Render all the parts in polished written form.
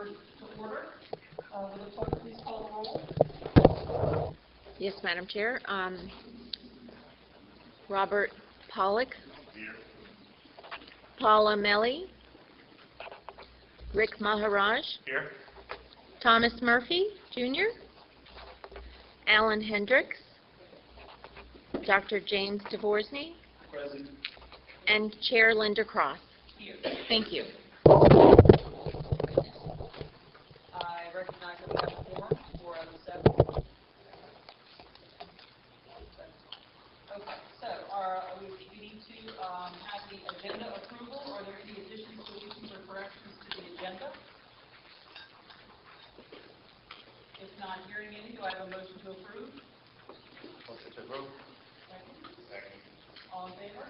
board to order. Will the clerk please call the roll? Yes, Madam Chair. Robert Pollock. Here. Paula Melly. Rick Maharaj. Here. Thomas Murphy, Jr. Alan Hendricks. Dr. James Dvorsny. Present. And Chair Linda Cross. Here. Thank you. I recognize that we have a quorum, 4 out of 7. Okay, so we need to have the agenda approval. Are there any additions, deletions, or corrections to the agenda? If not hearing any, do I have a motion to approve? Motion to approve. Second. All in favor?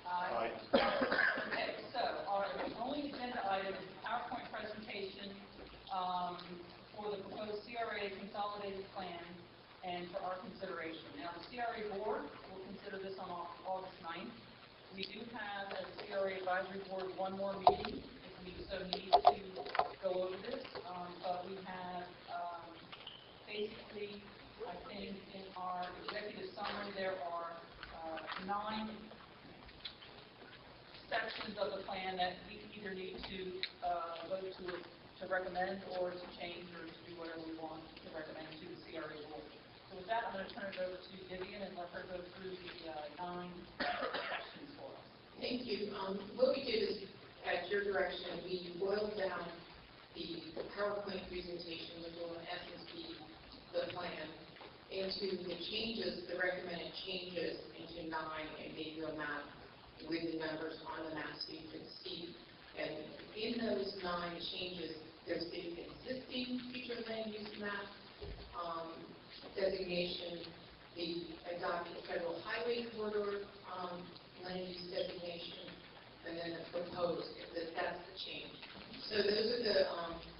Aye. Okay, so our only agenda item is the PowerPoint presentation for the proposed CRA consolidated plan and for our consideration. Now, the CRA board will consider this on August 9th. We do have, as the CRA advisory board, one more meeting if we so need to go over this. But we have basically, I think, in our executive summary, there are 9 sections of the plan that we either need to vote to recommend or to change or to do whatever we want to recommend to the CRA board. So with that, I'm going to turn it over to Vivian and let her go through the 9 sections for us. Thank you. What we did is, at your direction, we boiled down the PowerPoint presentation, which will in essence be the plan, into the changes, the recommended changes into 9 and gave you a map with the numbers on the map so you can see. And in those 9 changes, there's the existing future land use map designation, the adopted federal highway corridor land use designation, and then the proposed. That's the change. So those are the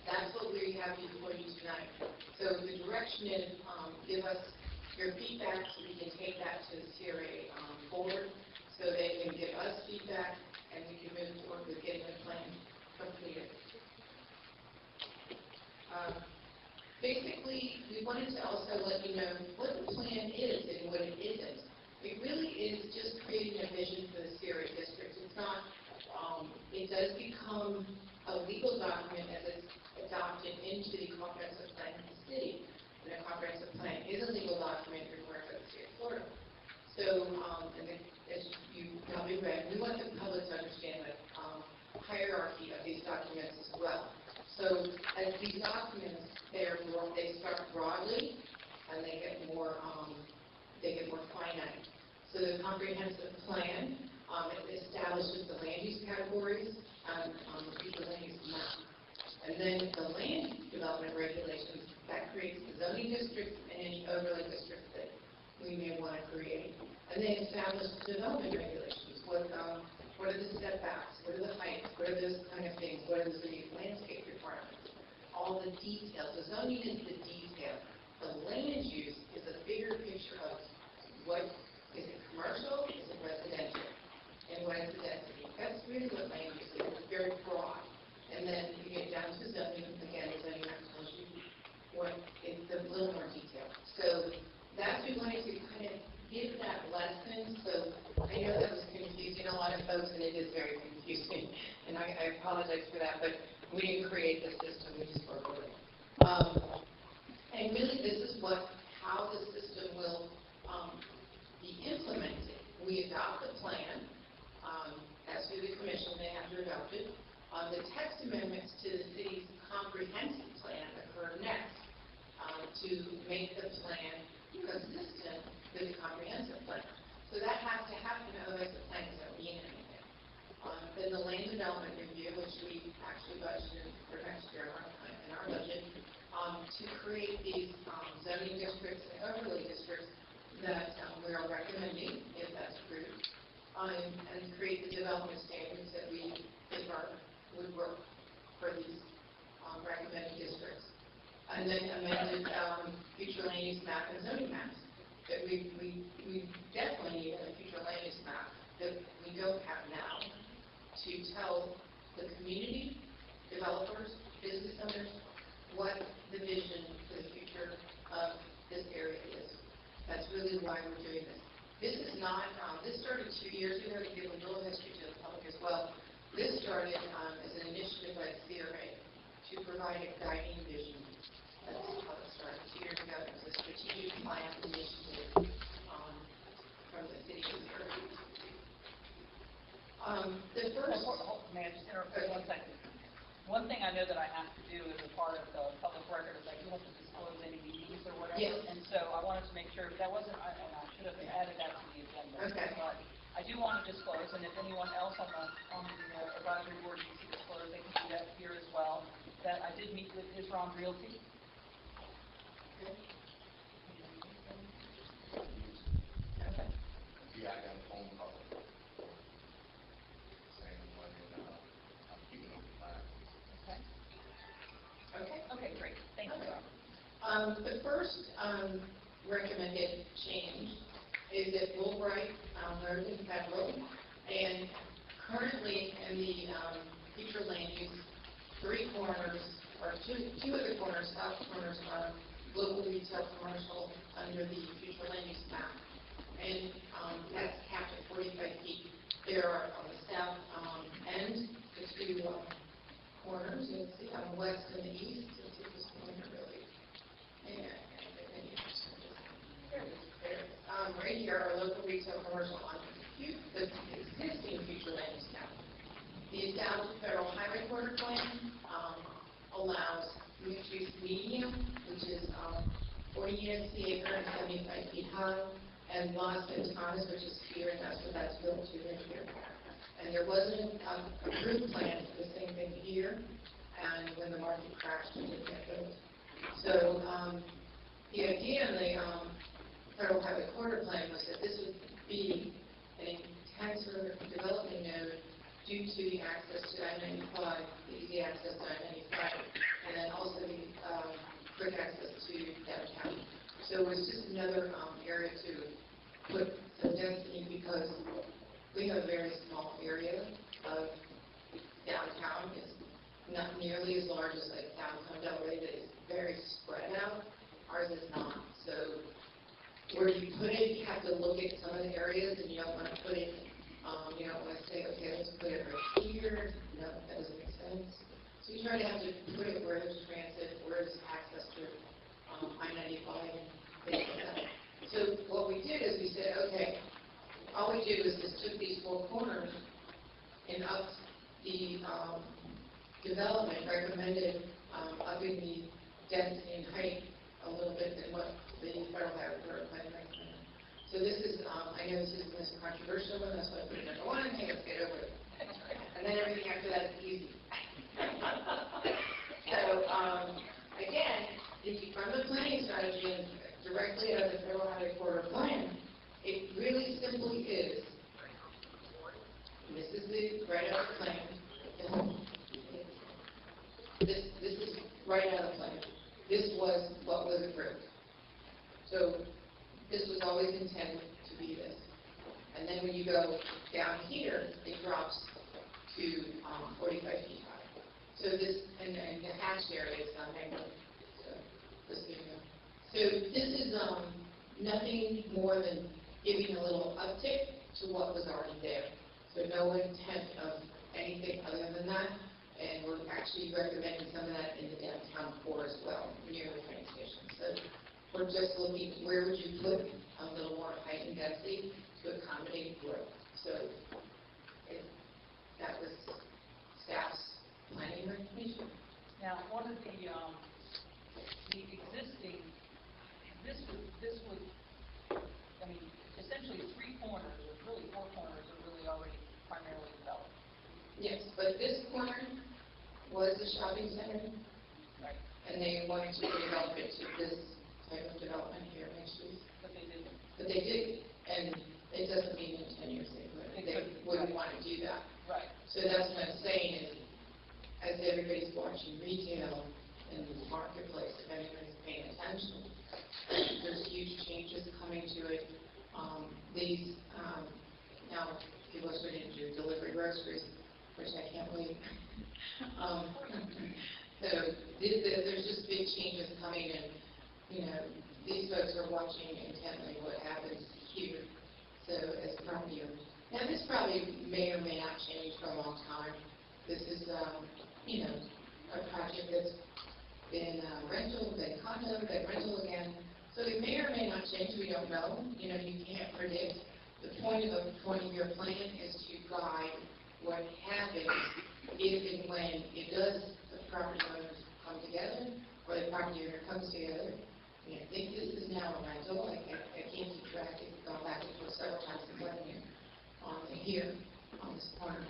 that's what we have before you tonight. So the direction is give us your feedback so we can take that to the CRA board, so they can give us feedback and we can move forward with getting the plan completed. Basically, we wanted to also let you know what the plan is and what it isn't. It really is just creating a vision for the CRA district. It's not, it does become a legal document as it's adopted into the comprehensive plan of the city. And a comprehensive plan is a legal document required by the state of Florida. So, as you probably read, we want the public to understand the hierarchy of these documents as well. So, as these documents, they start broadly, and they get more finite. So, the comprehensive plan it establishes the land use categories and the future land use map, and then the land development regulations that creates the zoning districts and any overlay districts that we may want to create. And they establish development regulations. What are the setbacks? What are the heights? What are those kind of things? What are the landscape requirements? All the details. The zoning is the detail. The land use is a bigger picture of what is it commercial? Is it residential? And what is the density? That's really what land use is. It's very broad. And then you get down to zoning. Again, zoning tells you what is a little more detail. So that's we wanted to kind of give that lesson. So I know that was confusing a lot of folks, and it is very confusing, and I apologize for that, but we didn't create the system, we just worked with it. And really this is how the system will be implemented. We adopt the plan, that's through the commission, they have to adopt it. The text amendments to the city's comprehensive plan occur next to make the plan consistent with the comprehensive plan. So that has to happen, otherwise the plan doesn't mean anything. Then the land development review, which we actually budgeted for next year in our budget, to create these zoning districts and overlay districts that we are recommending, if that's approved, and create the development standards that we think would work for these recommended districts. And then amended future land use map and zoning maps. That we definitely need a future land use map that we don't have now to tell the community, developers, business owners, not, this started 2 years ago, to give a little history to the public as well. This started as an initiative by the CRA to provide a guiding vision. That's how it started 2 years ago. It was a strategic plan initiative from the city of CRA. The first... May I just interrupt for 1 second? One thing I know that I have to do as a part of the public record is I do have to disclose any meetings or whatever. Yes. And so I wanted to make sure, that wasn't, and I should have added that to the agenda. Okay. But I do want to disclose, and if anyone else on the advisory board needs to disclose, they can do that here as well, that I did meet with Isron Realty. Okay. Okay. Yeah, I got a phone call. Saying one in, I'm keeping up with mine. Okay. Okay. Okay, great. Thank you. The first recommended change is at Fulbright Road and Federal, and currently in the future land use, 3 corners, or two of the corners, south corners, are local retail commercial under the future land use map, and that's capped at 45 feet. There are on the south end, the 2 corners, you can see on the west and the east. Let's see this corner really. Right here are local retail commercial on the existing future land use map. The established federal highway corridor plan allows mixed-use medium, which is 40 units the acre and 75 feet high, and Los Ventanas, which is here, and that's what that's built to right here. And there wasn't a group plan for the same thing here, and when the market crashed, it didn't get built. So the idea in the Federal Highway Corridor Plan was that this would be an intensive development node due to the access to I-95, the easy access to I-95, and then also the quick access to downtown. So it was just another area to put some density because we have a very small area of downtown. It's not nearly as large as like downtown Delray, that is very spread out. Ours is not. So where you put it, you have to look at some of the areas, and you don't want to put it, you don't want to say, okay, let's put it right here. No, that doesn't make sense. So you try to have to put it where there's transit, where there's access to I-95 and things like that. So what we did is we said, okay, all we did was just took these 4 corners and upped the development recommended, upping the density and height a little bit than what the Federal Highway Corridor Plan recommended. So this is, I know this is the most controversial one, that's why I put it number 1, hey, let's get over it. And then everything after that is easy. So, again, from the planning strategy and directly out of the Federal Highway Corridor Plan, it really simply is, this is the right out of the plan. This is right out of the plan. This was what was approved. So this was always intended to be this. And then when you go down here, it drops to 45 feet high. So this, and the hatched area is magnet. So this is nothing more than giving a little uptick to what was already there. So no intent of anything other than that. And we're actually recommending some of that in the downtown core as well, near the train station. So we're just looking, where would you put a little more height and density to accommodate growth? So that was staff's planning recommendation. Now, one of the existing, this would, I mean, essentially 3 corners, or really 4 corners are really already primarily developed. Yes, but this corner was a shopping center, Right. and they wanted to develop it to this type of development here, mixed use. But they didn't. But they did, and it doesn't mean in 10 years they wouldn't want to do that. Right. So that's what I'm saying is, as everybody's watching retail in the marketplace, if anybody's paying attention, there's huge changes coming to it. Now people are starting to do delivery groceries, which I can't believe. So there's just big changes coming, and these folks are watching intently what happens here. So as property owners. Now, this probably may or may not change for a long time. This is, you know, a project that's been rental, then condo, then rental again. So it may or may not change, we don't know. You know, you can't predict. The point of a 20-year plan is to guide what happens if and when it does, the property owners come together, or the property owner comes together. You know, I think this is now a rental, I can't keep track, it's gone back and forth several times since I've been here, on this corner.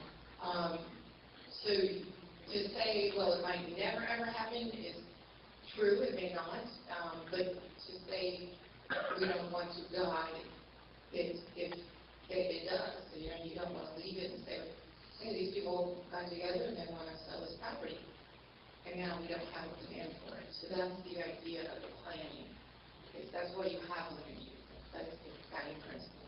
So to say, well, it might never ever happen is true, it may not, but to say we don't want to guide it if it does, you know, you don't want to leave it and say, hey, these people got together and they want to sell this property, and now we don't have a plan for it. So that's the idea of the planning, is that's what you have on the that is the guiding principle.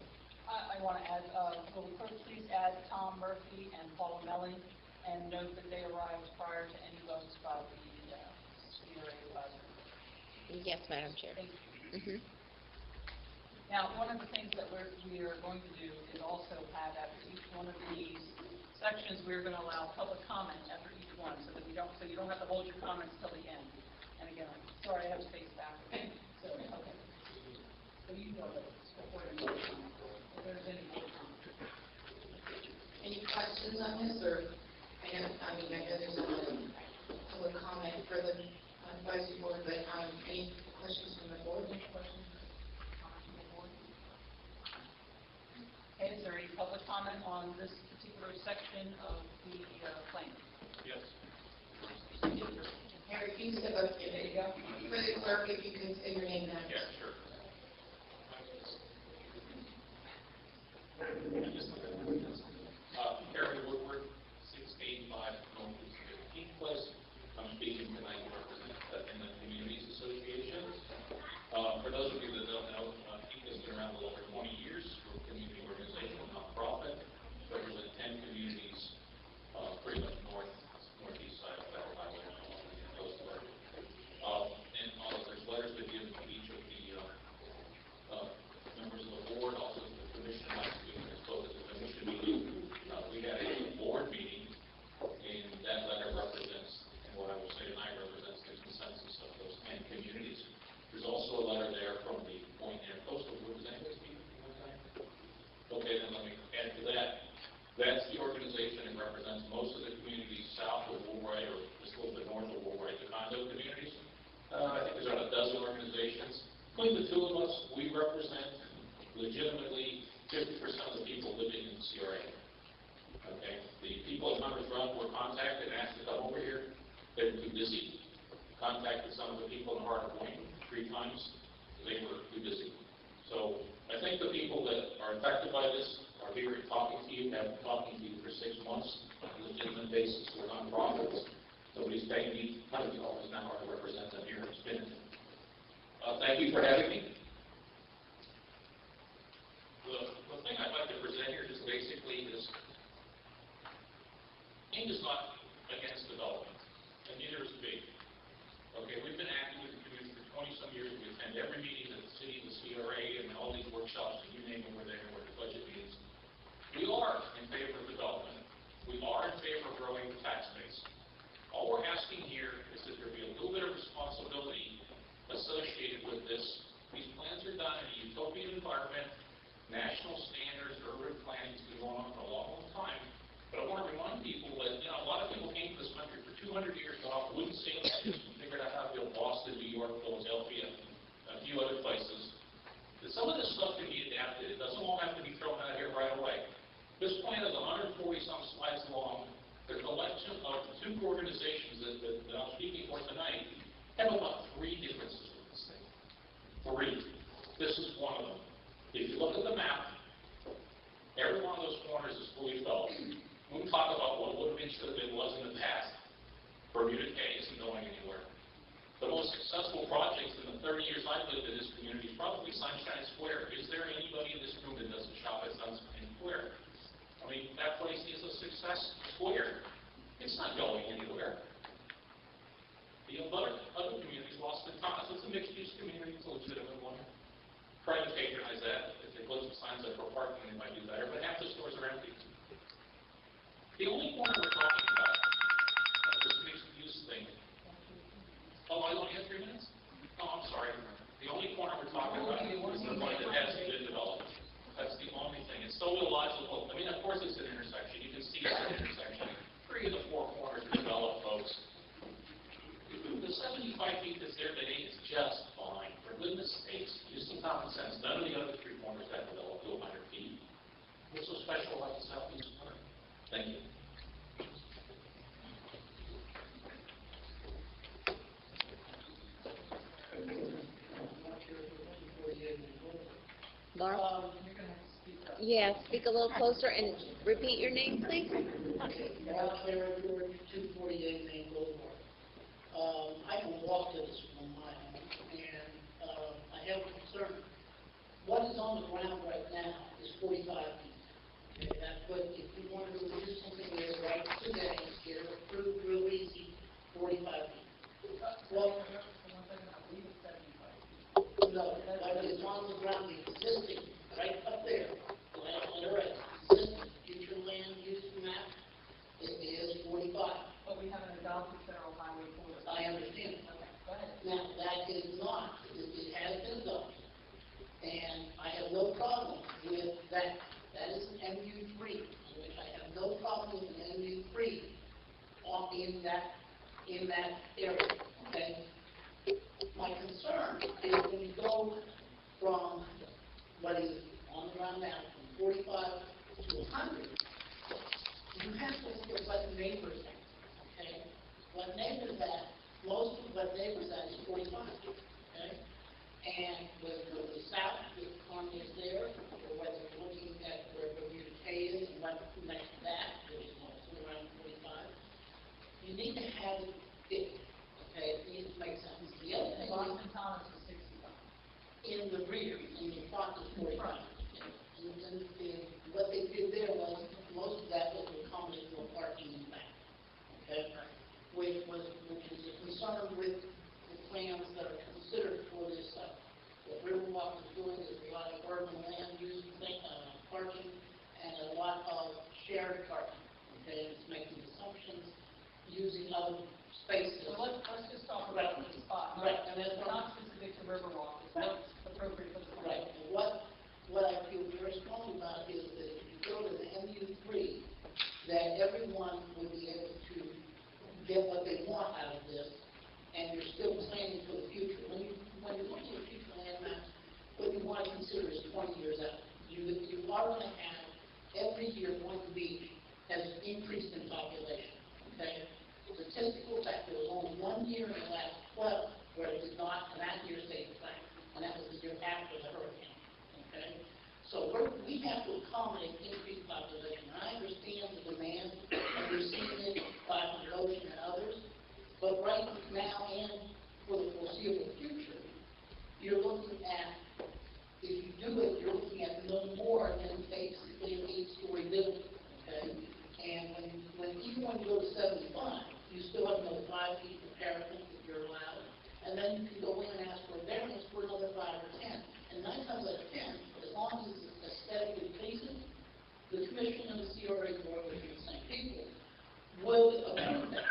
I want to add, will the clerk please add Tom Murphy and Paula Melling, and note that they arrived prior to any votes by the CRA advisory. Yes, Madam Chair. Thank you. Mhm. Now, one of the things that we are going to do is also have after each one of these sections, we're going to allow public comment after each one, so that so you don't have to hold your comments till the end. And again, sorry, I have to face back. So, okay. So you know that before you move on, if there's any public comment. Any questions on this, or, I know there's a public comment for the advisory board, but any questions from the board? Any questions? Comments from the board? Okay, is there any public comment on this particular section of the plan? Yes. Harry, can you step up here? There you go. For the clerk, if you could say your name and address. Yeah, sure. Harry Woodward, 685 Northeast 15th Place. I'm speaking tonight to represent in the Communities Association. For those of you that don't know, PETA has been around a little over 20 years. We're a community organization, a nonprofit, represent 10 communities, pretty much northeast side of Federal Highway, close to there. And there's letters been given to each of the members of the board, also to the commission last week. I spoke at the commission meeting. We had a board meeting, and that letter represents, and what I will say tonight represents the consensus of those 10 communities. There's also a letter there from the Point Air Coastal Group. Is anybody speaking from that? Okay, then let me add to that. That's the organization that represents most of the communities south of Woolray, or just a little bit north of Woolray, the condo communities. I think there's about a dozen organizations. Between the two of us, we represent legitimately 50% of the people living in the CRA. Okay? The people at Hunter's Run were contacted and asked to come over here. They were too busy. Contacted some of the people in Heart of Wayne 3 times. They were too busy. So I think the people that are affected by this are here talking to you, have been talking to you for 6 months on a legitimate basis. We're nonprofits. Nobody's paying me $100 an hour to represent them here in Spin. Thank you for having me. The thing I'd like to present here just basically is AIM is not against development, and neither is B. Okay, we've been active in the community for 20-some years. We attend every meeting of the city, the CRA, and all these workshops, and you name them, we're there, we're at the budget meetings. We are in favor of development. We are in favor of growing the tax base. All we're asking here is that there be a little bit of responsibility associated with this. These plans are done in a utopian environment. National standards, urban planning has been going on for a long, long time. But I want to remind people that, a lot of people came to this country for 200 years, got off wooden sailboats, and figured out how to build Boston, New York, Philadelphia, and a few other places. But some of this stuff can be adapted. It doesn't all have to be thrown out here right away. This plan is 140-some slides long. The collection of the 2 organizations that I'm speaking for tonight have about 3 differences with this thing. 3. This is one of them. If you look at the map, every one of those corners is fully developed. We can talk about what would have been, should have been, was in the past. Bermuda Cay isn't going anywhere. The most successful projects in the 30 years I've lived in this community is probably Sunshine Square. Is there anybody in this room that doesn't shop at Sunshine Square? I mean, that place is a success square. It's not going anywhere. The other communities lost the cause. It's a mixed-use community. It's a legitimate one. Trying to patronize that. If they they put some signs up for parking, they might do better, but half the stores are empty. The only corner we're talking about, this mixed use thing. Oh, I only have 3 minutes? Oh, I'm sorry. The only corner we're talking about is the one that hasn't been developed. That's the only thing. It's so illogical. I mean, of course it's an intersection. You can see it's an intersection. 3 of the 4 corners are developed, folks. The 75 feet that's there today is just fine. For goodness sakes, use some common sense. None of the other 3 corners got developed to 100 feet. What's so special about the southeast corner? Thank you. Laura? You're going to have to speak up. Yeah, speak a little closer and repeat your name, please. Mark Clara, 248 Main Boulevard. I can walk to this from my home, and I have a concern. What is on the ground right now is 45 feet. Okay, but if you want to do something that's right today, get it approved real easy, 45 feet. Well, no, but it's on the ground, the existing, right up there, existing future land use map, it is 45. But we haven't adopted federal highway 4. I understand. Okay, go ahead. Now, that is not, it has been adopted, and I have no problem with that. That is an MU3, which I have no problem with an MU3 in that area, okay? My concern is when you go from what is on the ground now, from 45 to 100, you have to look at what the neighbors have, okay? What neighbors have, most of what neighbors have is 45, okay? And whether you go to the south, the economy is there, or whether you're looking at where Bermuda K is and what next to that, which is also around 45, you need to have it fit, okay? It needs to make sense. The other thing is, Boston Thomas was 65. in the rear, in the front is 45. And what they did there was, most of that was to accommodate more parking in the back, okay? Which is a concern with the plans that are considered for this site. What Riverwalk is doing is a lot of urban land use parking and a lot of shared parking, okay? It's making assumptions using other spaces. So let's just talk about the spot. Right, and that's Not specific to Riverwalk, it's what's appropriate for the plan. right. And what I feel very strongly about is that if you go to the MU3, that everyone would be able to get what they want out of this, and you're still planning for the future. When you're looking at future land maps, what you want to consider is 20 years out. You are going to have, every year, Boynton Beach has increased in population, okay? Statistical fact, there was only 1 year in the last 12 where it did not, and that year stayed the same, and that was the year after the hurricane, okay? So we have to accommodate increased population. I understand the demand, and we're seeing it, 500 Ocean and others, but right now and for the foreseeable future, you're looking at, if you do it, you're looking at no more than basically an 8-story building, okay? And even when you go to 75, you still have another 5 feet of parapet that you're allowed, and then you can go in and ask for a variance for another 5 or 10. And 9 times out of 10, as long as it's aesthetically pleasing, the commission and the CRA board, which are the same people, will approve that,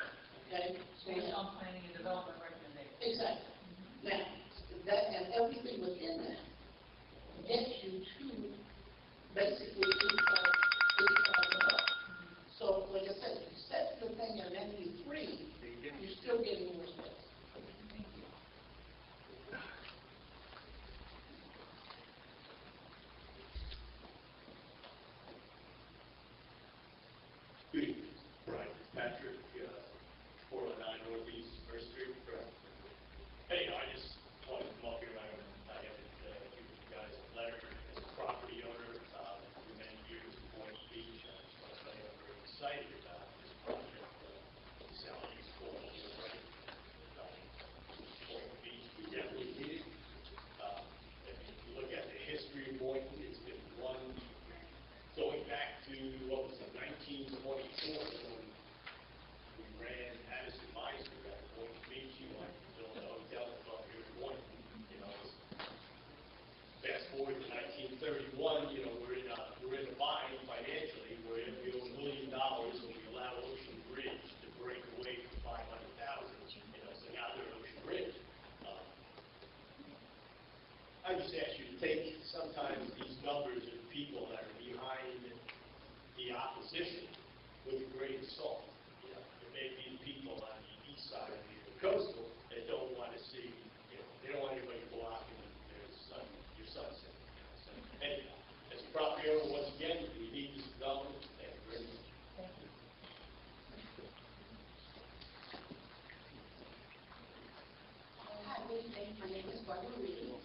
okay? Based on planning and development recommendations. Exactly. Now, that and everything within that gets you to basically 85 So, like I said, if you set the thing at MU3, you're still getting more space. Thank you. Good evening, Brian Patrick, 409 Northeast First Street. Anyhow, I just wanted to come up here. I have to give you guys a letter as a property owner. We mentioned I just ask you to take sometimes these numbers of people that are behind the opposition with a grain of salt. You know, there may be people on the east side of the coastal that don't want to see, you know, they don't want anybody blocking your sunset. So, anyway, as a property owner, once again, we need this development. Thank you very much. Hi, good evening. My name is Barbara Reed.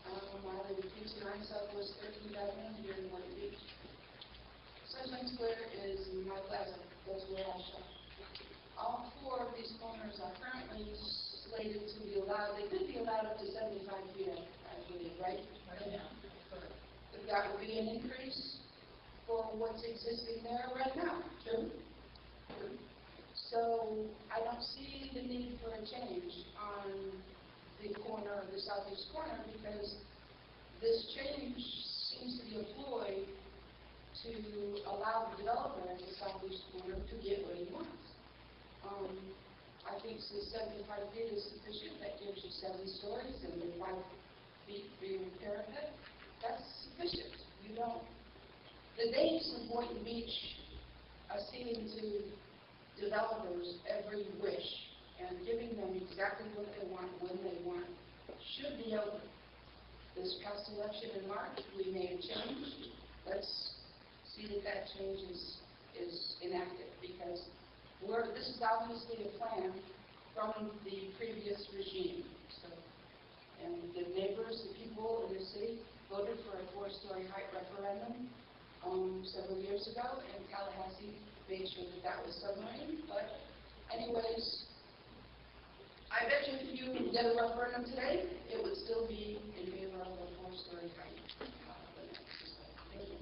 I live at 229 Southwest 13th Avenue here in White Beach. Sunshine Square is my plaza. That's where I shop. All four of these corners are currently slated to be allowed. They could be allowed up to 75 feet, I believe, right? Right now, correct. But that would be an increase for what's existing there right now. True? True. So I don't see the need for a change on the corner, the southeast corner, because this change seems to be a ploy to allow the developer at the southeast corner to get what he wants. I think the 75 feet is sufficient. That gives you 7 stories and 5 feet for your parapet. That's sufficient. You don't. The days of Boynton Beach are seeming to developers every wish and giving them exactly what they want when they want should be over. This past election in March, we made a change. Let's see that change is enacted, because this is obviously a plan from the previous regime. So, and the neighbors, the people in the city voted for a 4-story height referendum several years ago, and Tallahassee made sure that was submarine. But anyways, I bet you if you did a referendum today, it would still be in favor of a 4-story height. Thank you.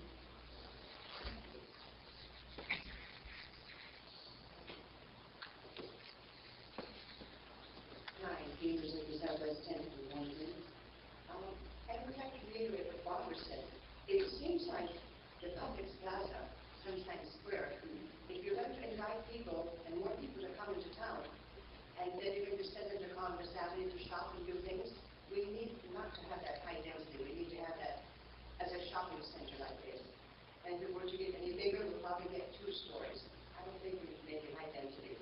Hi, Peters in the Southwest 10 from London. I would like to reiterate what Barbara said. It seems like the public plaza, Sunshine Square, if you're going to invite people and more people to come into town, and then you're going to send them to Congress Avenue to shop and do things, we need not to have that high density. We need to have that as a shopping center like this. And if it were to get any bigger, we'll probably get 2 stories. I don't think we can make it high density.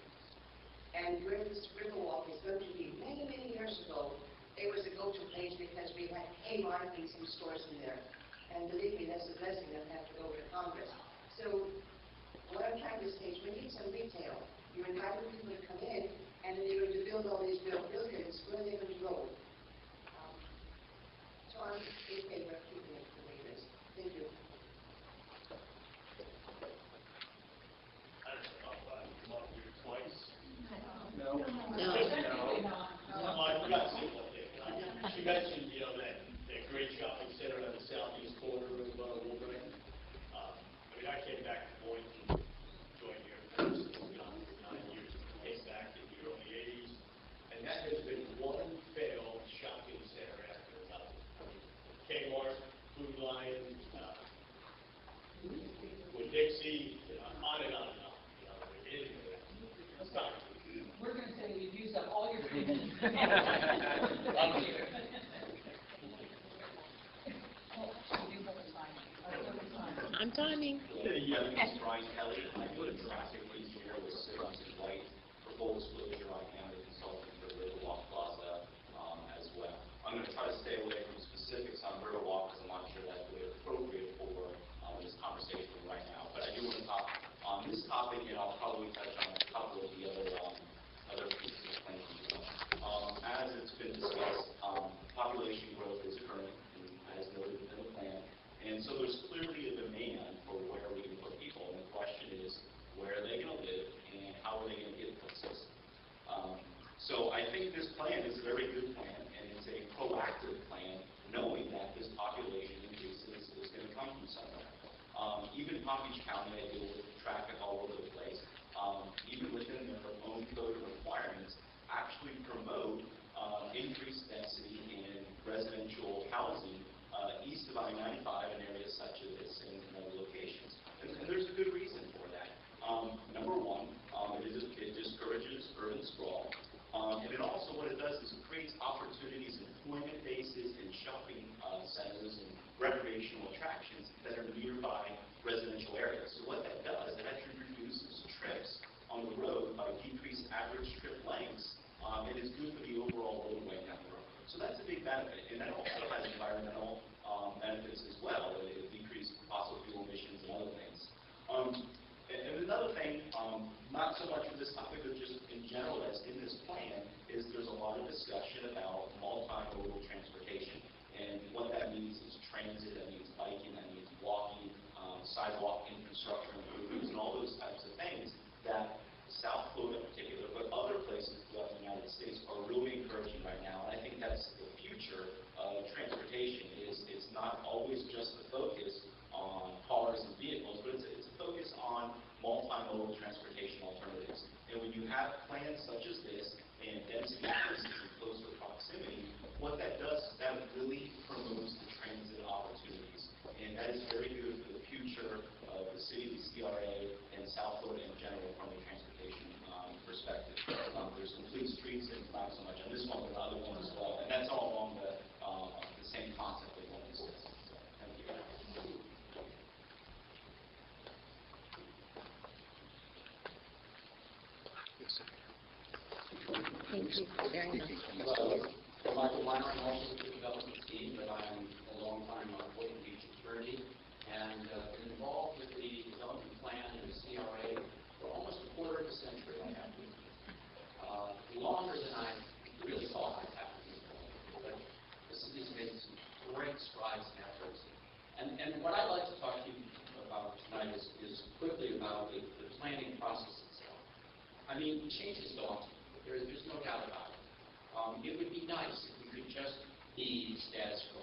And where this Riverwalk is going to be, many, many years ago, it was a go-to place because we had Kmart and some stores in there. And believe me, that's a blessing not have to go to Congress. So what I'm trying to say is we need some retail. You're inviting people to come in, and then you're going to build all these buildings. Where are they going to go? So I'm in favor of keeping it the way it is. Thank you. I don't know if I've come up here twice. No. Technically not. Well, I forgot to say one thing. She mentioned, you know, that great shopping center on the southeast corner of Wolverine. I mean, I came back to Boynton, joined here first, you know, 9 years, came back in the early 80s, and that has been one failed shopping center after another. Kmart, Food Lion, with Dixie, you know, on and on and on. You know, it's not. We're going to say we've used up all your 3 minutes. I'm timing. Yeah, this is Brian Kelly. I put a traffic engineer with Sims and White for full disclosure. I am a consultant for Riverwalk Plaza as well. I'm going to try to stay away from specifics on Riverwalk because I'm not sure that's really appropriate for this conversation right now. But I do want to talk on this topic, and I'll probably touch on a couple of the other pieces of planning as well. As it's been discussed, population growth is occurring, as noted in the plan. And so there's clearly a demand for where we can put people. And the question is, where are they going to live and how are they going to get places? So I think this plan is a very good plan, and it's a proactive plan, knowing that this population increase is going to come from somewhere. Even Palm Beach County, they deal with traffic all over the place. Even within their own code requirements, actually promote increased density in residential housing east of I-95 in areas such as this and other locations. And there's a good reason for that. Number one, it discourages urban sprawl. And it also, what it does is it creates opportunities, employment bases, and shopping centers and recreational attractions that are nearby residential areas. So what that does, it actually reduces trips on the road by decreased average trip lengths, and is good for the overall roadway network. So that's a big benefit, and that also has environmental benefits as well. It decreases fossil fuel emissions and other things. And another thing, not so much for this topic, but just in general that's in this plan, is there's a lot of discussion about multimodal transportation. And what that means is transit, that means biking, that means walking, sidewalk infrastructure improvements, and all those types of things that South Florida in particular, but other places throughout the United States are really encouraging right now. And I think that's the future of transportation. It's not always just the focus on cars and vehicles, but it's a focus on multimodal transportation alternatives. And when you have plans such as this and density increases in closer proximity, what that does is that really promotes the transit opportunities. And that is very good for the future of the city, the CRA, and South Florida in general from a transportation perspective. There's complete streets, and not so much on this one, but other ones as well. And that's all along the same concept of what this is. Thank you. Thank you very much. Hello. I'm Michael Weiner. I'm also with the development team, but I'm a long-time Boynton Beach attorney and been involved with the development plan and the CRA for almost a quarter of a century, I have to admit. Longer than I really thought I'd have to be involved. But the city's made some great strides and efforts. And what I'd like to talk to you about tonight is quickly about the planning process itself. I mean, change is daunting. There's no doubt about it. It would be nice if we could just be status quo.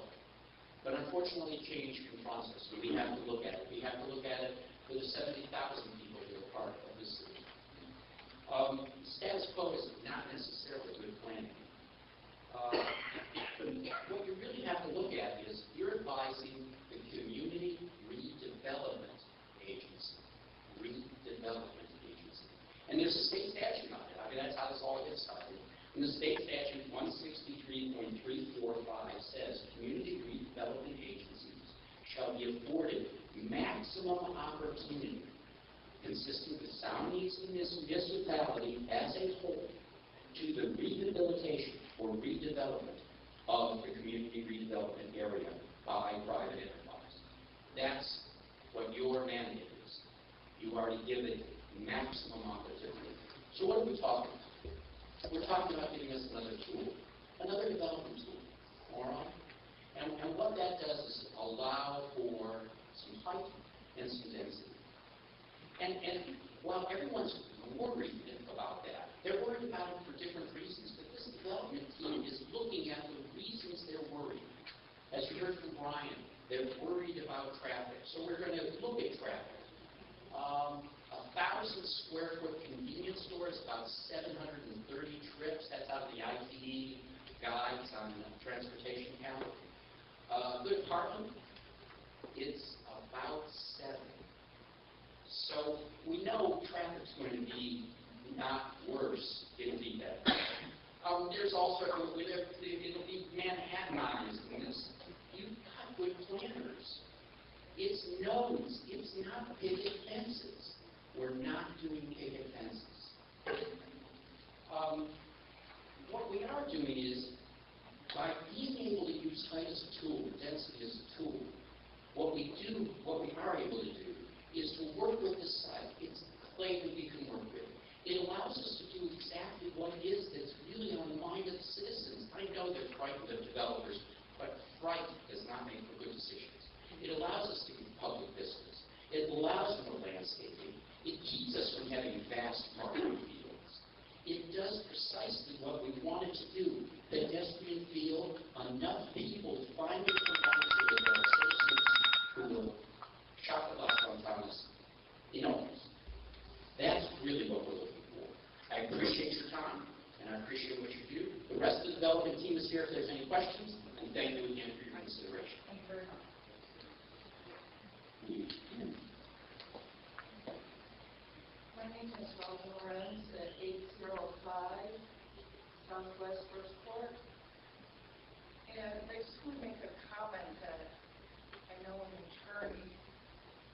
But unfortunately, change confronts us, and we have to look at it. We have to look at it for the 70,000 people that are part of this city. Status quo is not necessarily good planning. But what you really have to look at is you're advising the Community Redevelopment Agency. Redevelopment Agency. And there's a state statute on it. I mean, that's how this all gets started. And the state statute 163.345 says community redevelopment agencies shall be afforded maximum opportunity consistent with sound needs in this municipality as a whole to the rehabilitation or redevelopment of the community redevelopment area by private enterprise. That's what your mandate is. You already give it maximum opportunity. So what are we talking about? We're talking about giving us another tool, another development tool, all right? And what that does is allow for some height and some density. And while everyone's worried about that, they're worried about it for different reasons, but this development team is looking at the reasons they're worried. As you heard from Brian, they're worried about traffic. So we're going to look at traffic. 1,000 square foot convenience store is about 730 trips. That's out of the ITE guides on transportation count. Good apartment, it's about 7. So we know traffic's going to be not worse, it'll be better. There's also, it'll be Manhattanized in this. You've got good planners. It's nodes, it's not picket fences. We're not doing picket fences. What we are doing is, by being able to use height as a tool, density as a tool, what we are able to do is to work with the site. It's clay that we can work with. It allows us to do exactly what it is that's really on the mind of the citizens. I know they're frightened of developers, but fright does not make for good decisions. It allows us to do public business. It allows for landscaping. It keeps us from having vast market fields. It does precisely what we wanted to do. Pedestrian field, enough people to finally come back to their associates who will shop with us on Thomas. You know, that's really what we're looking for. I appreciate your time, and I appreciate what you do. The rest of the development team is here if there's any questions, and thank you again for your consideration. Thank you very much. My name is Rosa Lorenz at 805 Southwest First Court. And I just want to make a comment that I know an attorney,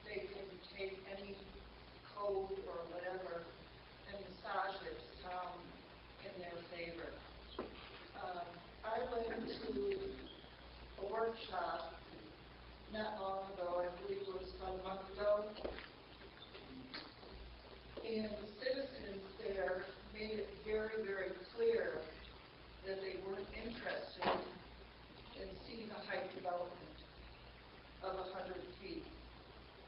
they can take any code or whatever and massage it in their favor. I went to a workshop not long ago, I believe it was about a month ago, and the citizens there made it very, very clear that they weren't interested in seeing a height development of 100 feet.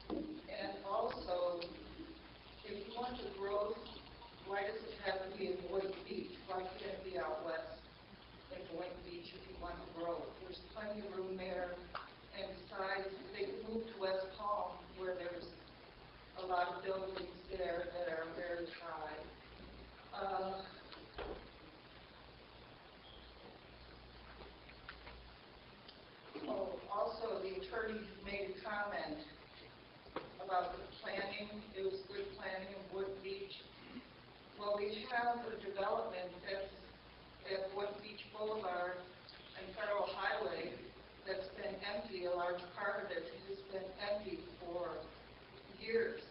And also, if you want to grow, why does it have to be in Boynton Beach? Why can't it be out west in Boynton Beach if you want to grow? There's plenty of room there. And besides, they could move to West Palm, where there's a lot of buildings there that are very high. Also, the attorney made a comment about the planning. It was good planning in Wood Beach. Well, we have a development that's at Wood Beach Boulevard and Federal Highway that's been empty. A large part of it has been empty for years.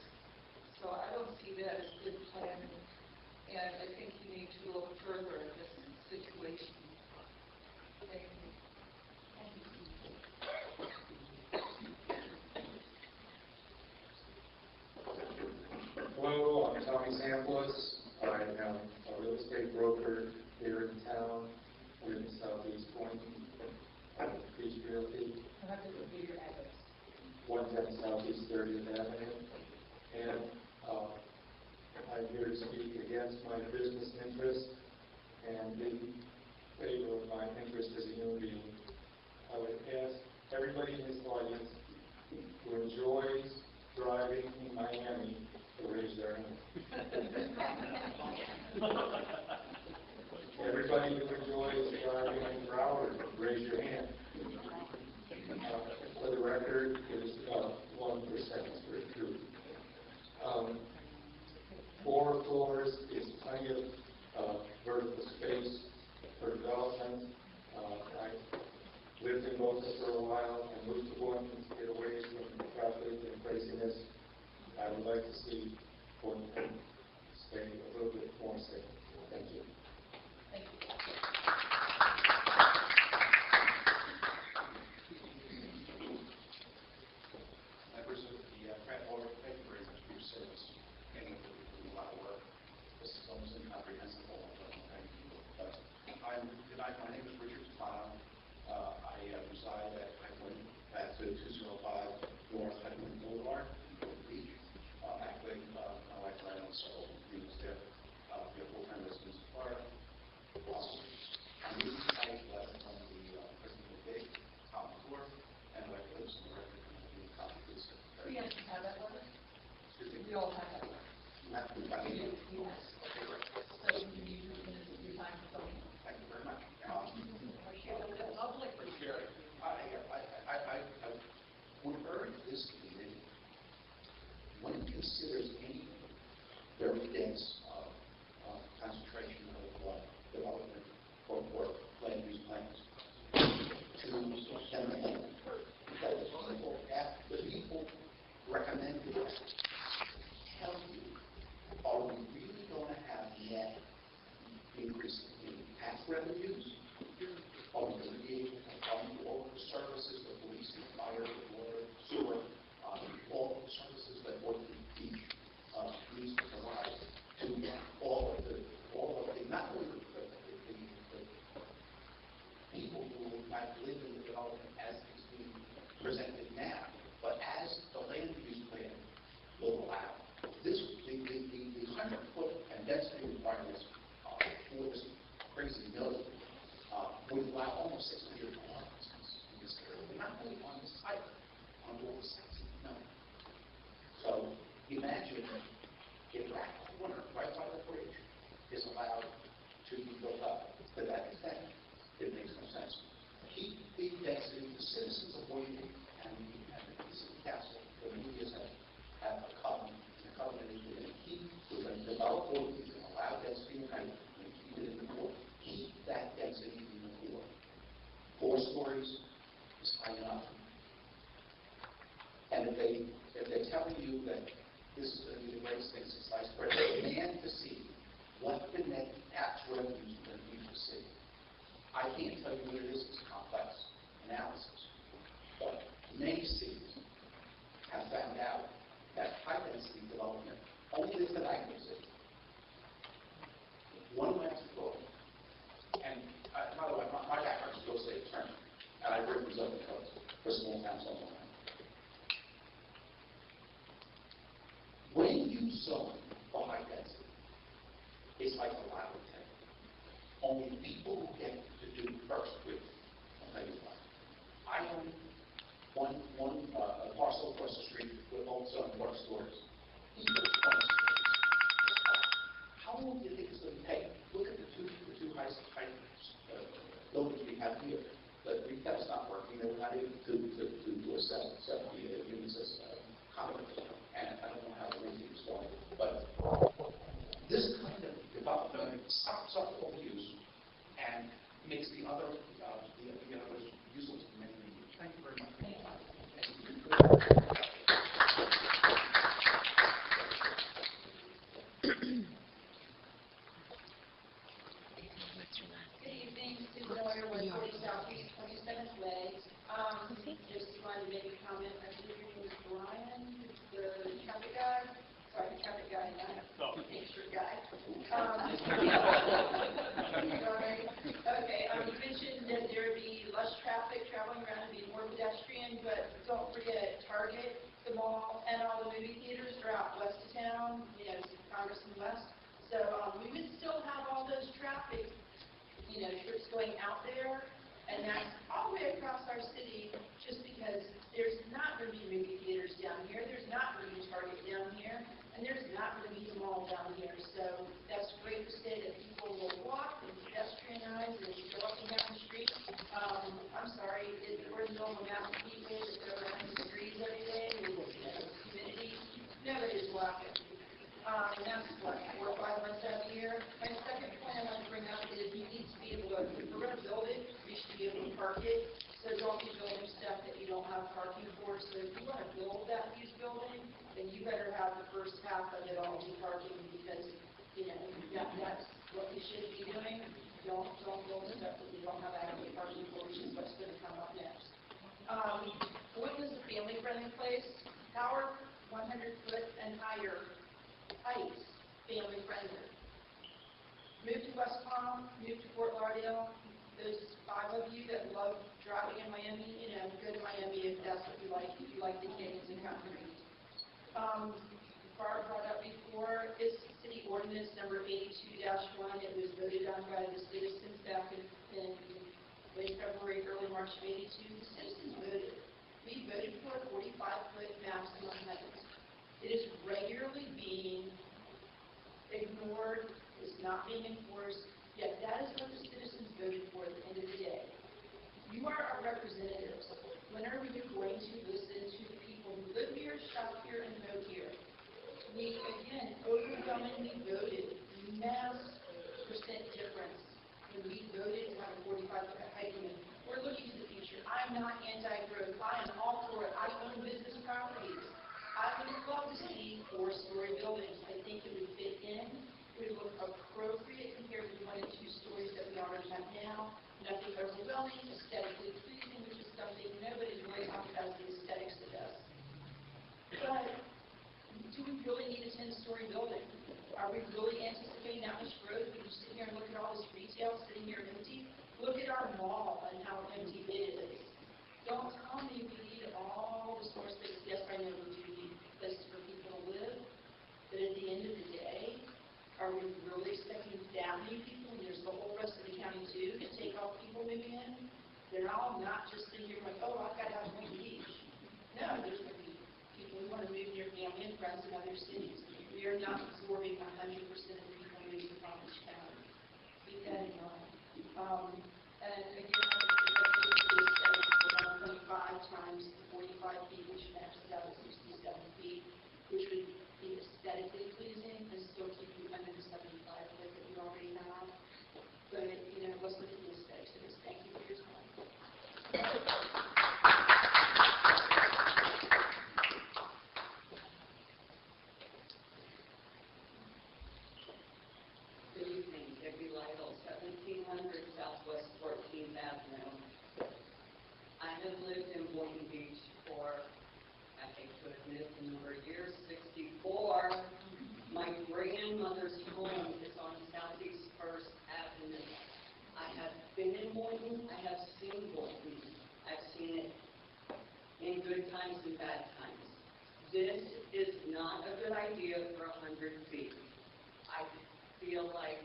So I don't see that as good planning. And I think you need to look further at this situation. Thank you. Hello, I'm Tommy Samples. I am a real estate broker here in town. I live in Southeast Boynton. I'm a Beach Realty. I'll have to give your address. 110 Southeast 30th Avenue. And I'm here to speak against my business interest and in favor of my interest as a human being. I would ask everybody in this audience who enjoys driving in Miami to raise their hand. Everybody who enjoys driving in Broward, raise your hand. For the record, it is 1% for the truth. 4 floors is plenty of vertical space for development. I lived in Boca for a while and moved to Boynton to get away from traffic and craziness. I would like to see Boynton stay a little bit more safe. Thank you. Thank you. Members of the craab board, thank you very much for your service. And we do a lot of work. This is almost incomprehensible. Thank you. But my name is Richard Tafano. I reside at at 205 North Highland Boulevard in Boynton Beach. Actually, my wife and I own several units there. We have full-time residents in Florida. I'm using the site letter from the president of the day, Tom McClure, and my lives in the record from the Tom McClure. We actually have that letter. Excuse me. We all have that letter. Yes. Okay, great. So you can use your time for something. Thank you very much. Public. Sure. I would urge this meeting, when it considers any very dense concentration of development or land use plans, to demand that the people recommended tell you, are we really going to have net increase in tax revenues? Are we going to be able to fund all of the services, the police, the fire, the water, sewer, all of the services that Boynton Beach needs to provide to all of the not only the people who might live in the development as it's being presented now, but as the land use plan will allow. The 100-foot and density requirements for this crazy mill would allow almost 600 apartments in this area, not only on the site, on all the sites in the mill. So imagine if that corner right by the bridge is allowed to be built up to that extent. It makes no sense. Keep the density can't tell you what it is, it's complex analysis. But many cities have found out that high-density development only lives the magnitude. One last quote, and by the way, my background is real estate attorney, and I've written zoning codes for small towns all the time. When you zone for high density, it's like a lottery ticket. Only people who get to do first with, I'll tell you why. I own a parcel across the street with also 4 stores. He's got 20 stores. How long do you think it's going to take? Look at the two high buildings we have here. The retail's not working. They were not able to sell the units as condos. And I don't know how the retail is going. But this kind of development stops up all use and makes the others useful to many people. Thank you very much. Good evening, Susan Oyer, 140 Southeast 27th Way. Just wanted to make a comment. I believe your name is Brian, the traffic guy. Sorry, traffic guy, not picture guy. Sorry. Okay, you mentioned that there would be less traffic traveling around and be more pedestrian, but don't forget Target, the mall, and all the movie theaters are out west of town, Congress and West. So we would still have all those traffic trips going out there, and that's all the way across our city, just because there's not going to be movie theaters down here, there's not going to be Target down here, and there's not going to be a mall down here. So that's great to say that people will walk and pedestrianize and go up and down the street. I'm sorry, we're in the middle of a mass of people that go around the streets every day with humidity. Nobody's walking. And that's what, 4 or 5 months out of the year. My second point I want to bring up is you need to be able to, if we're going to build it, we should be able to park it. So don't be building stuff that you don't have parking for. So if you want to build that huge building, then you better have the first half of it all be parking, because, that's what we should be doing. Don't build stuff that you don't have adequate parking for, which is what's going to come up next. Boynton is a family-friendly place. Howard, 100-foot and higher heights, family friendly. Move to West Palm, move to Fort Lauderdale. Those 5 of you that love driving in Miami, go to Miami if that's what you like. If you like the canyons and country. Barb brought up before, is city ordinance number 82-1. It was voted on by the citizens back in late February, early March of 82. The citizens voted. We voted for 45-foot maximum heights. It is regularly being ignored, it's not being enforced, yet that is what the citizens voted for at the end of the day. You are our representatives. When are we going to listen to the people who live here, shop here, and vote here? We, again, overwhelmingly voted, mass percent difference, when we voted to have a 45-foot height limit. We're looking to the future. I'm not anti-growth. I am all for it. I own business properties. I would love to see 4-story buildings. I think it would fit in. It would look appropriate compared to the 1 and 2 stories that we already have now. Nothing overwhelming, aesthetically pleasing, which is something nobody's really talking about, the aesthetics of this. But do we really need a 10-story building? Are we really anticipating that much growth? We just sit here and look at all this retail sitting here empty. Look at our mall and how empty it is. Don't tell me we need all the store space. Yes, I know we do need places for people to live, but at the end of the day, are we really expecting that many people, and there's the whole rest of the county too, to take all people moving in? They're all not just sitting here like, oh, I've got to have one beach. No, there's going to be people who want to move near family and friends in other cities. We are not absorbing 100% of the people moving to Palm Beach County. Keep that in mind. And again, I would 1.5 times the 45 feet, which matches out at 67 feet, which would be aesthetically pleasing and still keep you under the 75 foot that you already have. But, let's look at the aesthetics of this. Thank you for your time. Good evening, Debbie Lytle, 1700 Southwest 14th in Boynton, I have seen Boynton. I've seen it in good times and bad times. This is not a good idea for 100 feet. I feel like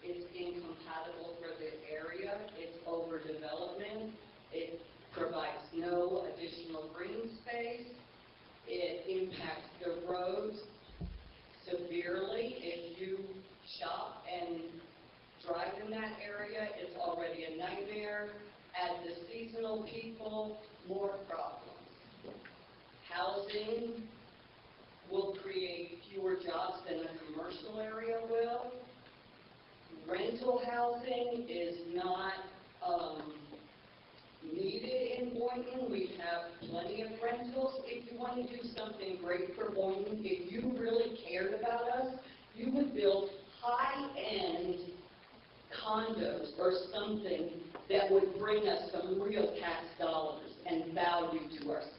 it's incompatible for the area. It's overdevelopment. It provides no additional green space. It impacts the roads severely. If you shop and drive in that area, it's already a nightmare. Add the seasonal people, more problems. Housing will create fewer jobs than a commercial area will. Rental housing is not needed in Boynton. We have plenty of rentals. If you want to do something great for Boynton, if you really cared about us, you would build high-end condos or something that would bring us some real tax dollars and value to our city.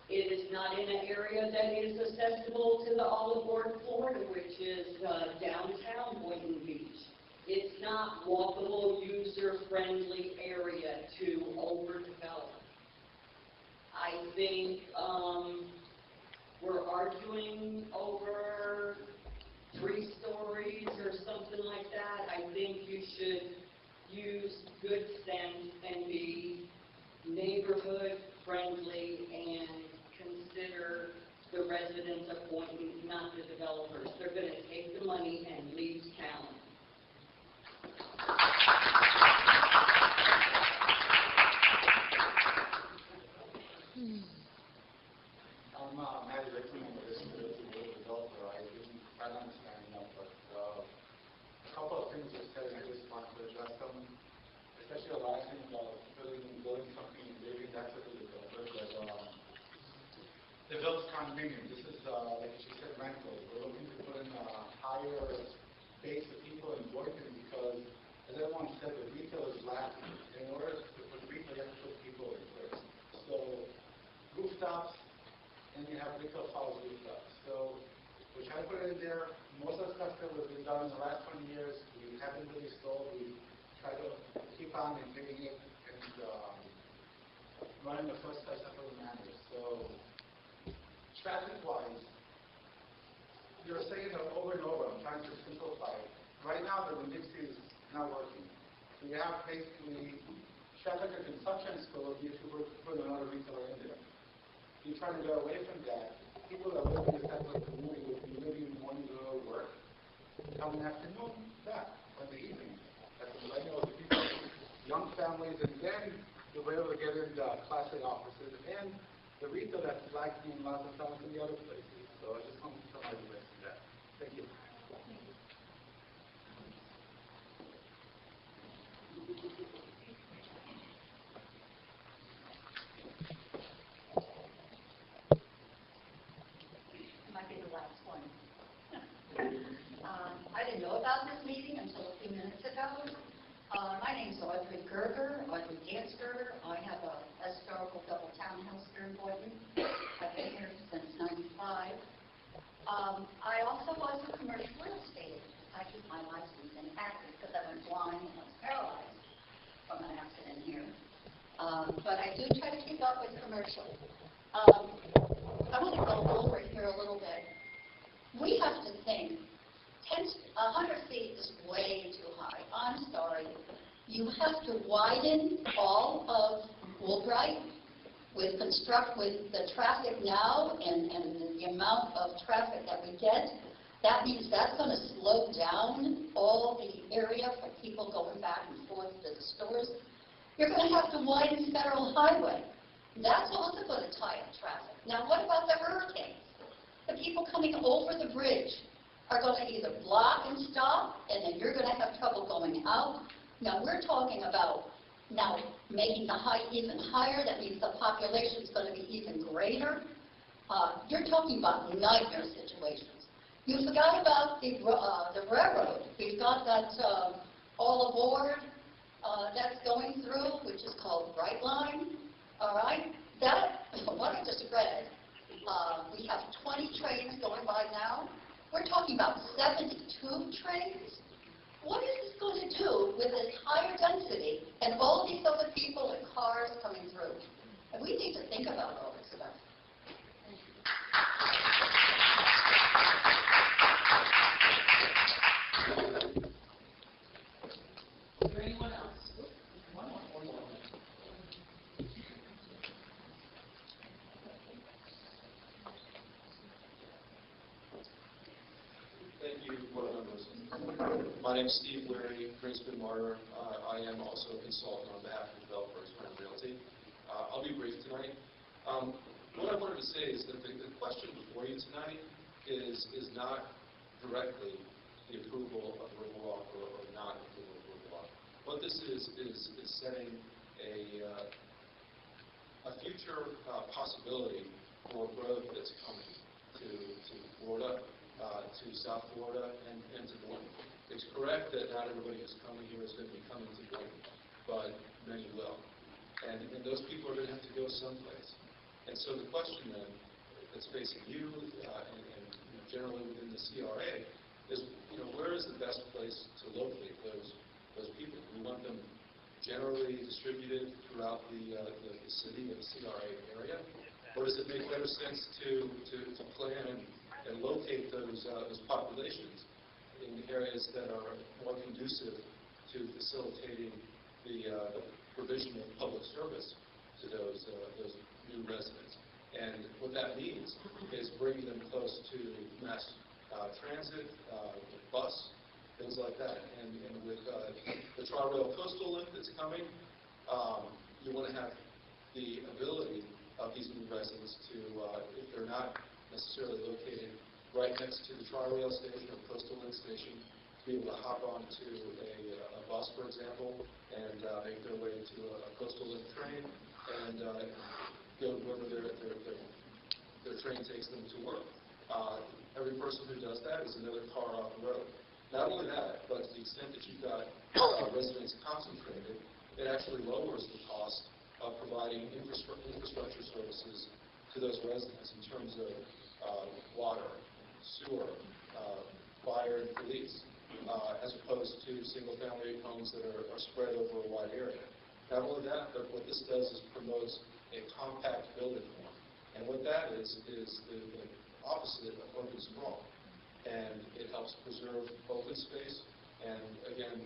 It is not in an area that is accessible to the Olive Board, Florida, which is downtown Boynton Beach. It's not walkable, user-friendly area to overdevelop. I think we're arguing over 3 stories or something like that. I think you should use good sense and be neighborhood friendly and consider the residents of Boynton, not the developers. They're going to take the money and leave town. I'm Matty Rickman, I'm a disability developer. I didn't quite understand that, but a couple of things were said, and I just wanted to address them. Especially the last thing about building something big, that's what the developer does. They built condominium. This is, like she said, rental. We're looking to put in a higher base of people in Boynton because, as everyone said, the retail is lacking. In order to put retail, you have to put people in first. So, rooftops, and you have retail follows rooftops. So, we try to put it in there. Most of the stuff that was been done in the last 20 years, we haven't really sold. We try to keep on and getting it and running the first place up in the manner. So, traffic-wise, you're saying it over and over. I'm trying to simplify it. Right now, the Nixie is not working. So you have basically traffic and consumption still if you were to put another retailer in there. You're trying to go away from that. People that live in this type of community would be living in the morning to go to work, come in the afternoon, back, in the evening. That's the millennials, people, young families, and then you'll be able to get into classic offices and the retail that's lacking in lots of towns and the other places. So I just want to come out of that. Thank you. Might be the last one. I didn't know about this meeting until a few minutes ago. My name's Audrey Gerger, Audrey Dance Gerger. I have a historical double townhouse here in Boynton. I've been here since '95. I also was a commercial real estate agent. I keep my license inactive because I went blind and I was paralyzed from an accident here. But I do try to keep up with commercial. I want to go over here a little bit. We have to think 100 feet is way too high. I'm sorry. You have to widen all of Woolbright with the traffic now and the amount of traffic that we get. That means that's going to slow down all the area for people going back and forth to the stores. You're going to have to widen Federal Highway. That's also going to tie up traffic. Now, what about the hurricanes? The people coming over the bridge are going to either block and stop, and then you're going to have trouble going out. Now, we're talking about now making the height even higher. That means the population is going to be even greater. You're talking about nightmare situations. You forgot about the railroad. We've got that all aboard that's going through, which is called Brightline. All right? That, what I just read, we have 20 trains going by now. We're talking about 72 trains. What is this going to do with this higher density and all these other people and cars coming through? And we need to think about all this stuff. Is there anyone else? One more. Thank you, board members. My name is Steve Leary, Greenspan Martyr. I am also a consultant on behalf of developers for Realty. I'll be brief tonight. What I wanted to say is that the question before you tonight is not directly the approval of Riverwalk or not approval of Riverwalk. What this is setting a future possibility for growth that's coming to Florida, to South Florida, and to Boynton. It's correct that not everybody who's coming here is going to be coming to Boynton, but many will. And those people are going to have to go someplace. And so the question then that's facing you and generally within the CRA is, where is the best place to locate those people? We want them generally distributed throughout the city and the CRA area, or does it make better sense to plan and locate those populations in areas that are more conducive to facilitating the provision of public service to those new residents? And what that means is bringing them close to mass transit, bus, things like that. And with the Tri-Rail Coastal Link that's coming, you want to have the ability of these new residents to, if they're not necessarily located right next to the Tri-Rail station or Coastal Link station, to be able to hop onto a bus, for example, and make their way to a Coastal Link train and go wherever their train takes them to work. Every person who does that is another car off the road. Not only that, but to the extent that you've got residents concentrated, it actually lowers the cost of providing infrastructure services to those residents in terms of water, sewer, fire, and police, as opposed to single-family homes that are spread over a wide area. Not only that, but what this does is promotes a compact building form. And what that is the opposite of open sprawl. And it helps preserve open space and, again,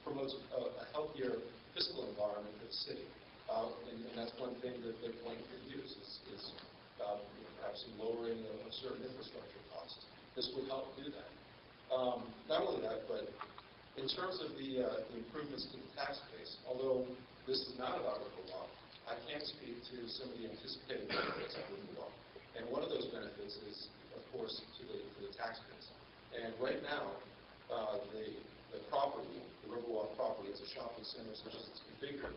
promotes a healthier fiscal environment for the city. And that's one thing that Boynton could use is perhaps some lowering of certain infrastructure costs. This would help do that. Not only that, but in terms of the improvements to the tax base, although this is not about Riverwalk, I can speak to some of the anticipated benefits of Riverwalk. And one of those benefits is, of course, to the tax base. And right now, the property, the Riverwalk property, as a shopping center such as it's configured,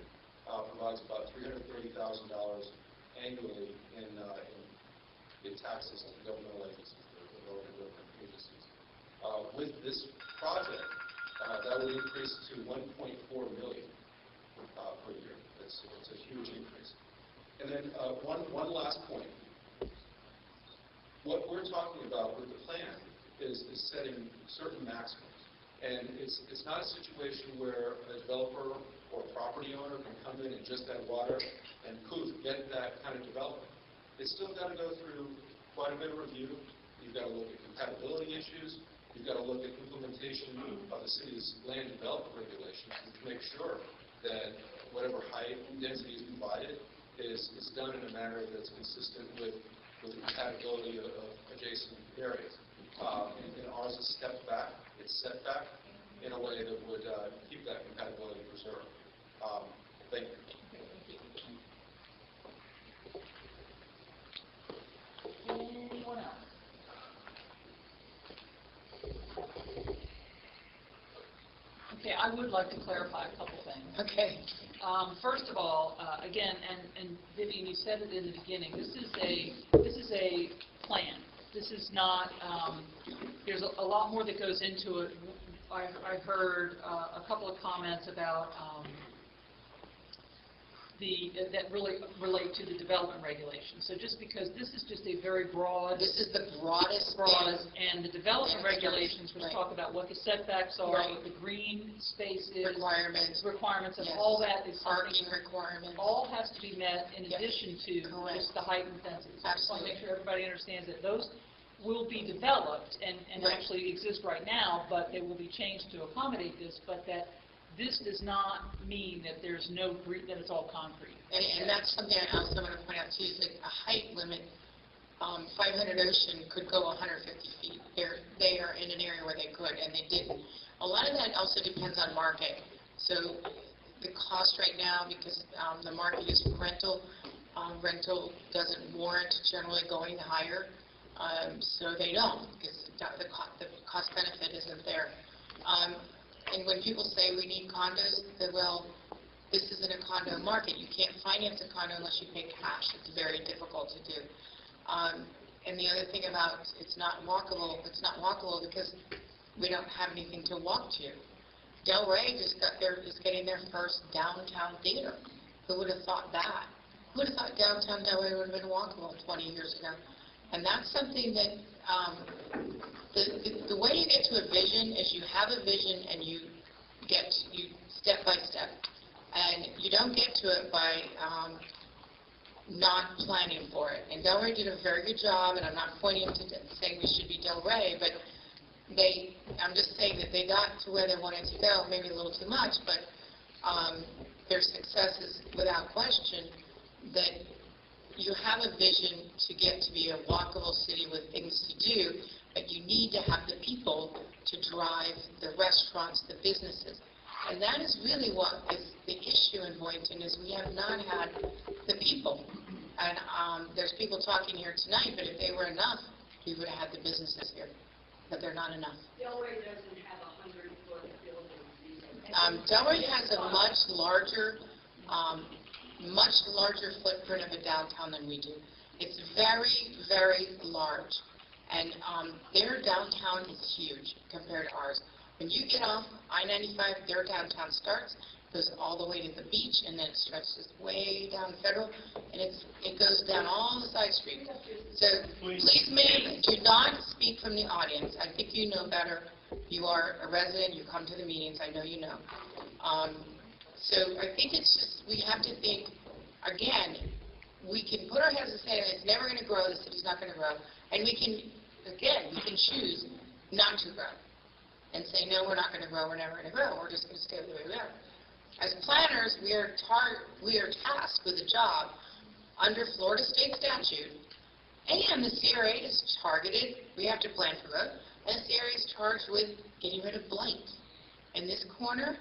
provides about $330,000 annually in taxes to governmental agencies, the government agencies. With this project, that would increase to $1.4 million per year. It's a huge increase. And then one last point. What we're talking about with the plan is setting certain maximums. And it's not a situation where a developer or a property owner can come in and just add water and poof, get that kind of development. It's still got to go through quite a bit of review. You've got to look at compatibility issues. You've got to look at implementation of the city's land development regulations to make sure that whatever height and density is provided is done in a manner that's consistent with the compatibility of adjacent areas. And ours is stepped back, it's set back in a way that would keep that compatibility preserved. Thank you. Anyone else? Okay, I would like to clarify a couple things. Okay. First of all, again, and Vivian, you said it in the beginning. This is a plan. This is not. There's a lot more that goes into it. I heard a couple of comments about that really relate to the development regulations. So just because this is just a very broad. This is the broadest And the development Yeah, regulations, which right. talk about what the setbacks are, Right. what the green space is. requirements, Requirements, and Yes. all that is something, parking requirements. all has to be met in Yes. addition to Correct. just the height and density. So I just want to Absolutely. make sure everybody understands that those will be developed and Right. actually exist right now, but they will be changed to accommodate this, but that this does not mean that there's no, that it's all concrete. And that's something I also want to point out too, is that a height limit, 500 Ocean could go 150 feet. They are in an area where they could, and they didn't. A lot of that also depends on market. So the cost right now, because the market is rental, rental doesn't warrant generally going higher, so they don't, because the cost benefit isn't there. And when people say we need condos, they, well, this isn't a condo market. You can't finance a condo unless you pay cash. It's very difficult to do. And the other thing about it's not walkable because we don't have anything to walk to. Del Rey is getting their first downtown theater. Who would have thought that? Who would have thought downtown Del Rey would have been walkable 20 years ago? And that's something that the way you get to a vision is you have a vision and you step by step. And you don't get to it by not planning for it. And Del Rey did a very good job, and I'm not pointing to saying we should be Del Rey, but I'm just saying that they got to where they wanted to go, maybe a little too much, but their success is without question that you have a vision to get to be a walkable city with things to do, but you need to have the people to drive the restaurants, the businesses. And that is really what is the issue in Boynton, is we have not had the people. And there's people talking here tonight, but if they were enough, we would have had the businesses here. But they're not enough. Delray doesn't have 100-foot buildings. Delray has a much larger footprint of a downtown than we do. It's very, very large. And their downtown is huge compared to ours. When you get off I-95, their downtown starts, goes all the way to the beach, and then it stretches way down Federal, and it goes down all the side streets. So please, ma'am, do not speak from the audience. I think you know better. You are a resident. You come to the meetings. I know you know. So I think it's just we have to think, again, we can put our heads and say it's never going to grow, the city's not going to grow, and we can choose not to grow and say, no, we're not going to grow, we're never going to grow, we're just going to stay the way we are. As planners, we are tasked with a job under Florida state statute, and the CRA is targeted, we have to plan for growth, and the CRA is charged with getting rid of blight. And this corner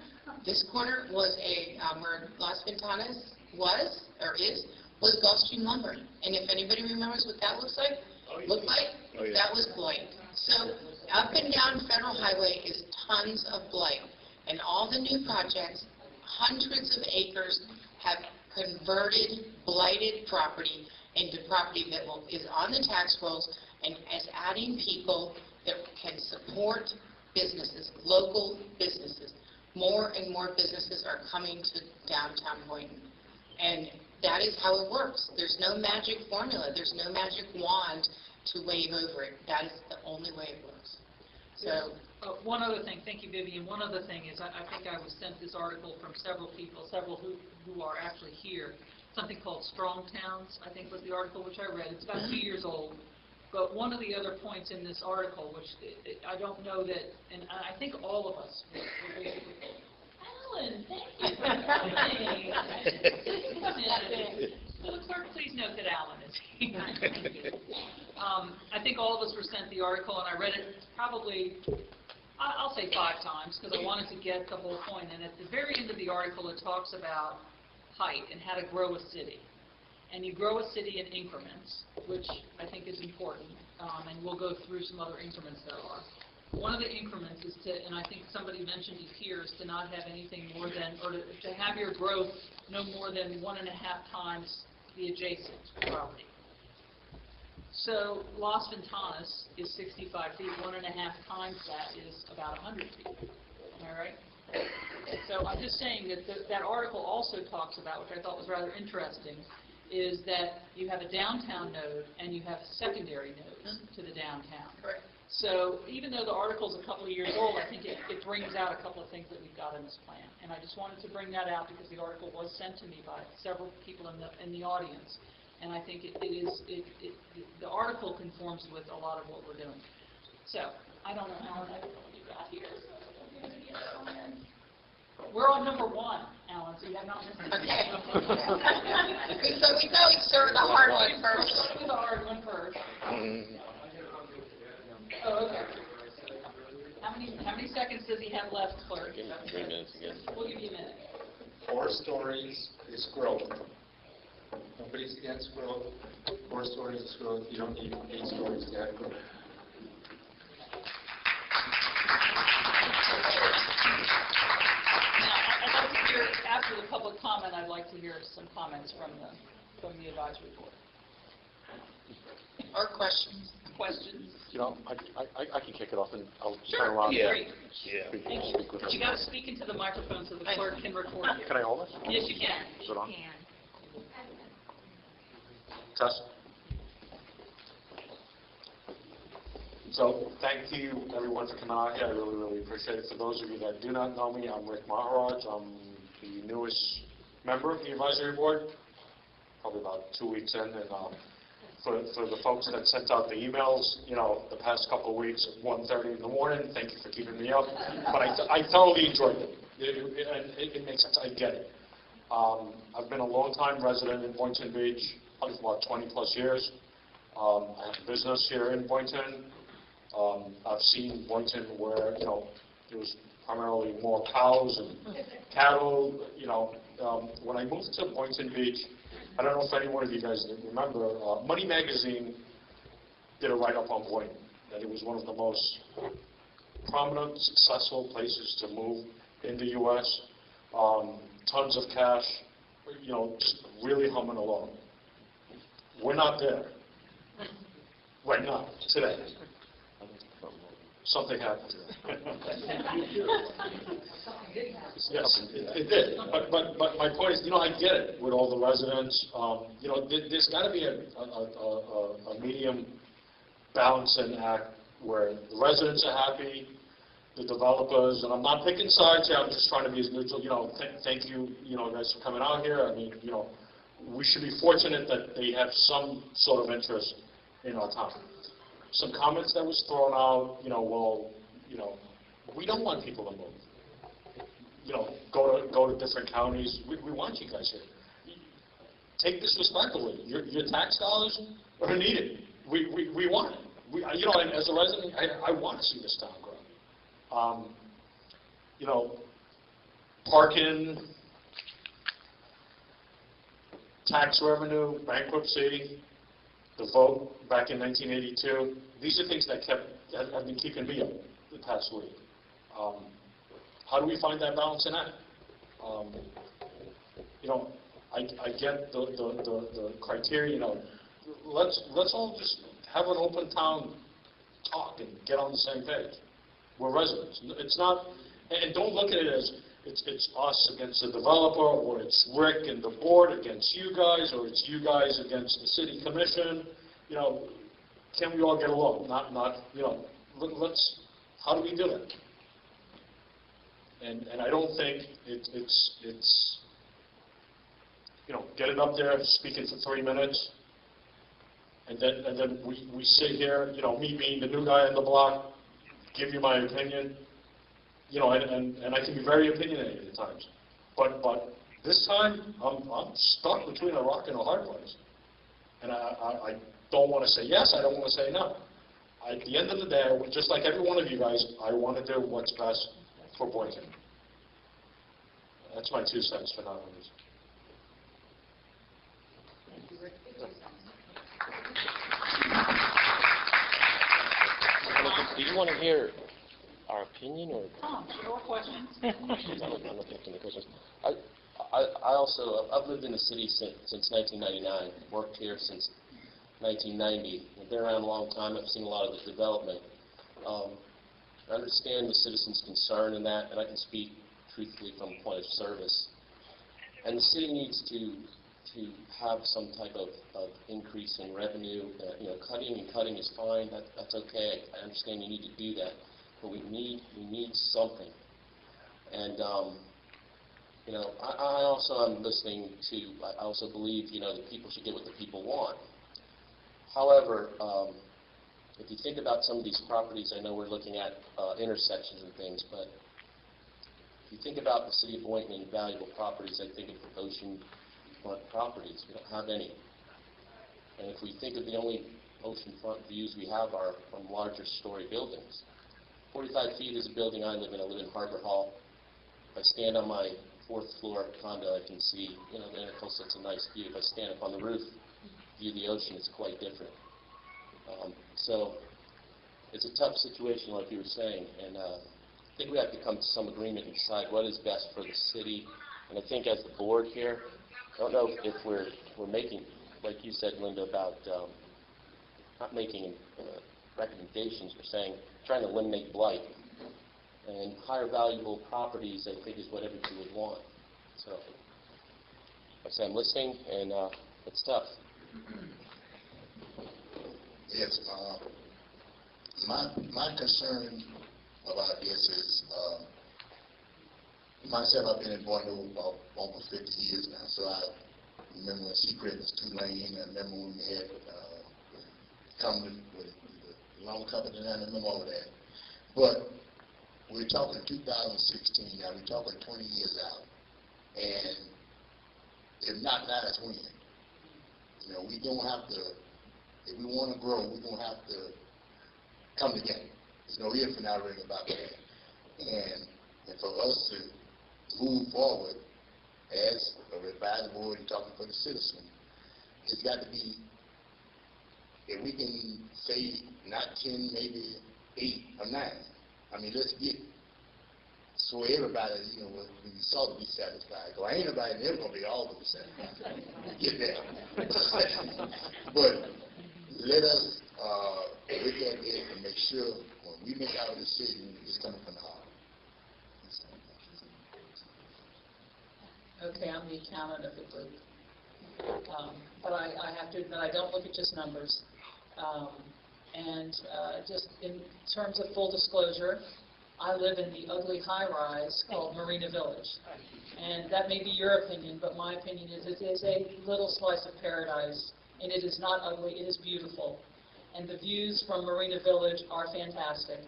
was where Las Ventanas was Gulfstream lumber. And if anybody remembers what that looks like, that was blight. So up and down Federal Highway is tons of blight. And all the new projects, hundreds of acres, have converted blighted property into property that is on the tax rolls and is adding people that can support businesses, local businesses. More and more businesses are coming to downtown Boynton. And that is how it works. There's no magic formula. There's no magic wand to wave over it. That is the only way it works. So, one other thing, thank you, Vivian. One other thing is I think I was sent this article from several people, several who are actually here, something called Strong Towns, I think was the article which I read. It's about 2 years old. But one of the other points in this article, which I don't know that, and I think all of us would basically, Alan, thank you for coming. Come in. Will the clerk please note that Alan is here? Thank you. I think all of us were sent the article, and I read it probably, I'll say 5 times, because I wanted to get the whole point. And at the very end of the article, it talks about height and how to grow a city. And you grow a city in increments, which I think is important, and we'll go through some other increments there are. One of the increments is to, and I think somebody mentioned it here, is to not have anything more than, or to have your growth no more than 1.5 times the adjacent property. So Las Ventanas is 65 feet, 1.5 times that is about 100 feet. Am I right? So I'm just saying that that article also talks about, which I thought was rather interesting, is that you have a downtown node and you have secondary nodes to the downtown. Correct. So even though the article's a couple of years old, I think it brings out a couple of things that we've got in this plan. And I just wanted to bring that out because the article was sent to me by several people in the audience. And I think the article conforms with a lot of what we're doing. So, I don't know, Alan, I don't know what you got here. We're on number 1, Alan, so you have not missed it. Okay. So we know he's serving the hard one first. Let's do the hard one first. Oh, okay. How many seconds does he have left, clerk? Give me 3 minutes again. We'll give you a minute. 4 stories is growth. Nobody's against growth. 4 stories is growth. You don't need 8 stories to have growth. Now, I'd like to hear, after the public comment, I'd like to hear some comments from the advisory board. Or questions. Questions? You know, I can kick it off and I'll Sure, turn around. great. Yeah. Thank you. But you got to speak into the microphone so the clerk can record you. Can I hold it? Yes, you can. Is it on? Test. So, thank you everyone for coming out here. I really, really appreciate it. For those of you that do not know me, I'm Rick Maharaj. I'm the newest member of the advisory board, probably about 2 weeks in. And for the folks that sent out the emails, you know, the past couple of weeks at 1:30 in the morning, thank you for keeping me up. But I thoroughly enjoyed it. It makes sense. I get it. I've been a long-time resident in Boynton Beach, probably for about 20 plus years. I have a business here in Boynton. I've seen Boynton where, you know, there was primarily more cows and cattle. You know, when I moved to Boynton Beach, I don't know if any one of you guys remember, Money Magazine did a write-up on Boynton, that it was one of the most prominent, successful places to move in the U.S. Tons of cash, you know, just really humming along. We're not there right now, today. Something happened. Yes, it did. But my point is, you know, I get it with all the residents. You know, there's got to be a medium balancing act where the residents are happy, the developers, and I'm not picking sides here. I'm just trying to be as neutral. You know, thank you, you know, guys for coming out here. I mean, you know, we should be fortunate that they have some sort of interest in our town. Some comments that was thrown out, you know, well, you know, we don't want people to move. You know, go to different counties. We want you guys here. Take this respectfully. Your tax dollars are needed. We want it. You know, and as a resident, I want to see this town grow. You know, parking, tax revenue, bankruptcy, the vote back in 1982. These are things that have been keeping me up the past week. How do we find that balance in that? You know, I get the criteria. You know, let's all just have an open town talk and get on the same page. We're residents. It's not, and don't look at it as it's us against the developer, or it's Rick and the board against you guys, or it's you guys against the city commission. You know, can we all get along? Not you know, let's, how do we do that? And I don't think it's you know, get it up there, speaking for 3 minutes, and then we sit here, you know, me being the new guy on the block, give you my opinion, you know, and I can be very opinionated at times. But this time, I'm stuck between a rock and a hard place. And I don't want to say yes, I don't want to say no. At the end of the day, just like every one of you guys, I want to do what's best for Boynton. That's my 2 cents for now. Do you want to hear our opinion or? Tom, your questions? I'm not thinking the questions. I've lived in the city since 1999, worked here since 1990. I've been around a long time. I've seen a lot of the development. I understand the citizens' concern in that, and I can speak truthfully, from a point of service. And the city needs to have some type of increase in revenue. Cutting and cutting is fine. That's okay. I understand you need to do that, but we need something. And I also am listening to. I also believe that people should get what the people want. However, if you think about some of these properties, I know we're looking at intersections and things, but if you think about the city of Boynton and valuable properties, I think of the oceanfront properties. We don't have any. And if we think of the only oceanfront views we have are from larger story buildings. 45 feet is a building I live in. I live in Harbor Hall. If I stand on my 4th floor condo, I can see, the Intercoastal. It's a nice view. If I stand up on the roof, view the ocean, it's quite different. So it's a tough situation, like you were saying, and I think we have to come to some agreement and decide what is best for the city. And I think as the board here, I don't know if we're making, like you said, Linda, about not making recommendations, we're saying trying to eliminate blight. And higher valuable properties, I think, is what everybody would want. So, like I said, I'm listening, and it's tough. Yes, my concern about this is, myself, I've been in Boynton about almost 50 years now, so I remember when Secret was 2 lane, I remember when we had come with the loan company, and I remember all of that. But we're talking 2016 now, we're talking 20 years out, and if not now, it's when. We don't have to, if we want to grow, we're going to have to come together. There's no if and outing about that. And for us to move forward as a revised board and talking for the citizen, it's got to be, if we can say not 10, maybe 8 or 9. I mean, let's get, so everybody, will be sought to be satisfied. Because ain't nobody never going to be all to be satisfied. Get there. But let us look at it and make sure when we make our decision, it's coming from the heart. Okay, I'm the accountant of the group. But I have to admit, I don't look at just numbers. Just in terms of full disclosure, I live in the ugly high-rise called Marina Village. And that may be your opinion, but my opinion is it is a little slice of paradise, and it is not ugly, it is beautiful. And the views from Marina Village are fantastic.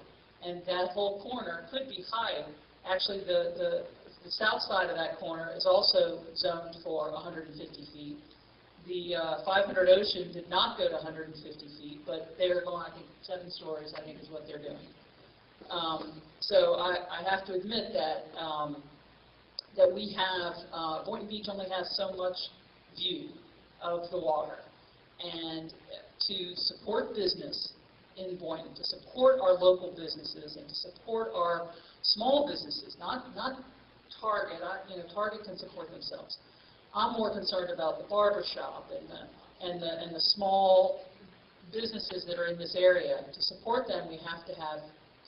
And that whole corner could be high. Actually, the south side of that corner is also zoned for 150 feet. The 500 Ocean did not go to 150 feet, but they're going, I think, 7 stories, I think is what they're doing. So I have to admit that that we have, Boynton Beach only has so much view of the water. And to support business in Boynton, to support our local businesses, and to support our small businesses, not Target. Target can support themselves. I'm more concerned about the barber shop and the small businesses that are in this area. To support them, we have to have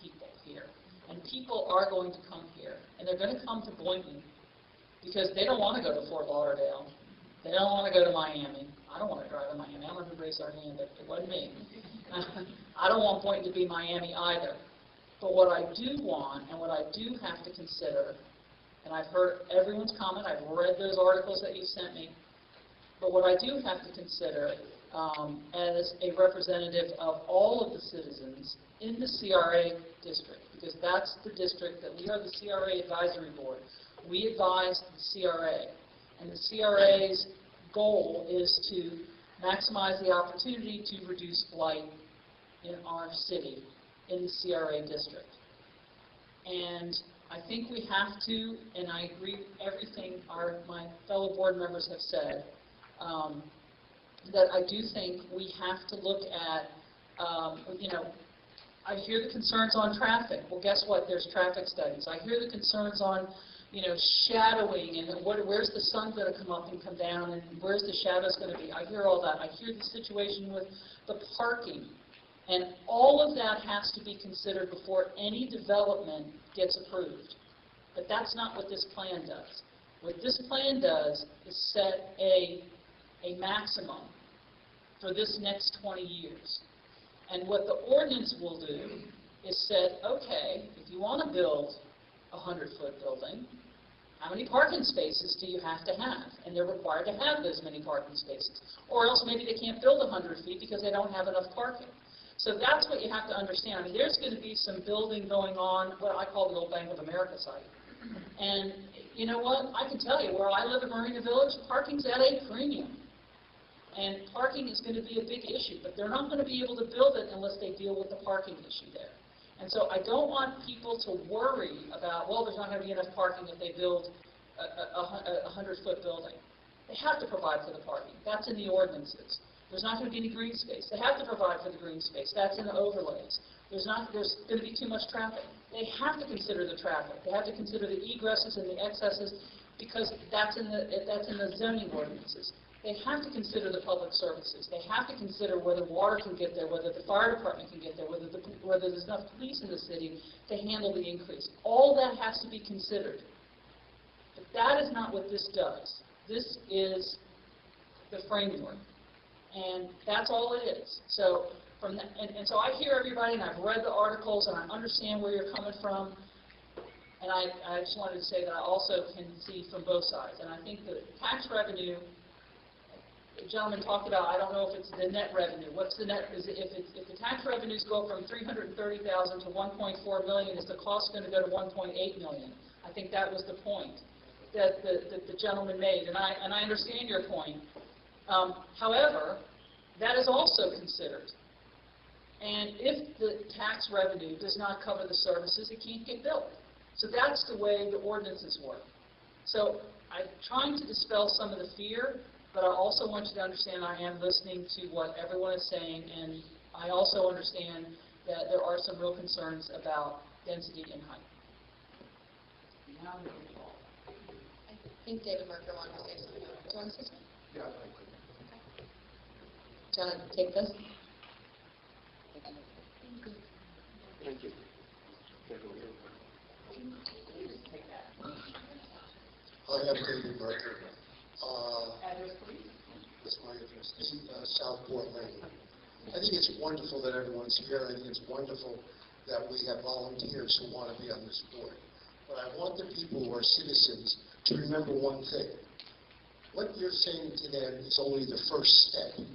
people here. And people are going to come here. And they're going to come to Boynton because they don't want to go to Fort Lauderdale. They don't want to go to Miami. I don't want to drive to Miami. I don't know who raised our hand, but it wasn't me. I don't want Boynton to be Miami either. But what I do want, and what I do have to consider, and I've heard everyone's comment, I've read those articles that you sent me, but what I do have to consider as a representative of all of the citizens in the CRA district, because that's the district that we are the CRA advisory board. We advise the CRA, and the CRA's goal is to maximize the opportunity to reduce blight in our city, in the CRA district. And I think we have to, and I agree with everything my fellow board members have said, that I do think we have to look at, I hear the concerns on traffic. Well, guess what? There's traffic studies. I hear the concerns on, shadowing and where's the sun going to come up and come down and where's the shadows going to be. I hear all that. I hear the situation with the parking. And all of that has to be considered before any development gets approved. But that's not what this plan does. What this plan does is set a maximum for this next 20 years. And what the ordinance will do is set, okay, if you want to build a 100-foot building, how many parking spaces do you have to have? And they're required to have those many parking spaces. Or else maybe they can't build 100 feet because they don't have enough parking. So that's what you have to understand. I mean, there's going to be some building going on, what I call the old Bank of America site. And you know what? I can tell you, where I live in Marina Village, parking's at a premium. And parking is going to be a big issue, but they're not going to be able to build it unless they deal with the parking issue there. And so I don't want people to worry about, well, there's not going to be enough parking if they build a 100-foot building. They have to provide for the parking. That's in the ordinances. There's not going to be any green space. They have to provide for the green space. That's in the overlays. There's going to be too much traffic. They have to consider the traffic. They have to consider the egresses and the excesses because that's in the zoning ordinances. They have to consider the public services. They have to consider whether water can get there, whether the fire department can get there, whether there's enough police in the city to handle the increase. All that has to be considered. But that is not what this does. This is the framework. And that's all it is. So so I hear everybody, and I've read the articles, and I understand where you're coming from. And I just wanted to say that I also can see from both sides. And I think the tax revenue, the gentleman talked about, I don't know if it's the net revenue. What's the net? If the tax revenues go from $330,000 to $1.4 million, is the cost going to go to $1.8 million? I think that was the point that the gentleman made, and I understand your point. However, that is also considered. And if the tax revenue does not cover the services, it can't get built. So that's the way the ordinances work. So I'm trying to dispel some of the fear, but I also want you to understand I am listening to what everyone is saying, and I also understand that there are some real concerns about density and height. I think David Merker wanted to say something. Do you want to say something? Yeah, I could. Do you want to take this? Thank you. Hi, I'm David Merker. Address, please. That's my address, Southport Lane. I think it's wonderful that everyone's here. I think it's wonderful that we have volunteers who want to be on this board. But I want the people who are citizens to remember one thing. What you're saying to them is only the first step.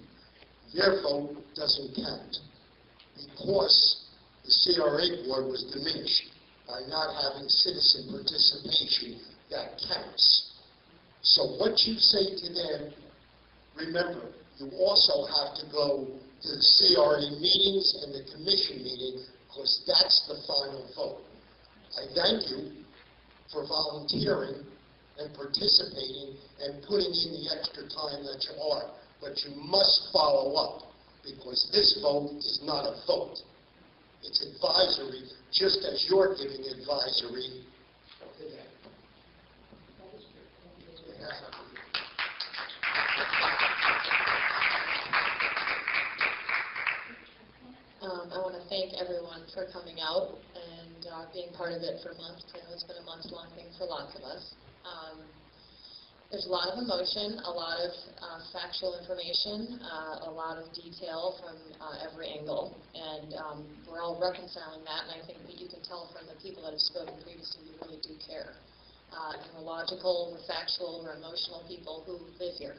Their vote doesn't count because the CRA board was diminished by not having citizen participation. That counts. So what you say to them, remember, you also have to go to the CRA meetings and the commission meeting because that's the final vote. I thank you for volunteering and participating and putting in the extra time that you are. But you must follow up because this vote is not a vote. It's advisory, just as you're giving advisory today. I want to thank everyone for coming out and being part of it for months. I know it's been a months-long thing for lots of us. There's a lot of emotion, a lot of factual information, a lot of detail from every angle, and we're all reconciling that, and I think that you can tell from the people that have spoken previously, you really do care. And we're logical, we're factual, we're emotional people who live here.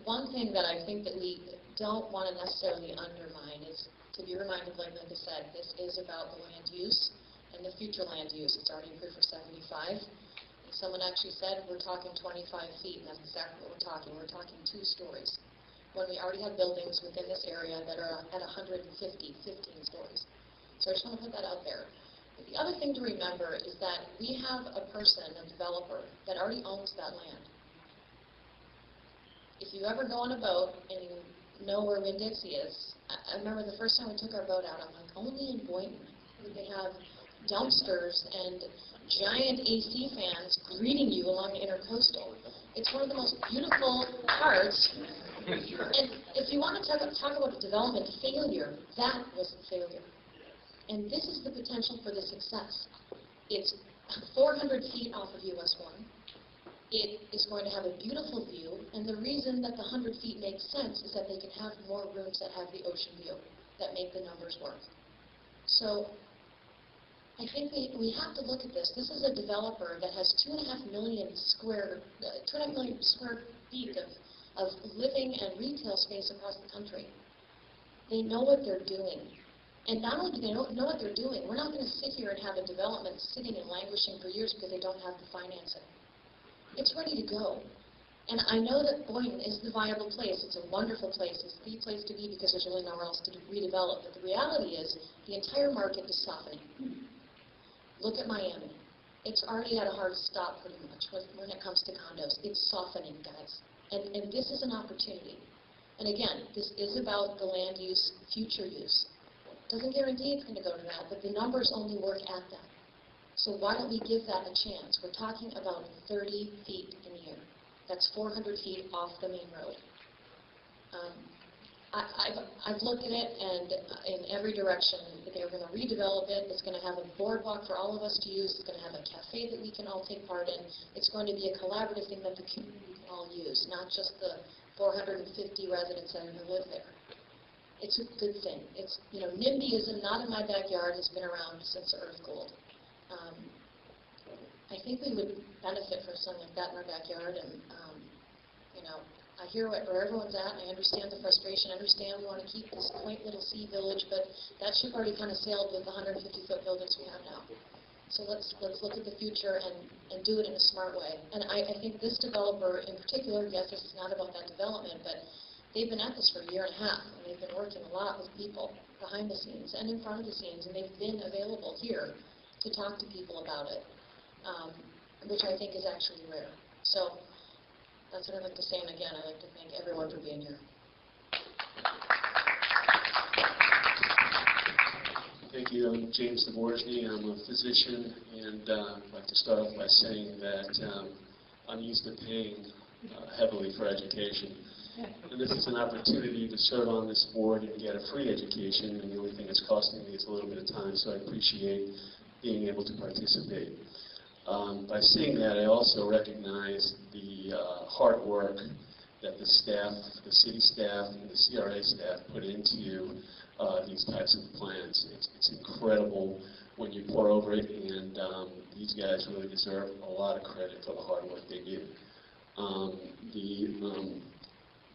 One thing that I think that we don't want to necessarily undermine is to be reminded, like Linda said, this is about the land use and the future land use. It's already approved for 75. Someone actually said we're talking 25 feet, and that's exactly what we're talking. We're talking 2 stories. When we already have buildings within this area that are at 150, 15 stories. So I just want to put that out there. But the other thing to remember is that we have a person, a developer, that already owns that land. If you ever go on a boat and you know where Winn-Dixie is, I remember the first time we took our boat out, I'm like, only in Boynton would they have dumpsters and giant AC fans greeting you along the intercoastal. It's one of the most beautiful parts. And if you want to talk about development failure, that was the failure. And this is the potential for the success. It's 400 feet off of US 1. It is going to have a beautiful view, and the reason that the 100 feet makes sense is that they can have more rooms that have the ocean view, that make the numbers work. So I think we have to look at this. This is a developer that has 2.5 million square feet of living and retail space across the country. They know what they're doing. And not only do they know what they're doing, we're not going to sit here and have a development sitting and languishing for years because they don't have the financing. It's ready to go. And I know that Boynton is the viable place. It's a wonderful place. It's the place to be because there's really nowhere else to redevelop. But the reality is the entire market is softening. Look at Miami. It's already at a hard stop pretty much when it comes to condos. It's softening, guys. And this is an opportunity. And again, this is about the land use, future use. Doesn't guarantee it's going to go to that, but the numbers only work at that. So why don't we give that a chance? We're talking about 30 feet in a year. That's 400 feet off the main road. I've looked at it, and in every direction, they're going to redevelop it. It's going to have a boardwalk for all of us to use. It's going to have a cafe that we can all take part in. It's going to be a collaborative thing that the community can all use, not just the 450 residents that live there. It's a good thing. It's, NIMBYism, not in my backyard, has been around since the earth cooled. I think we would benefit from something like that in our backyard, and, I hear where everyone's at, and I understand the frustration. I understand we want to keep this quaint little sea village, but that ship already kind of sailed with the 150-foot buildings we have now. So let's look at the future and do it in a smart way. And I think this developer in particular, yes, this is not about that development, but they've been at this for a year and a half, and they've been working a lot with people behind the scenes and in front of the scenes, and they've been available here to talk to people about it, which I think is actually rare. So that's what I'd like to say, and again, I'd like to thank everyone for being here. Thank you. I'm James Dvorsky. I'm a physician, and I'd like to start off by saying that I'm used to paying heavily for education. And this is an opportunity to serve on this board and get a free education, and the only thing it's costing me is a little bit of time, so I appreciate being able to participate. By saying that, I also recognize the hard work that the staff, the city staff, and the CRA staff put into these types of plans. It's incredible when you pour over it, and these guys really deserve a lot of credit for the hard work they do.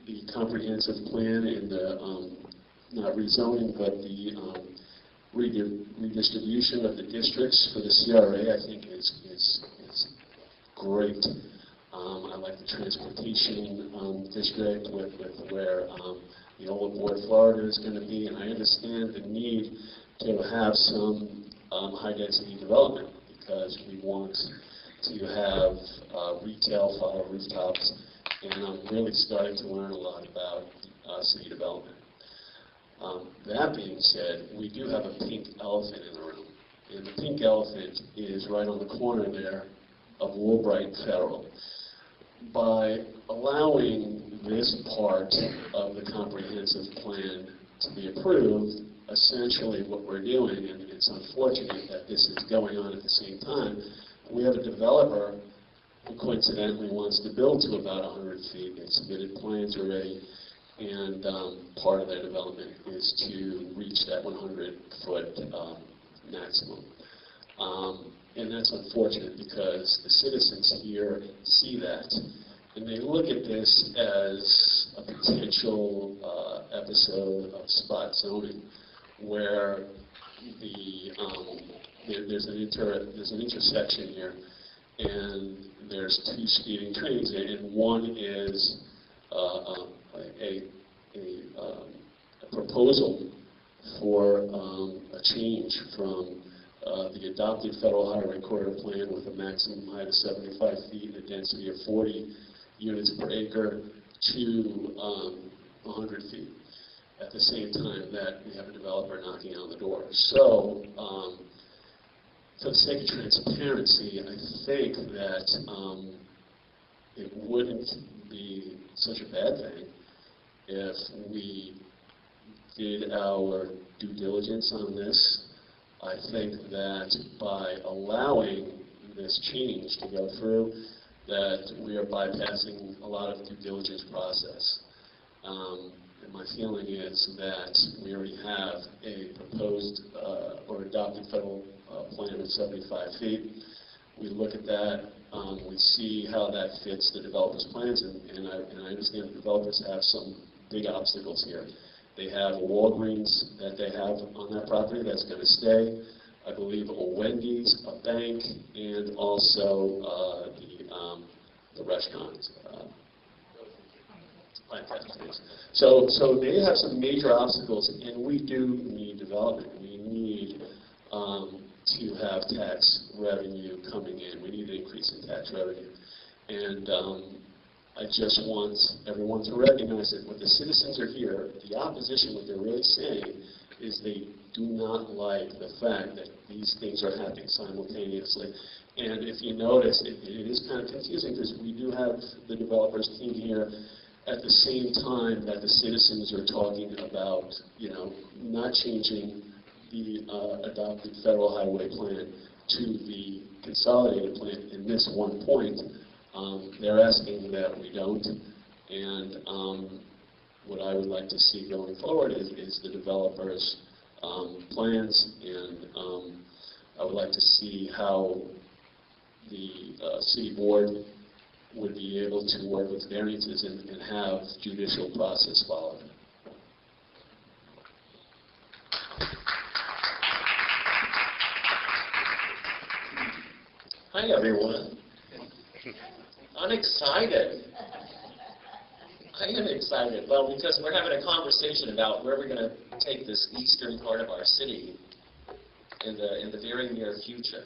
The comprehensive plan and the, not rezoning, but the redistribution of the districts for the CRA, I think is great. I like the transportation district with where the old Board Florida is going to be, and I understand the need to have some high-density development because we want to have retail follow rooftops, and I'm really starting to learn a lot about city development. That being said, we do have a pink elephant in the room, and the pink elephant is right on the corner there of Woolbright Federal. By allowing this part of the comprehensive plan to be approved, essentially what we're doing, and it's unfortunate that this is going on at the same time, we have a developer who coincidentally wants to build to about 100 feet. They've submitted plans already, and part of their development is to reach that 100-foot maximum. And that's unfortunate because the citizens here see that, and they look at this as a potential episode of spot zoning, where there's an intersection here, and there's two speeding trains, and one is a proposal for a change from the adopted Federal Highway Corridor Plan with a maximum height of 75 feet and a density of 40 units per acre to 100 feet. At the same time that we have a developer knocking on the door. So, for the sake of transparency, I think that it wouldn't be such a bad thing if we did our due diligence on this. I think that by allowing this change to go through, that we are bypassing a lot of due diligence process. And my feeling is that we already have a proposed or adopted federal plan of 75 feet. We look at that, we see how that fits the developer's plans, and I understand the developers have some big obstacles here. They have a Walgreens that they have on that property that's going to stay. I believe a Wendy's, a bank, and also the restaurant. So they have some major obstacles, and we do need development. We need to have tax revenue coming in. We need an increase in tax revenue. And I just want everyone to recognize that when the citizens are here, the opposition, what they're really saying is they do not like the fact that these things are happening simultaneously. And if you notice, it is kind of confusing because we do have the developers team here at the same time that the citizens are talking about, you know, not changing the adopted federal highway plan to the consolidated plan in this one point. They're asking that we don't, and what I would like to see going forward is the developers' plans, and I would like to see how the city board would be able to work with variances and have judicial process followed. Hi, everyone. I'm excited. I am excited. Well, because we're having a conversation about where we're going to take this eastern part of our city in the very near future.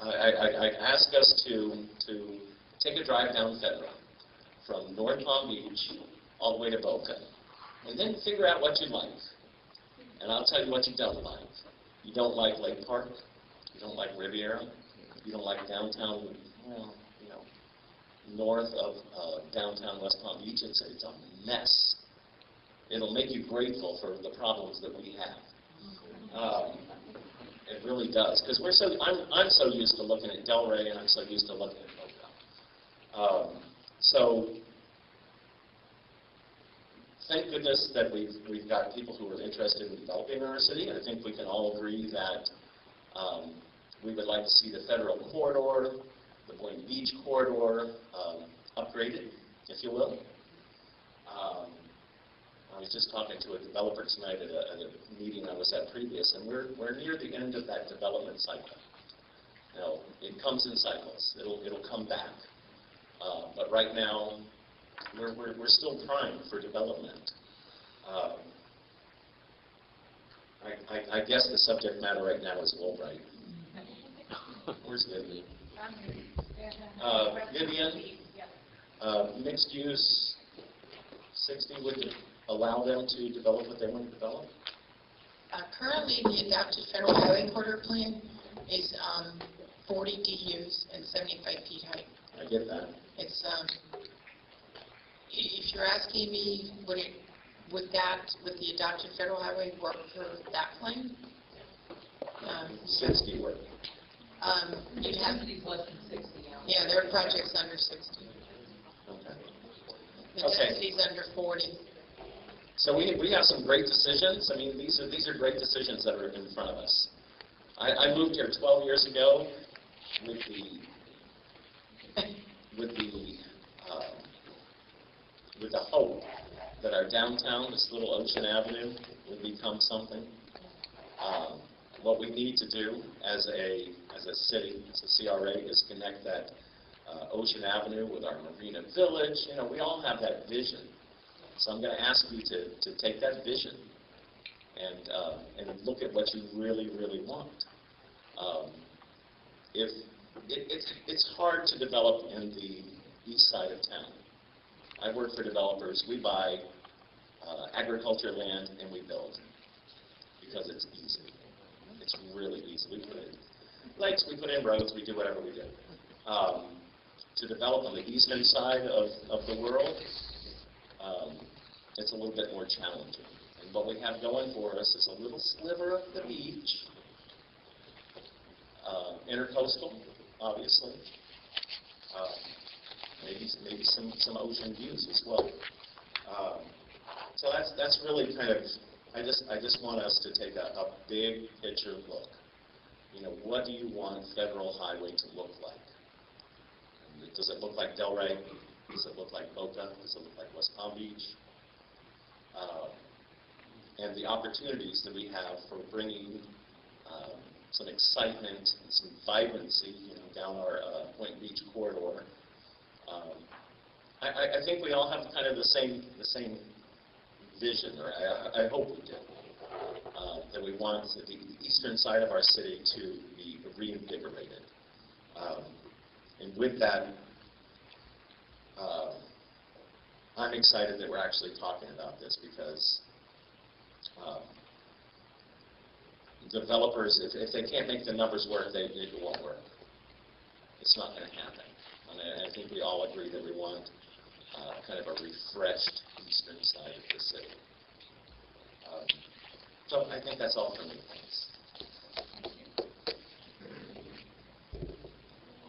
I ask us to take a drive down Federal from North Palm Beach all the way to Boca, and then figure out what you like. And I'll tell you what you don't like. You don't like Lake Park. You don't like Riviera. You don't like downtown, well, you know, north of downtown West Palm Beach. It's a mess. It'll make you grateful for the problems that we have. It really does, because I'm so used to looking at Delray, and I'm so used to looking at Boca. So thank goodness that we've got people who are interested in developing our city. I think we can all agree that we would like to see the federal corridor, the Boynton Beach corridor, upgraded, if you will. I was just talking to a developer tonight at a meeting I was at previous, and we're near the end of that development cycle. You know, it comes in cycles. It'll come back. But right now, we're still primed for development. I guess the subject matter right now is Albright. Where's Vivian? Vivian, mixed use, 60 would allow them to develop what they want to develop? Currently, the adopted federal highway corridor plan is 40 DUs and 75 feet high. I get that. It's if you're asking me, would the adopted federal highway work for that plan? 60 work. You'd have less than 60 now. Yeah, there are projects under 60. Okay. The density's under 40. So we have some great decisions. I mean, these are great decisions that are in front of us. I moved here 12 years ago with the hope that our downtown, this little Ocean Avenue, would become something. What we need to do as a city, as a CRA, is connect that Ocean Avenue with our Marina Village. You know, we all have that vision. So I'm going to ask you to take that vision and look at what you really, really want. It's hard to develop in the east side of town. I work for developers. We buy agriculture land and we build because it's easy. It's really easy. We put in lakes, we put in roads, we do whatever we do. To develop on the eastern side of the world, it's a little bit more challenging. And what we have going for us is a little sliver of the beach, intercoastal, obviously. Maybe some ocean views as well. So that's really kind of, I just want us to take a big picture look. You know, what do you want Federal Highway to look like? Does it look like Delray? Does it look like Boca? Does it look like West Palm Beach? And the opportunities that we have for bringing some excitement and some vibrancy, you know, down our Point Beach corridor. I think we all have kind of the same vision, or I hope we do, that we want the eastern side of our city to be reinvigorated. And with that, I'm excited that we're actually talking about this because developers, if they can't make the numbers work, it won't work. It's not going to happen. And I think we all agree that we want kind of a refreshed eastern side of the city. So I think that's all for me. Thanks.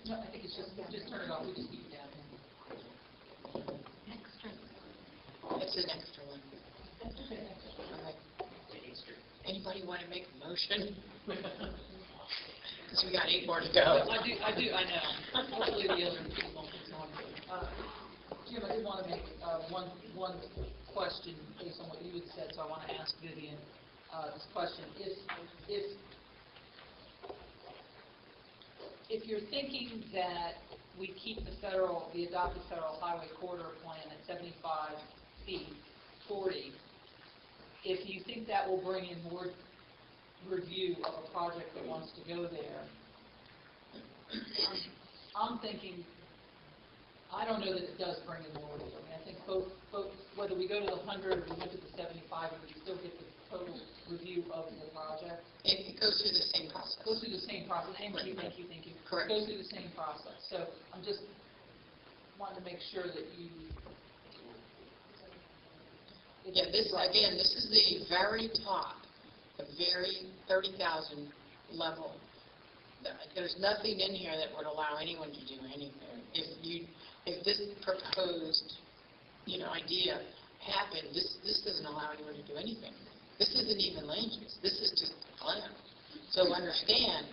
No, I think it's just turn it off. We just keep it down. Extra. It's an extra one. All right. Anybody want to make a motion? Because we got 8 more to go. I do, I know. Hopefully the other people won't. Jim, I did want to make one question based on what you had said, so I want to ask Vivian this question. If you're thinking that we keep the adopted federal highway corridor plan at 75 feet, 40, if you think that will bring in more review of a project that wants to go there, I'm thinking, I don't know that it does bring in more review. I mean, I think both whether we go to the 100 or we went to the 75, we still get the total review of the project. It goes through the same process. Goes through the same process. Thank you. Correct. Goes through the same process. So I'm just wanting to make sure that you. Yeah, this is the very top, the very 30,000 level. There's nothing in here that would allow anyone to do anything. If this proposed, idea happened, this doesn't allow anyone to do anything. This isn't even land use. This is just a plan. So understand,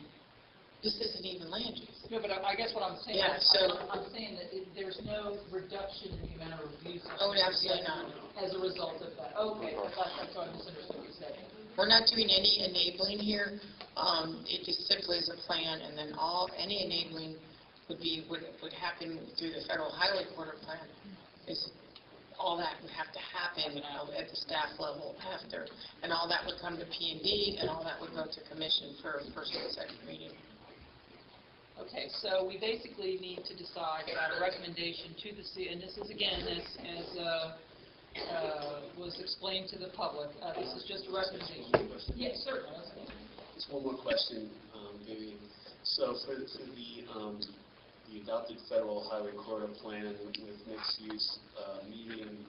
this isn't even land use. No, but I guess what I'm saying is, I'm saying that there's no reduction in the amount of reviews. Oh, absolutely not. As a result of that. Okay, that's what I misunderstood what you said. We're not doing any enabling here. It just simply is a plan, and then any enabling would happen through the federal highway corridor plan. All that would have to happen at the staff level after, and all that would come to P&D, and all that would go to commission for first and second reading. Okay, so we basically need to decide about a recommendation to the city, and this is again, as was explained to the public. This is just a recommendation. Yes, certainly. Just one more question, maybe. So for the adopted federal highway corridor plan with mixed-use medium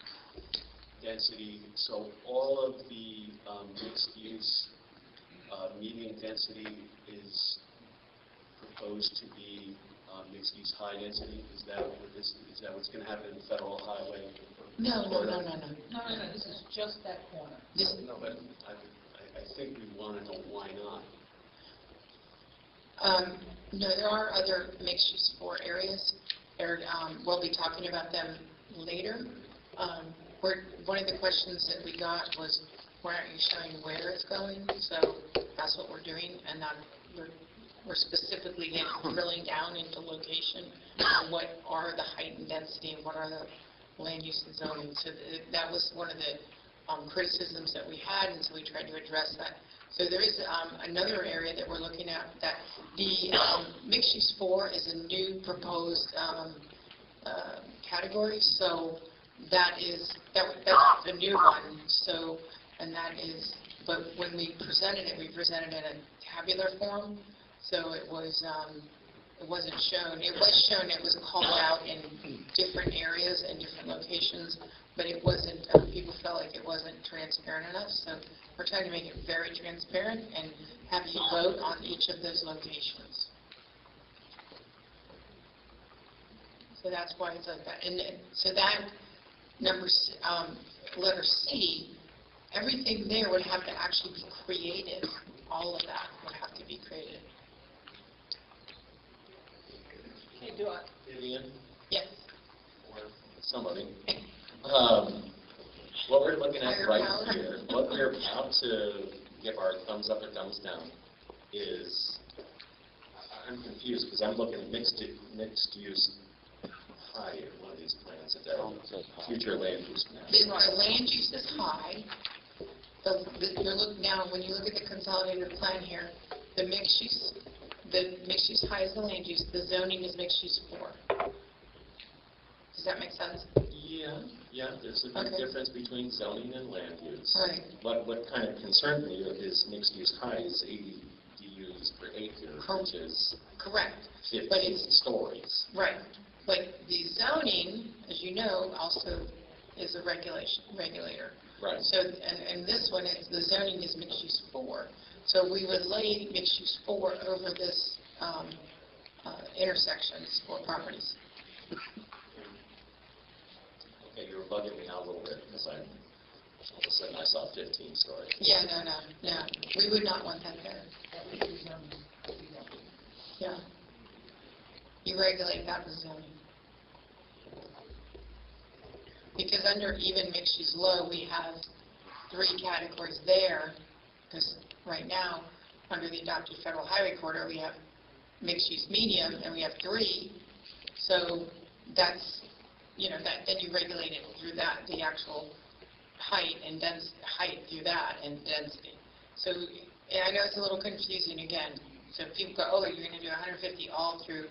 density, so all of the mixed-use medium density is proposed to be mixed-use high density? Is that what's going to happen in the federal highway? No. No, this is just that corner. No, but I think we want to know why not. No, there are other mixed-use 4 areas. We'll be talking about them later. One of the questions that we got was, why aren't you showing where it's going? So that's what we're doing, and we're specifically drilling down into location, what are the height and density, and what are the land use and zoning. So that was one of the criticisms that we had, and so we tried to address that. So there is another area that we're looking at, that the mixed use 4 is a new proposed category. So that's a new one. So, but when we presented it in a tabular form. So it was it wasn't shown. It was shown, it was called out in different areas and different locations, but it wasn't, people felt like it wasn't transparent enough, so we're trying to make it very transparent and have you vote on each of those locations. So that's why it's like that. And so that letter C, everything there would have to actually be created. All of that would have to be created. Okay, do it. Vivian, Yes. or somebody, what we're looking at right here, what we're about to give our thumbs up or thumbs down is, I'm confused because I'm looking at mixed use high in one of these plans that are future land use maps. The land use is high. You're looking now, when you look at the consolidated plan here, the mixed use high is the land use, the zoning is mixed use 4. Does that make sense? Yeah, there's a big difference between zoning and land use. Right. What kind of concerned me is mixed use high is 80 DUs per acre, which is correct. 15 stories. Right. But the zoning, as you know, also is a regulator. Right. So, and this one, the zoning is mixed use 4. So we would lay mixed use 4 over this intersections for properties. Okay, you were bugging me out a little bit because all of a sudden I saw 15 stories. Yeah, no. We would not want that there. Yeah. You regulate that with zoning. Because under even mixed use low, we have 3 categories there, because right now, under the adopted federal highway corridor, we have mixed use medium, and we have 3. So that's, then you regulate it through that, the actual height and height through that, and density. So, and I know it's a little confusing again. So if people go, oh, you're going to do 150 all through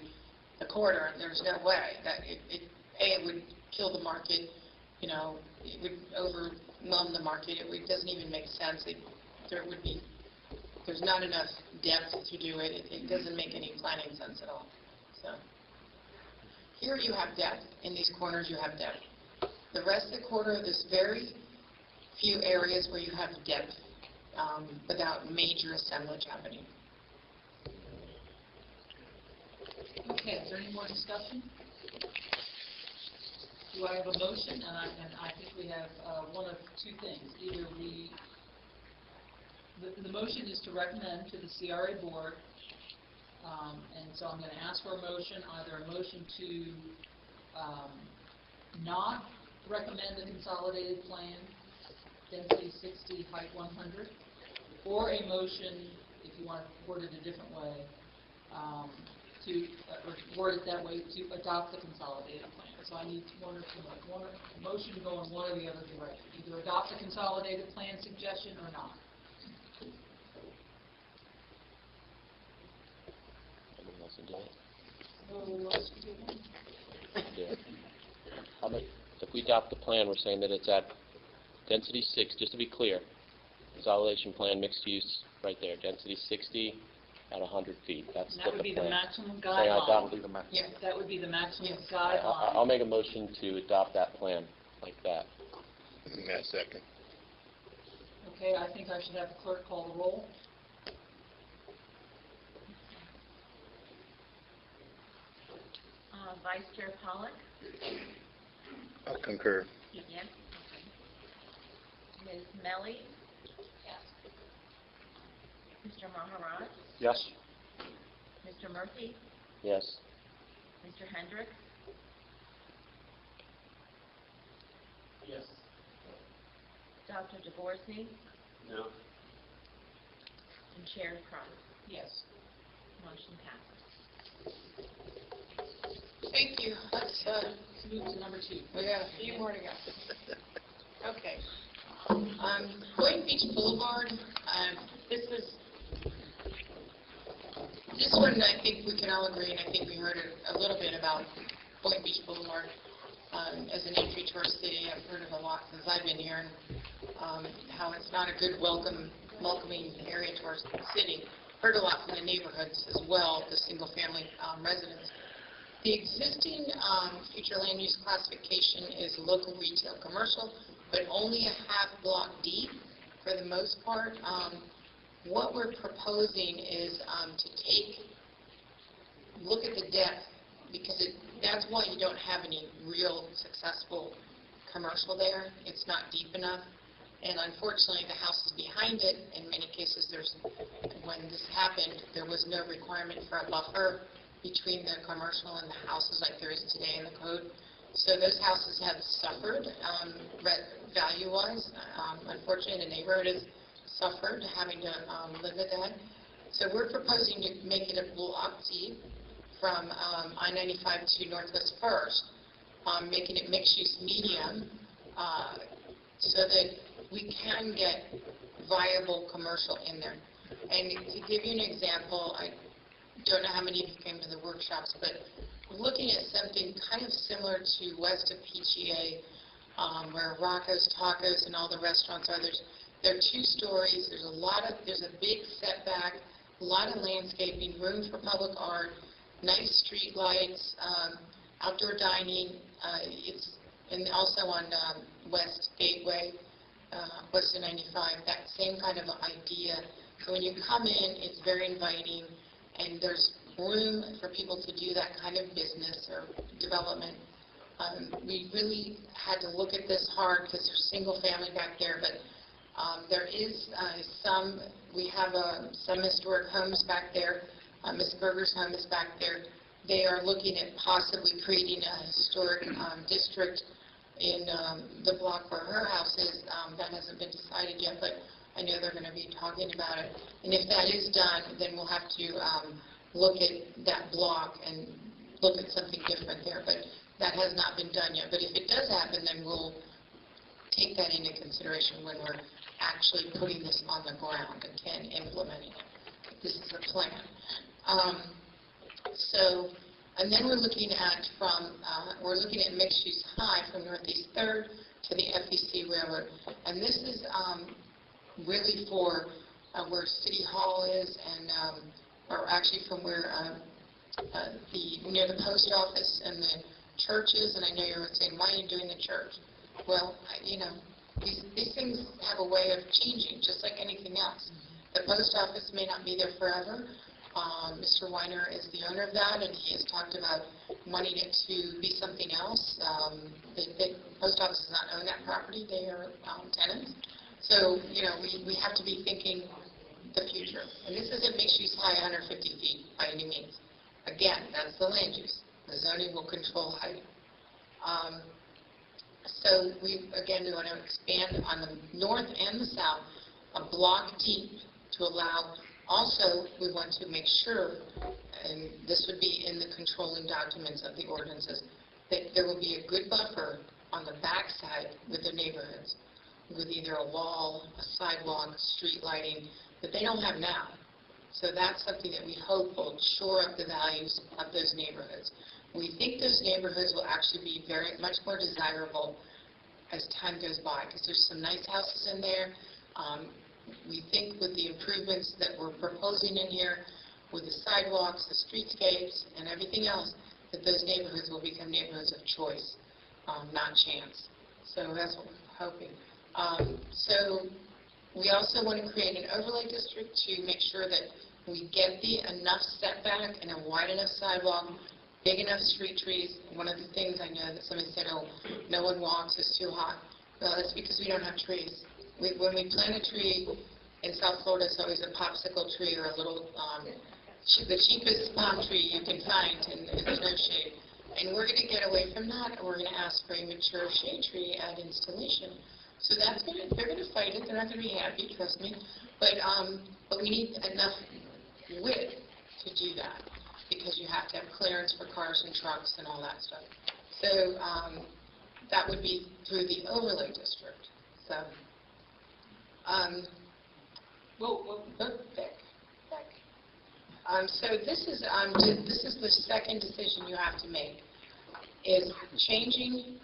the corridor, there's no way. That it would kill the market. It would overwhelm the market. It doesn't even make sense. There's not enough depth to do it. It doesn't make any planning sense at all. So here you have depth. In these corners you have depth. The rest of the corridor, there's very few areas where you have depth without major assemblage happening. Okay, is there any more discussion? Do I have a motion? And I think we have one of 2 things. Either the motion is to recommend to the CRA board, and so I'm going to ask for a motion, either a motion to not recommend the consolidated plan, density 60, height 100, or a motion, if you want to word it a different way, to word it that way, to adopt the consolidated plan. So I need one or two, a motion to go in one or the other direction. Either adopt the consolidated plan suggestion or not. Anyone else can do it? Who else can do it? Yeah. If we adopt the plan, we're saying that it's at density 6, just to be clear. Consolidation plan, mixed use, right there. Density 60 at 100 feet. That's That would be the maximum Saying guideline. that would be the maximum. Yes, that would be the maximum guideline. I'll make a motion to adopt that plan like that. Yeah, second. Okay, I think I should have the clerk call the roll. Vice Chair Pollak? I concur. Yes. Ms. Melly? Yes. Mr. Maharaj? Yes. Mr. Murphy? Yes. Mr. Hendricks? Yes. Dr. DeBorsey? No. And Chair Crum? Yes. Motion passes. Thank you. Let's move to number 2. We got a few more to go. Okay. Boynton Beach Boulevard, this one I think we can all agree, and I think we heard a little bit about Boynton Beach Boulevard as an entry to our city. I've heard it a lot since I've been here, and how it's not a good welcoming area to our city. heard a lot from the neighborhoods as well, the single-family residents. The existing future land use classification is local retail commercial, but only a half block deep for the most part. What we're proposing is to look at the depth, because that's why you don't have any real successful commercial there. It's not deep enough. And unfortunately, the houses behind it, in many cases, when this happened, there was no requirement for a buffer between the commercial and the houses like there is today in the code. So those houses have suffered value-wise. Unfortunately, the neighborhood has suffered having to live with that. So we're proposing to make it a block deep from I-95 to Northwest First, making it mixed-use medium, so that we can get viable commercial in there. And to give you an example, I don't know how many of you came to the workshops, but looking at something kind of similar to west of PGA, where Rocco's Tacos and all the restaurants are. They're 2 stories. There's a big setback, a lot of landscaping, room for public art, nice street lights, outdoor dining. And also on West Gateway, west of 95, that same kind of idea. So when you come in, it's very inviting, and there's room for people to do that kind of business or development. We really had to look at this hard because there's single family back there, but there is we have some historic homes back there. Ms. Berger's home is back there. They are looking at possibly creating a historic district in the block where her house is. That hasn't been decided yet, but I know they're going to be talking about it. And if that is done, then we'll have to look at that block and look at something different there. But that has not been done yet. But if it does happen, then we'll take that into consideration when we're actually putting this on the ground and implementing it. This is the plan. And then we're looking at mixed use high from Northeast 3rd to the FEC Railroad, and this is really for where City Hall is, and or actually from where near the post office and the churches. And I know you're saying, why are you doing the church? Well, these things have a way of changing, just like anything else. The post office may not be there forever. Mr. Weiner is the owner of that, and he has talked about wanting it to be something else. The post office does not own that property. They are tenants. So, we have to be thinking the future. And this isn't mixed-use high 150 feet by any means. Again, that's the land use. The zoning will control height. So we want to expand on the north and the south, a block deep to allow. Also, we want to make sure, and this would be in the controlling documents of the ordinances, that there will be a good buffer on the backside with the neighborhoods, with either a wall, a sidewalk, street lighting, that they don't have now. So that's something that we hope will shore up the values of those neighborhoods. We think those neighborhoods will actually be very much more desirable as time goes by, because there's some nice houses in there. We think with the improvements that we're proposing in here, with the sidewalks, the streetscapes, and everything else, that those neighborhoods will become neighborhoods of choice, not chance. So that's what we're hoping. So we also want to create an overlay district to make sure that we get enough setback and a wide enough sidewalk, big enough street trees. One of the things I know that somebody said, oh, no one walks, it's too hot. Well, that's because we don't have trees. When we plant a tree in South Florida, it's always a popsicle tree or a little, the cheapest palm tree you can find, and there's no shade. And we're going to get away from that, and we're going to ask for a mature shade tree at installation. So they're going to fight it. They're not going to be happy, trust me. But we need enough width to do that, because you have to have clearance for cars and trucks and all that stuff. So that would be through the overlay district. So. So this is the second decision you have to make, is changing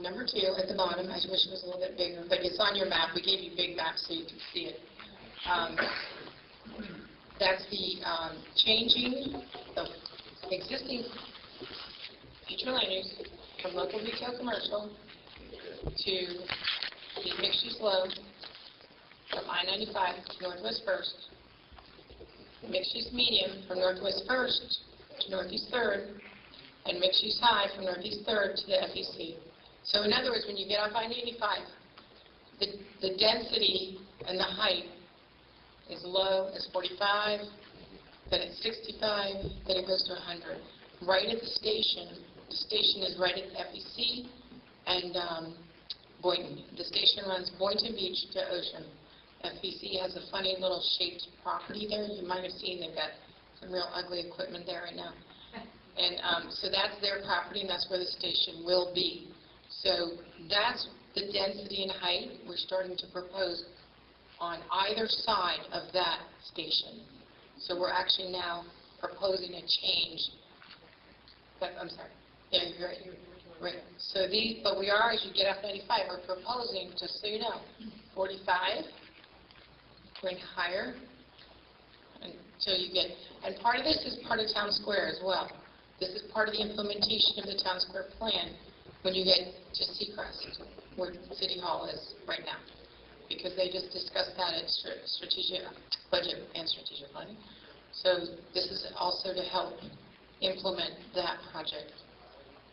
number 2 at the bottom. I wish it was a little bit bigger, but it's on your map. We gave you big maps so you can see it. That's the changing the existing future land use from local retail commercial to the mixed-use low from I-95 to Northwest 1st, mixed-use medium from Northwest 1st to Northeast 3rd, and mixed-use high from Northeast 3rd to the FEC. So in other words, when you get off I-95, the density and the height is low as 45, then it's 65, then it goes to 100. Right at the station is right at FEC and Boynton. The station runs Boynton Beach to Ocean. FEC has a funny little shaped property there. You might have seen they've got some real ugly equipment there right now. And so that's their property, and that's where the station will be. So that's the density and height we're starting to propose on either side of that station. So we're actually now proposing a change. But, I'm sorry. Yeah, you're right. Right. So but we are, as you get off 95, we're proposing, just so you know, 45, going higher until you get, and part of this is part of Town Square as well. This is part of the implementation of the Town Square plan when you get to Seacrest, where City Hall is right now, because they just discussed that at strategic budget and strategic planning. So this is also to help implement that project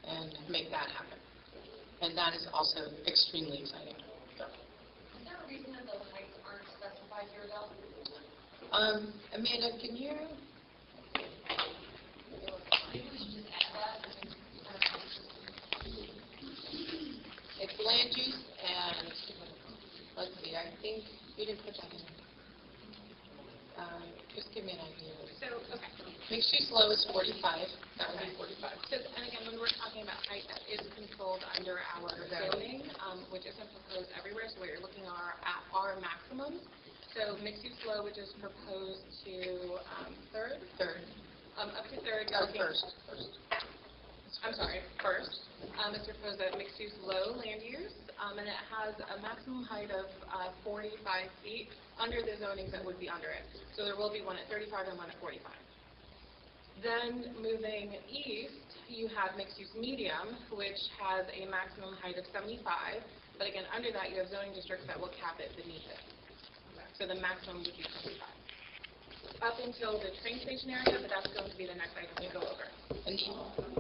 and make that happen. And that is also extremely exciting. Is there a reason that those heights aren't specified here, though? Amanda, can you? Maybe we should just add that. It's land use and, let's see, I think you didn't put that in. Just give me an idea. So, okay. Mixed use low is 45. That would be 45. So, and again, when we're talking about height, that is controlled under our zoning, which isn't proposed everywhere, so we're looking at our maximum. So mixed use low, which is proposed to third? Third. Up to third. No, first. I'm sorry, first. It's proposed at mixed use low land use, and it has a maximum height of 45 feet under the zonings that would be under it. So there will be one at 35 and one at 45. Then moving east, you have mixed use medium, which has a maximum height of 75, but again, under that you have zoning districts that will cap it beneath it. So the maximum would be 25. Up until the train station area, but that's going to be the next item we go over. And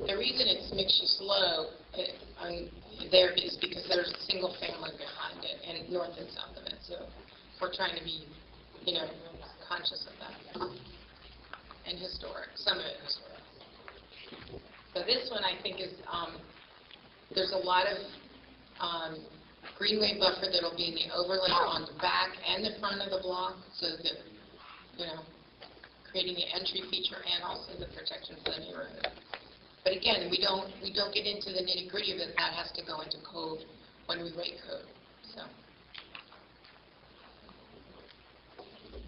the reason it's mixed use low there is because there's a single family behind it, and north and south of it. So we're trying to be, conscious of that. And historic, some of it historic. So this one I think is, there's a lot of greenway buffer that will be in the overlay on the back and the front of the block, so that, creating the entry feature and also the protection for the neighborhood. But again, we don't get into the nitty-gritty of it. That has to go into code when we write code. So,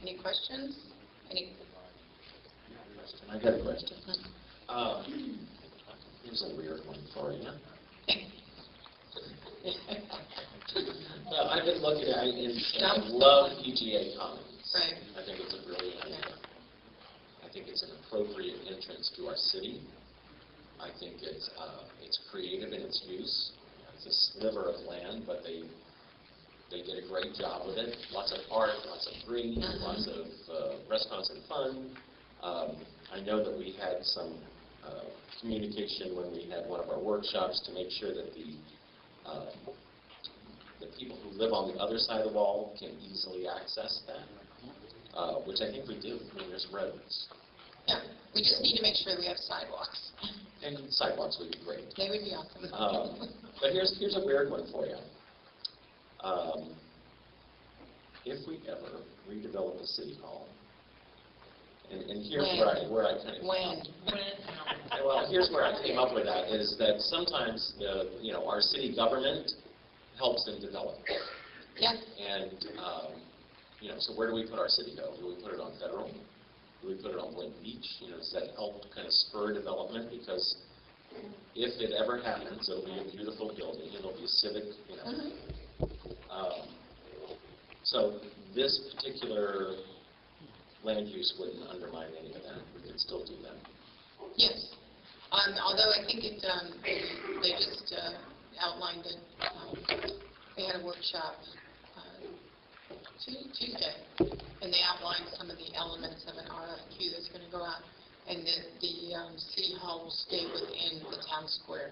any questions? I got a question. Here's a weird one for you. Well, I've been looking at it, and I love PGA Commons. Right. I think it's a brilliant idea. I think it's an appropriate entrance to our city. I think it's creative in its use. It's a sliver of land, but they did a great job with it. Lots of art, lots of green, lots of restaurants and fun. I know that we had some communication when we had one of our workshops to make sure that the people who live on the other side of the wall can easily access that, which I think we do. I mean, there's roads. Yeah, we just need to make sure we have sidewalks. And sidewalks would be great. They would be awesome. But here's a weird one for you. If we ever redevelop the city hall, and here's where I kind of well, here's where I came up with that is that sometimes our city government helps in development. Yeah. And so where do we put our city go? Do we put it on Federal? Do we put it on Boynton Beach? Does that help kind of spur development? Because if it ever happens, it'll be a beautiful building. It'll be a civic, So this particular land use wouldn't undermine any of that. We could still do that. Yes. Although I think it, they just outlined it. They had a workshop Tuesday, and they outlined some of the elements of an RFQ that's going to go out, and the City Hall will stay within the town square.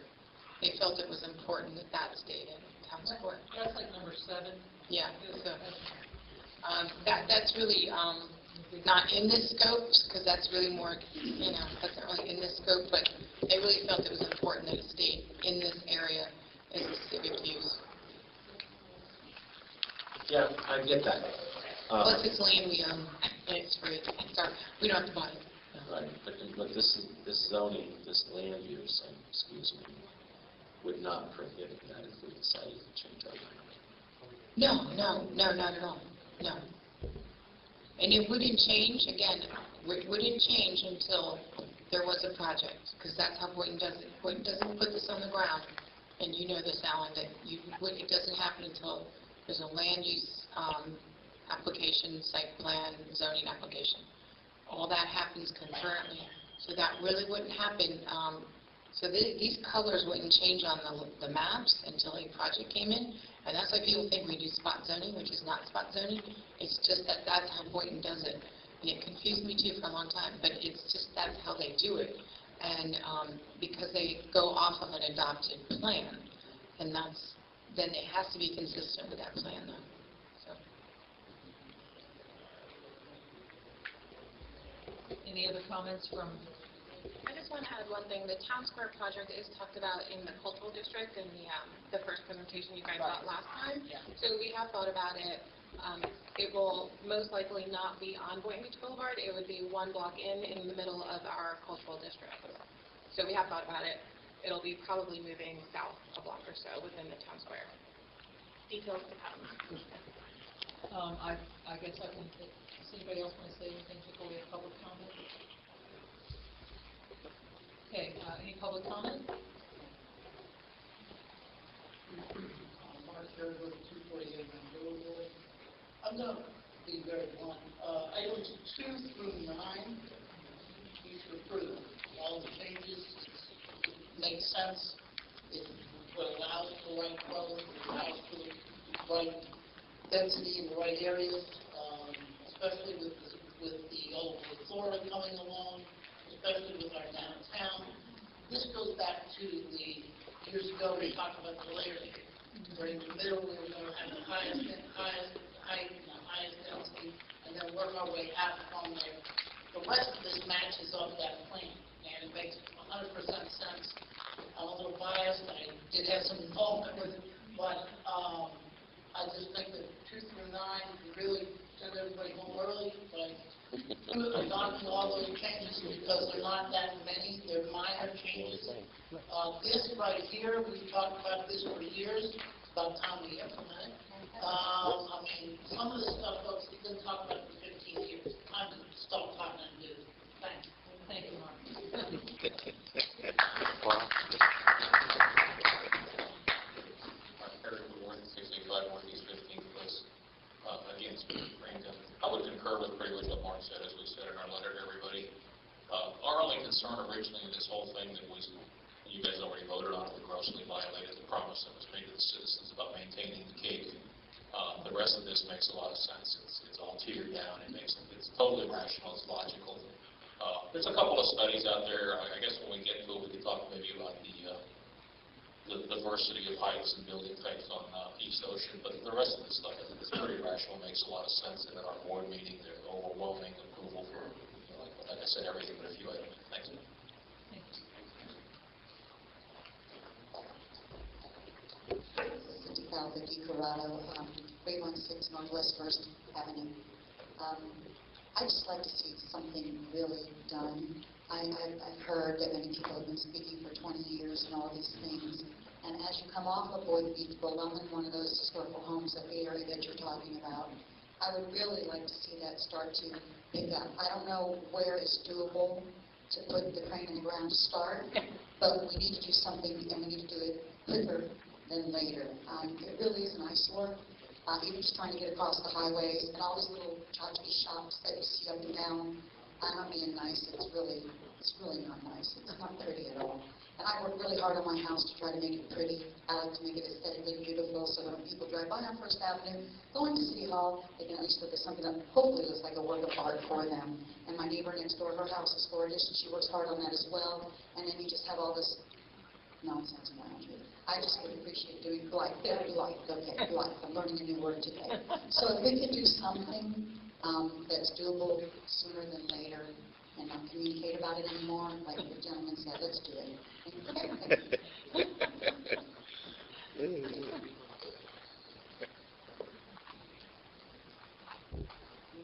They felt it was important that that stayed in town square. That's like number 7. Yeah. So, that's really not in this scope, because that's really more, that's not really in this scope, but they really felt it was important that it stayed in this area as a civic use. Yeah, I get that. Plus, it's land we own, and it's free. Sorry, we don't have to buy it. Right, but this zoning, this land use, excuse me, would not prohibit that if we decided to change our mind. No, not at all. No. And it wouldn't change, again, it wouldn't change until there was a project, because that's how Boynton does it. Boynton doesn't put this on the ground, and you know this, Alan, that it doesn't happen until there's a land use application, site plan, zoning application. All that happens concurrently, so that really wouldn't happen. So these colors wouldn't change on the maps until a project came in, and that's why people think we do spot zoning, which is not spot zoning. It's just that that's how Boynton does it, and it confused me too for a long time, but it's just that's how they do it, and because they go off of an adopted plan, and then it has to be consistent with that plan, though. Any other comments from? I just want to add one thing. The Town Square project is talked about in the cultural district in the first presentation you guys got last time. Yeah. So we have thought about it. It will most likely not be on Boynton Beach Boulevard. It would be one block in the middle of our cultural district. So we have thought about it. It'll be probably moving south a block or so within the Town Square. Details to come. I guess I can. Does anybody else want to say anything before we have public comment? Okay, any public comment? Mark Gerber, 248 on Boulevard. I'm going to be very blunt. Items 2 through 9, you should approve. All the changes make sense. It allows for the right growth, it allows for the right density in the right areas, especially with the old Florida coming along, especially with our downtown. This goes back to the years ago we talked about the layers. Where in the middle we were going to have the highest height and the highest density, and then work our way out from there. The rest of this matches up that plan, and it makes 100% sense. I'm a little biased. I did have some involvement with it, but I just think that 2 through 9 really send everybody home early, but adopting all those changes because they're not that many. They're minor changes. This right here, we've talked about this for years. It's about time we implement it. I mean, some of the stuff, folks, we've been talking about for 15 years. Time to stop talking and do it. Thanks. Thank you, Mark. Eric Warren, 685 Northeast 15th Place. Again, I would concur with pretty much what Mark said, as we said in our letter to everybody. Our only concern originally in this whole thing that was, you guys already voted on, we grossly violated the promise that was made to the citizens about maintaining the cake. The rest of this makes a lot of sense. It's all tiered down. It's totally rational. It's logical. There's a couple of studies out there. I guess when we get into it, we can talk maybe about the diversity of heights and building types on East Ocean, but the rest of this stuff I think is pretty rational, makes a lot of sense, and at our board meeting, there's overwhelming approval for, like I said, everything but a few items. Thanks. Cindy Falvey, Corrado, 316 Northwest First Avenue. I'd just like to see something really done. I've heard that many people have been speaking for 20 years and all these things. And as you come off of Boynton Beach Boulevard, I'm in one of those historical homes at the area that you're talking about. I would really like to see that start to pick up. I don't know where it's doable to put the crane in the ground to start, but we need to do something, and we need to do it quicker than later. It really is an eyesore, even just trying to get across the highways, and all those little tchotchke shops that you see up and down. I'm not being nice, it's really not nice. It's not pretty at all. And I work really hard on my house to try to make it pretty. I like to make it aesthetically beautiful, so when people drive by on First Avenue, going to City Hall, they can at least look at something that hopefully looks like a work of art for them. And my neighbor next door, her house is floor addition, she works hard on that as well. And then you just have all this nonsense around you. I just would appreciate doing blight. There, blight. Okay, blight. I'm learning a new word today. So if we could do something that's doable sooner than later and not communicate about it anymore, like the gentleman said, let's do it.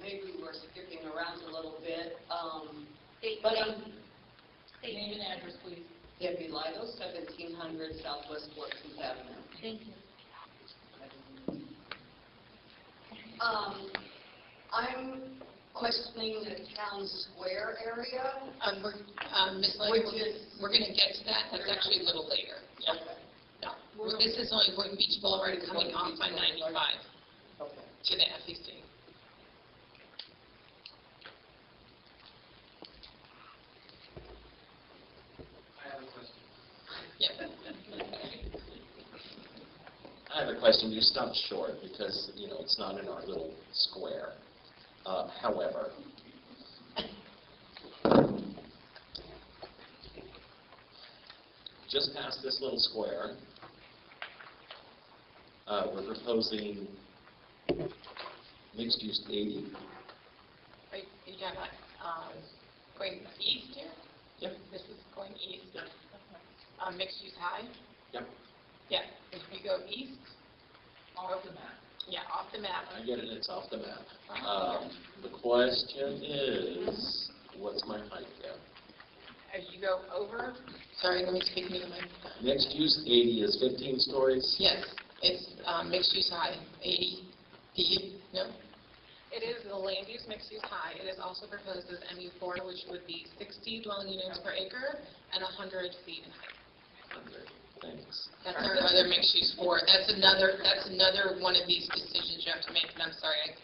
Maybe we're skipping around a little bit, Name and address, please. Debbie Lido, 1700 Southwest 14th Avenue. Thank you. I'm questioning the town square area, Ms. Lane, we're going to get to that. That's actually a little later. Yeah. No. This is only Boynton Beach Boulevard coming off on 95 to the FEC. I have a question. You stopped short because, it's not in our little square. However, just past this little square, we're proposing mixed-use 80. Are you talking about going east here? Yep. This is going east. Mixed use high? Yep. Yeah. If you go east, Off the map. yeah, off the map. I get it. It's off the map. The question is, what's my height there? As you go over, sorry, let me speak into the mic. Mixed-use 80 is 15 stories? Yes, it's mixed use high, 80 feet, no? It is the land use mixed use high. It is also proposed as MU4, which would be 60 dwelling units per acre and 100 feet in height. 100. Thanks. That's our other mixed use 4. That's another one of these decisions you have to make, and I'm sorry,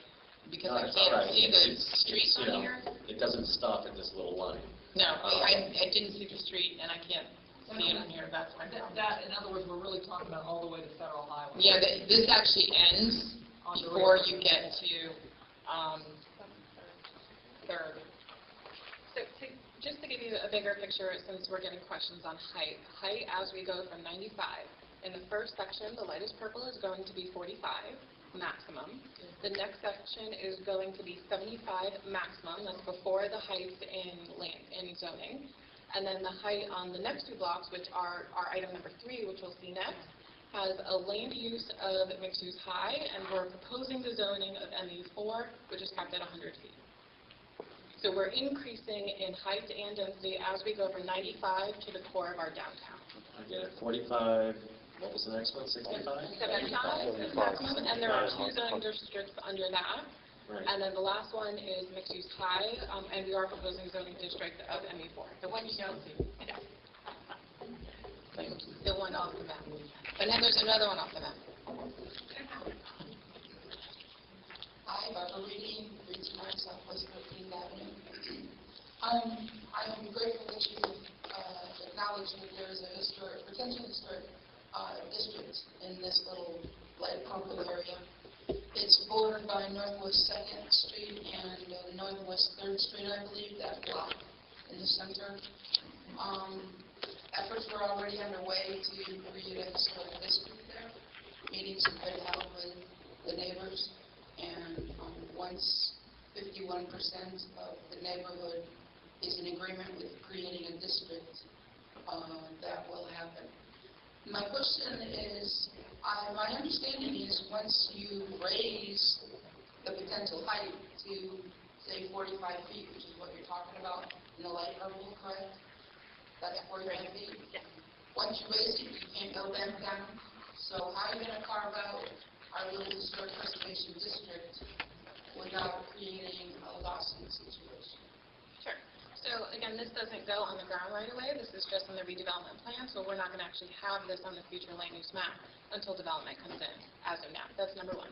because I It's all can't right. see the streets on here. It doesn't stop at this little line. No, I didn't see the street, and I can't see it on here, that's why. That, in other words, we're really talking about all the way to Federal Highway. Yeah, this actually ends before you get to Third. So just to give you a bigger picture, since we're getting questions on height, as we go from 95, in the first section, the lightest purple is going to be 45 maximum. The next section is going to be 75 maximum, that's before the heights in zoning. And then the height on the next two blocks, which are our item number 3, which we'll see next, has a land use of mixed use high, and we're proposing the zoning of MU4, which is capped at 100 feet. So we're increasing in height and density as we go from 95 to the core of our downtown. I get it. 45. What was the next one? 65? 75 is maximum, and there are 2 zoning districts under that. Right. And then the last one is mixed use high, and we are proposing zoning district of MU4. The one you don't see. Thank you. The one off the map. And then there's another one off the map. Hi, Barbara Reedy, 329 Southwest 13th Avenue. I'm grateful that you acknowledge that there is a potential historic district in this little light purple area. It's bordered by Northwest 2nd Street and Northwest 3rd Street, I believe, that block in the center. Efforts were already underway to create a historic district there, meetings have been held with the neighbors, and once 51% of the neighborhood is in agreement with creating a district, that will happen. My question is, my understanding is once you raise the potential height to, say, 45 feet, which is what you're talking about in the light purple, correct? That's 45 feet? Once you raise it, you can't go back down. So how are you going to carve out our little historic preservation district without creating a lawsuit situation? Sure. So again, this doesn't go on the ground right away. This is just in the redevelopment plan, so we're not going to actually have this on the future land use map until development comes in as of now. That's number 1.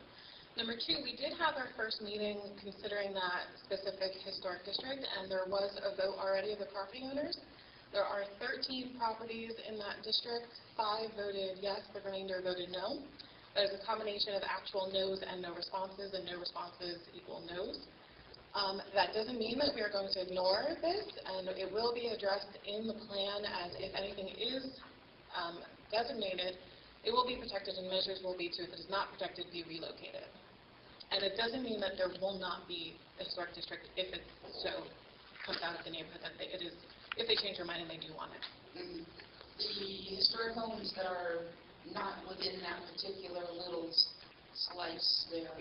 Number two, we did have our first meeting considering that specific historic district, and there was a vote already of the property owners. There are 13 properties in that district. 5 voted yes, the remainder voted no. That is a combination of actual no's and no responses, and no responses equal no's. That doesn't mean that we are going to ignore this, and it will be addressed in the plan as if anything is designated, it will be protected and measures will be to, if it is not protected, be relocated. And it doesn't mean that there will not be a historic district if it so comes out of the neighborhood that it is, if they change their mind and they do want it. The historic homes that are not within that particular little slice there,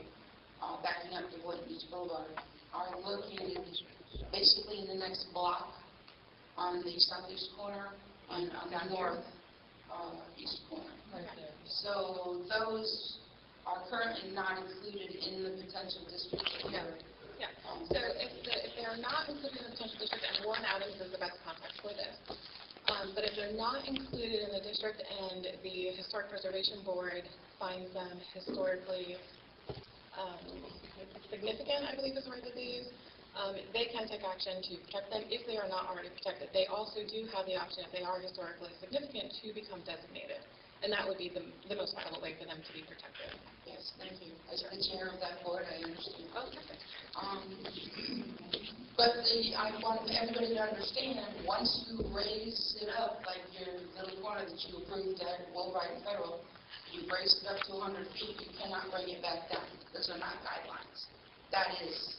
backing up to Boynton Beach Boulevard, are located basically in the next block on the southeast corner and on the northeast corner. Right there. So those are currently not included in the potential district. Yeah. So if they are not included in the potential district, and Warren Adams is the best context for this, but if they're not included in the district and the Historic Preservation Board finds them historically significant, I believe is the word that they use, they can take action to protect them if they are not already protected. They also do have the option, if they are historically significant, to become designated. And that would be the most viable way for them to be protected. Yes, thank you. As the chair of that board, I understand. Oh, perfect. But I want everybody to understand, once you raise it up, like your little corner that you approved at Woolbright and Federal, you raise it up to 100 feet, you cannot bring it back down. Those are not guidelines. That is...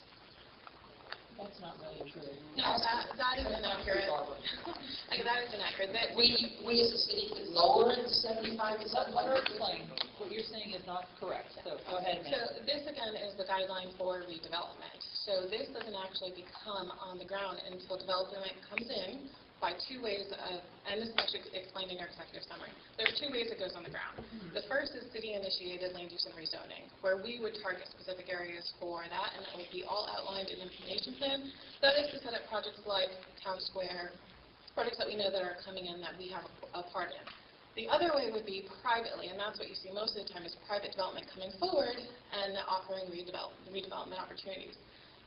That's not really true. No, that is inaccurate. That is inaccurate. That We as a city could lower it to 75, is that what Let her explain. What you're saying is not correct, so go ahead, ma'am. So this, again, is the guideline for redevelopment. So this doesn't actually become on the ground until development comes in by 2 ways of, and this is actually explained in our executive summary. There are 2 ways it goes on the ground. The first is city-initiated land use and rezoning, where we would target specific areas for that, and it would be all outlined in the information plan. That is to set up projects like Town Square, projects that we know that are coming in that we have a part in. The other way would be privately, and that's what you see most of the time, is private development coming forward and offering redevelopment opportunities.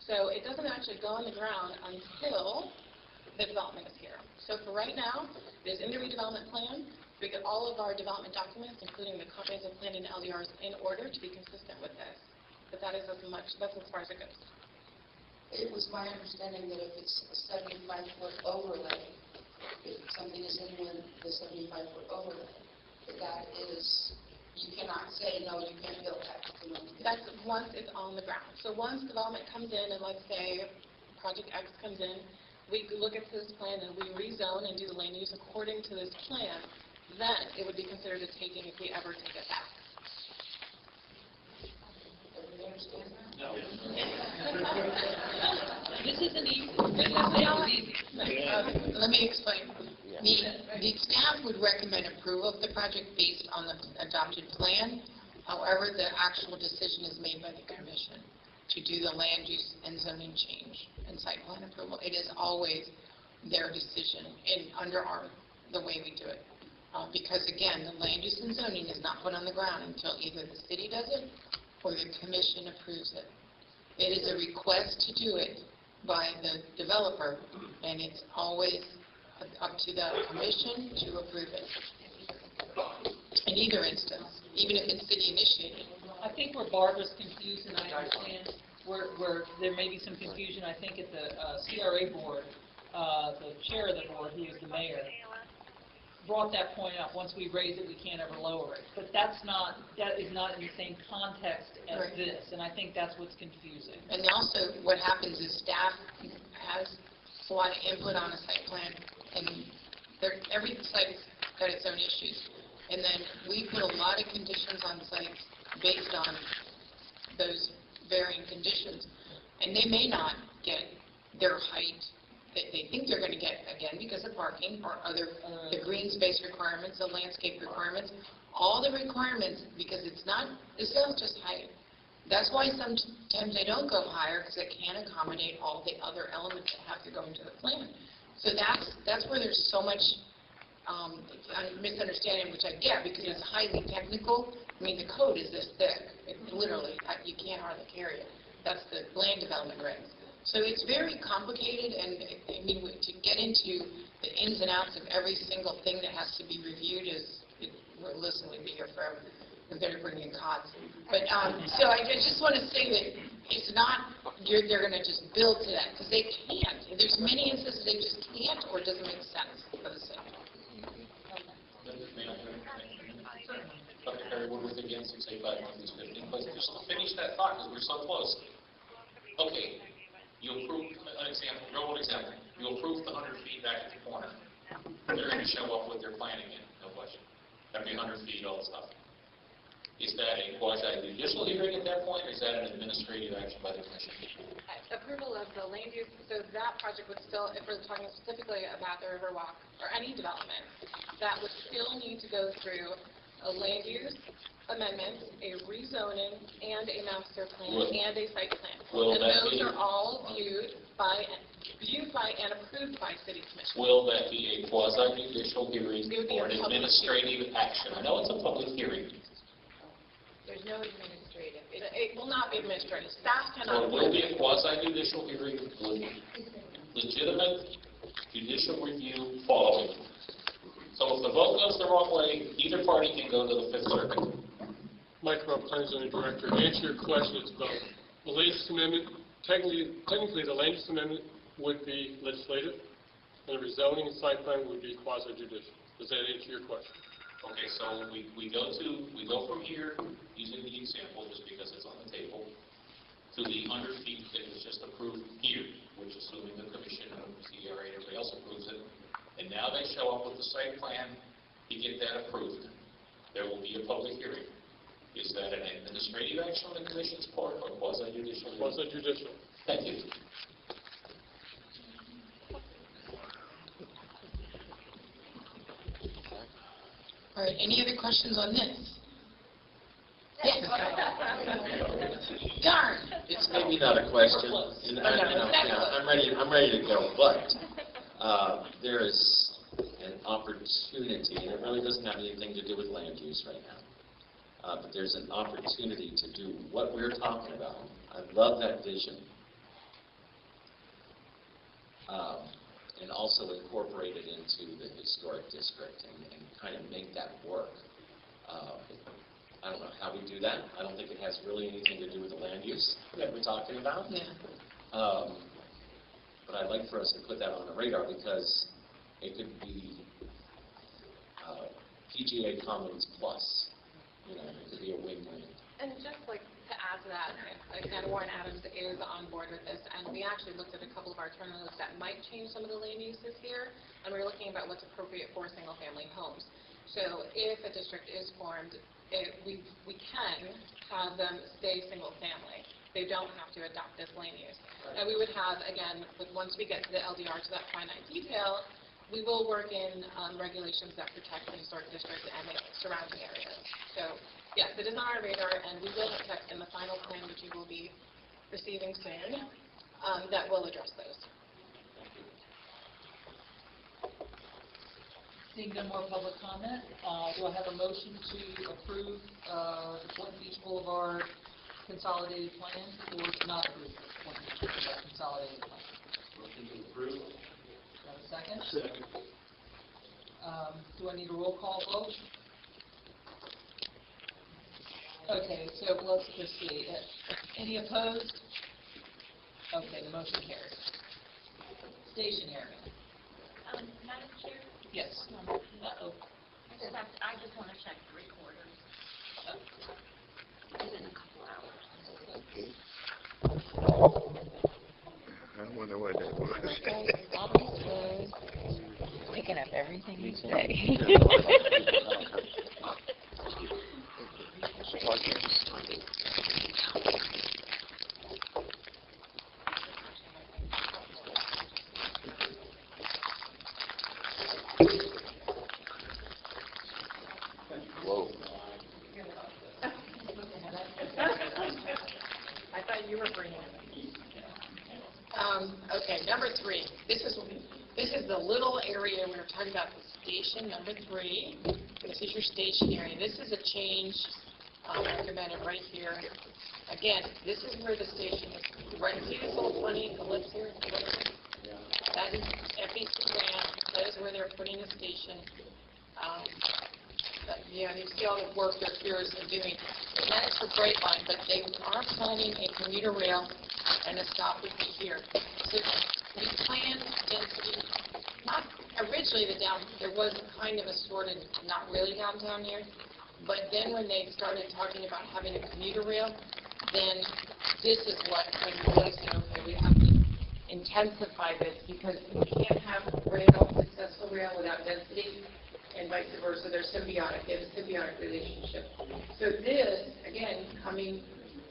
So it doesn't actually go on the ground until the development is here. So for right now, it is in the redevelopment plan. We get all of our development documents, including the comprehensive plan and LDRs, in order to be consistent with this. But that is that's as far as it goes. It was my understanding that if it's a 75-foot overlay, if something is in the 75-foot overlay, that is, you cannot say, no, you can't build that. That's once it's on the ground. So once development comes in, and let's say Project X comes in, we look at this plan and we rezone and do the land use according to this plan, then it would be considered a taking if we ever take it back. Everybody understand that? No. This isn't easy. This is easy. Let me explain. The staff would recommend approval of the project based on the adopted plan. However, the actual decision is made by the commission to do the land use and zoning change and site plan approval. It is always their decision under the way we do it. Because again, the land use and zoning is not put on the ground until either the city does it or the commission approves it. It is a request to do it by the developer, and it's always up to the commission to approve it. In either instance, even if it's city initiated. I think where Barbara's confused, and I understand where there may be some confusion, I think at the CRA board, the chair of the board, who is the mayor, brought that point up. Once we raise it, we can't ever lower it. But that is not in the same context as Right. this, and I think that's what's confusing. And also, what happens is staff has a lot of input on a site plan, and every site's got its own issues. And then we put a lot of conditions on sites based on those varying conditions. And they may not get their height that they think they're going to get, again, because of parking or the green space requirements, the landscape requirements, all the requirements, because it's not just height. That's why sometimes they don't go higher, because they can't accommodate all the other elements that have to go into the plan. So that's where there's so much misunderstanding, which I get, because it's highly technical. I mean, the code is this thick. It literally, you can't hardly carry it. That's the land development regs. So it's very complicated, and I mean, to get into the ins and outs of every single thing that has to be reviewed listen, we'd be here forever. We're going to bring in cots. But, so I just want to say that it's not, they're going to just build to that, because they can't. There's many instances they just can't, or it doesn't make sense for the city. Dr. Perry, we're with again 685 Northeast 15th Place. Just to finish that thought, because we're so close. Okay, you approved an example, real world example. You approved the 100 feet back at the corner. They're going to show up with their plan again, no question. That'd be 100 feet, all the stuff. Is that a quasi-judicial hearing at that point, or is that an administrative action by the commission? Approval of the land use, so that project would still, if we're talking specifically about the Riverwalk or any development, that would still need to go through a land use amendment, a rezoning, and a master plan, and a site plan. And those are all viewed by and approved by city commission. Will that be a quasi-judicial hearing or an administrative action? I know it's a public hearing. There's no administrative. It will not be administrative. Staff cannot. So it will be a quasi-judicial hearing with legitimate judicial review following. So if the vote goes the wrong way, either party can go to the Fifth Circuit. Mike Rowe, Planning Zoning Director. To answer your question, it's both. The land use amendment, technically the land use amendment would be legislative, and the rezoning and site plan would be quasi-judicial. Does that answer your question? Okay, so we go from here, using the example just because it's on the table, to the 100 feet that was just approved here, which assuming the commission, CRA, everybody else approves it, and now they show up with the site plan to get that approved. There will be a public hearing. Is that an administrative action on the commission's part or quasi-judicial? Quasi-judicial. Thank you. All right, any other questions on this? Yes. Darn. It's maybe not a question, and I'm ready to go, but there is an opportunity, and it really doesn't have anything to do with land use right now. But there's an opportunity to do what we're talking about. I love that vision. And also incorporate it into the historic district and kind of make that work. I don't know how we do that. I don't think it has really anything to do with the land use that we're talking about. Yeah. But I'd like for us to put that on the radar because it could be PGA Commons plus. You know, it could be a win-win. And just like to add to that, again, Warren Adams is on board with this, and we actually looked at a couple of alternatives that might change some of the land uses here, and we're looking about what's appropriate for single-family homes. So if a district is formed, we can have them stay single-family. They don't have to adopt this land use. And we would have, again, once we get to the LDR to that finite detail, we will work in regulations that protect the historic district and its surrounding areas. So, yes, it is on our radar, and we will have text in the final plan, which you will be receiving soon, that will address those. Seeing no more public comment, do I have a motion to approve the Joint Beach Boulevard consolidated plan or to not approve the consolidated plan? Motion to approve. Second? Second. Do I need a roll call vote? Okay, so let's proceed. Any opposed? Okay, the motion carries. Stationary. Madam Chair? Yes. Uh-oh. I just want to check the recorders. Within a couple hours. I wonder what that was. Picking up everything you say. Whoa. I thought you were bringing it. Okay, number 3. This is the little area we were talking about, this station number 3. This is your station area. This is a change recommended right here. Again, this is where the station is. Right, see this little funny ellipse here? That is FEC grant. That is where they're putting the station. You see all the work their peers are doing. And that is for Brightline, but they are planning a commuter rail and a stop would be here. So we planned density, not originally there was kind of a sort of not really downtown here, but then when they started talking about having a commuter rail, then this is what, when we really said, okay, we have to intensify this because we can't have successful rail without density, and vice versa. They're symbiotic. They have a symbiotic relationship. So this, again,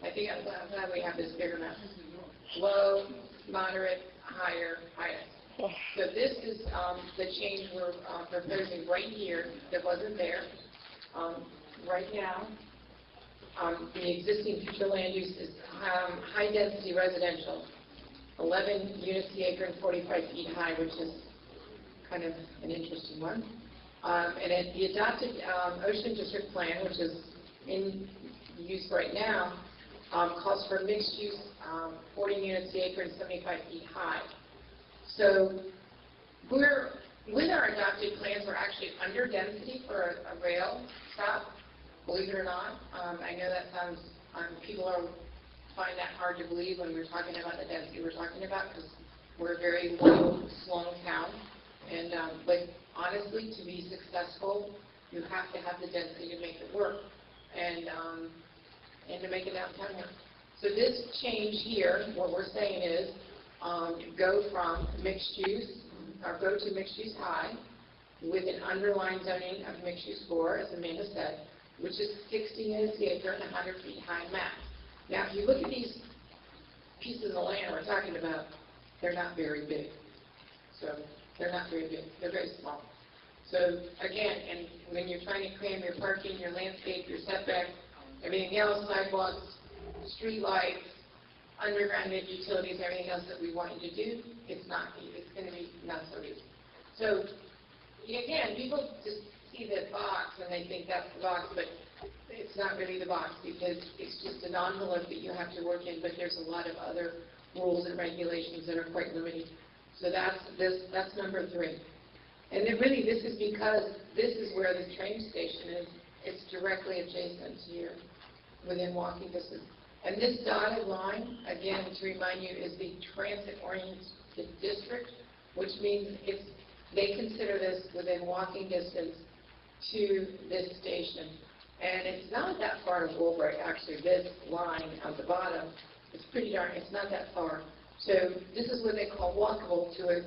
I think I'm glad we have this bigger map. Low, moderate, higher, highest. So this is the change we're proposing right here that wasn't there. Right now, the existing future land use is high-density residential, 11 units the acre and 45 feet high, which is kind of an interesting one. And then the adopted Ocean District Plan, which is in use right now, calls for mixed use, 40 units the acre and 75 feet high. So with our adopted plans, we're actually under density for a rail stop, believe it or not. I know that sounds, people find that hard to believe when we're talking about the density we're talking about because we're a very low, slow town. And but honestly, to be successful, you have to have the density to make it work and to make it downtown work. So this change here, what we're saying is go from mixed use, or go to mixed use high with an underlying zoning of mixed use 4, as Amanda said, which is 60 units the acre and 100 feet high max. Now, if you look at these pieces of land we're talking about, they're not very big. So they're not very big. They're very small. So again, and when you're trying to cram your parking, your landscape, your setback, everything else, sidewalks, street lights, underground utilities, everything else that we want you to do, it's going to be not so easy. So again, people just see the box and they think that's the box, but it's not really the box because it's just an envelope that you have to work in, but there's a lot of other rules and regulations that are quite limiting. So that's number 3. And then really this is because this is where the train station is. It's directly adjacent to here, within walking distance. And this dotted line, again, to remind you, is the transit-oriented district, which means they consider this within walking distance to this station. And it's not that far to Woolbright, actually, this line at the bottom. It's pretty darn, it's not that far. So this is what they call walkable to a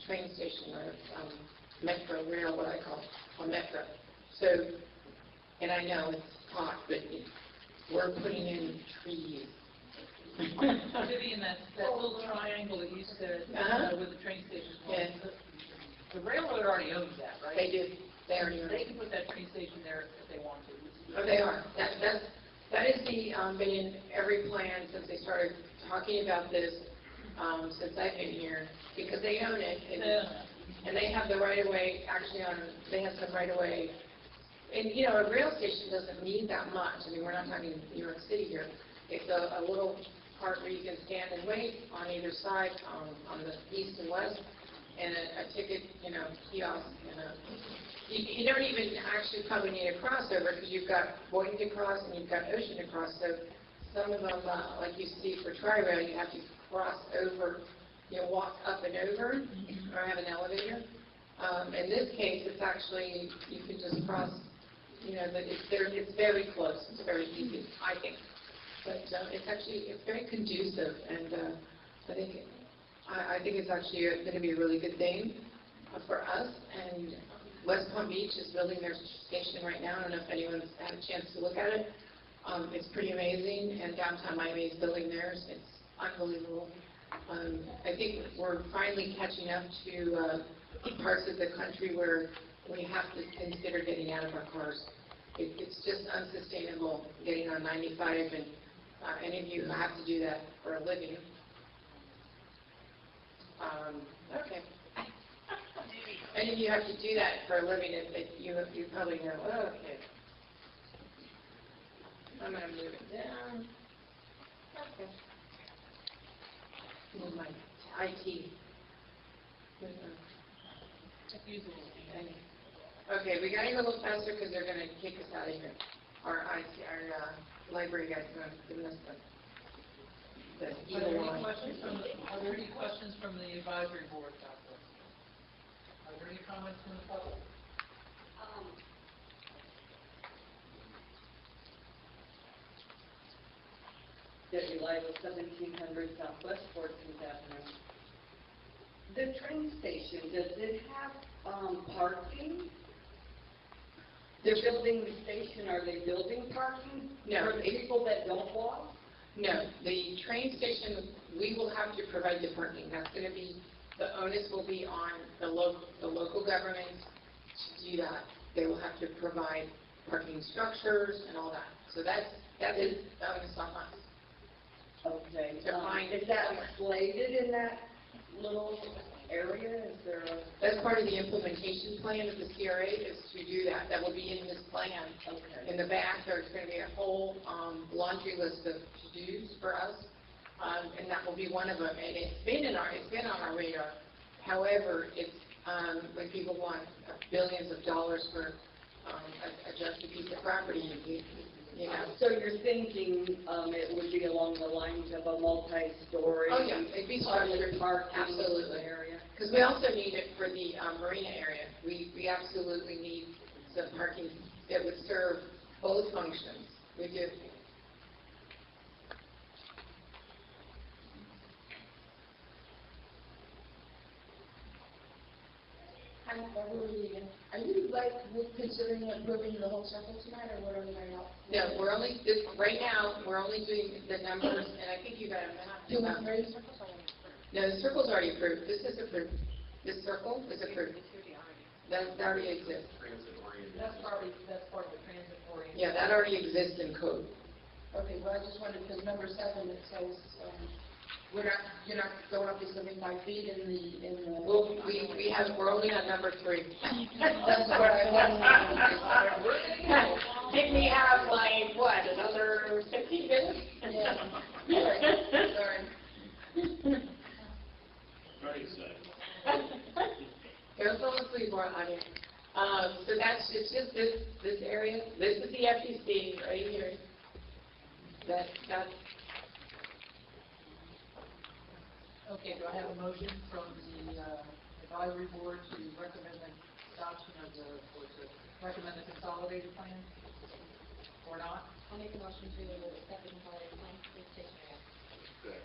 train station or metro rail, what I call a metro. So, and I know it's hot, but we're putting in trees. Vivian, that little triangle that you said with the train station. Yeah. The railroad already owns that, right? They do. They already own it. They can put that train station there if they want to. Oh, they are. That is been in every plan since they started talking about this, since I've been here, because they own it, and they have the right of way, actually they have some right of way. And a rail station doesn't need that much. I mean, we're not talking New York City here. It's a little part where you can stand and wait on either side, on the east and west, and a ticket, kiosk, and you don't even actually probably need a crossover because you've got Boynton to cross and you've got Ocean to cross. So some of them, like you see for Tri-Rail, you have to cross over, walk up and over, or have an elevator. In this case, it's actually, you can just cross, it's very close. It's very easy, I think. But it's very conducive, and I think it's actually going to be a really good thing for us. And West Palm Beach is building their station right now. I don't know if anyone's had a chance to look at it. It's pretty amazing, and downtown Miami is building theirs. It's unbelievable. I think we're finally catching up to parts of the country where we have to consider getting out of our cars. It's just unsustainable getting on 95, and any of you who have to do that for a living. Okay. Any of you have to do that for a living, you probably know, oh, okay. I'm gonna move it down. Okay. Move my IT. Okay, we gotta go a little faster because they're gonna kick us out of here. Our library guys are gonna give us the Are there evil any line. questions from the advisory board about this? Are there any comments from the public? Debbie Lytle, 1700 Southwest 14th Avenue. The train station, does it have parking? They're building the station, are they building parking? No. For the people that don't walk? No, the train station, we will have to provide the parking. That's gonna be, the onus will be on the local government to do that. They will have to provide parking structures and all that. So that is the onus on us. Okay. To find Is that slated in that little area? Is there a... That's part of the implementation plan of the CRA is to do that. That will be in this plan. Okay. In the back, there's going to be a whole laundry list of to-dos for us, and that will be one of them. And it's been on our radar. However, it's when people want billions of dollars for just a piece of property, you know. So you're thinking it would be along the lines of a multi-story? Oh, yeah, it'd be structured, absolutely. Area? Because we also need it for the marina area. We absolutely need some parking that would serve both functions. We do. Hi, Barbara Lee again. Are you considering approving the whole circle tonight, or what are we going to? No, right now, we're only doing the numbers, and I think you got a map. 2 and 3 circles? No, the circle's already approved. This is approved. This circle is approved. That already exists. That's part of the transit oriented. Yeah, that already exists in code. Okay, well, I just wondered, because number 7, it says, you're not going up to 75 feet in the... Well, we're only on number 3. That's what I was. Didn't we have like, what, another 15 minutes? Yeah. Sorry. Very exciting. Don't fall asleep on it. So it's just this area. This is the FEC right here. That's Okay, do I have a motion from the advisory board to recommend the adoption of or to recommend the consolidated plan? Or not? I'll make a motion to accept the consolidated plan for the station area.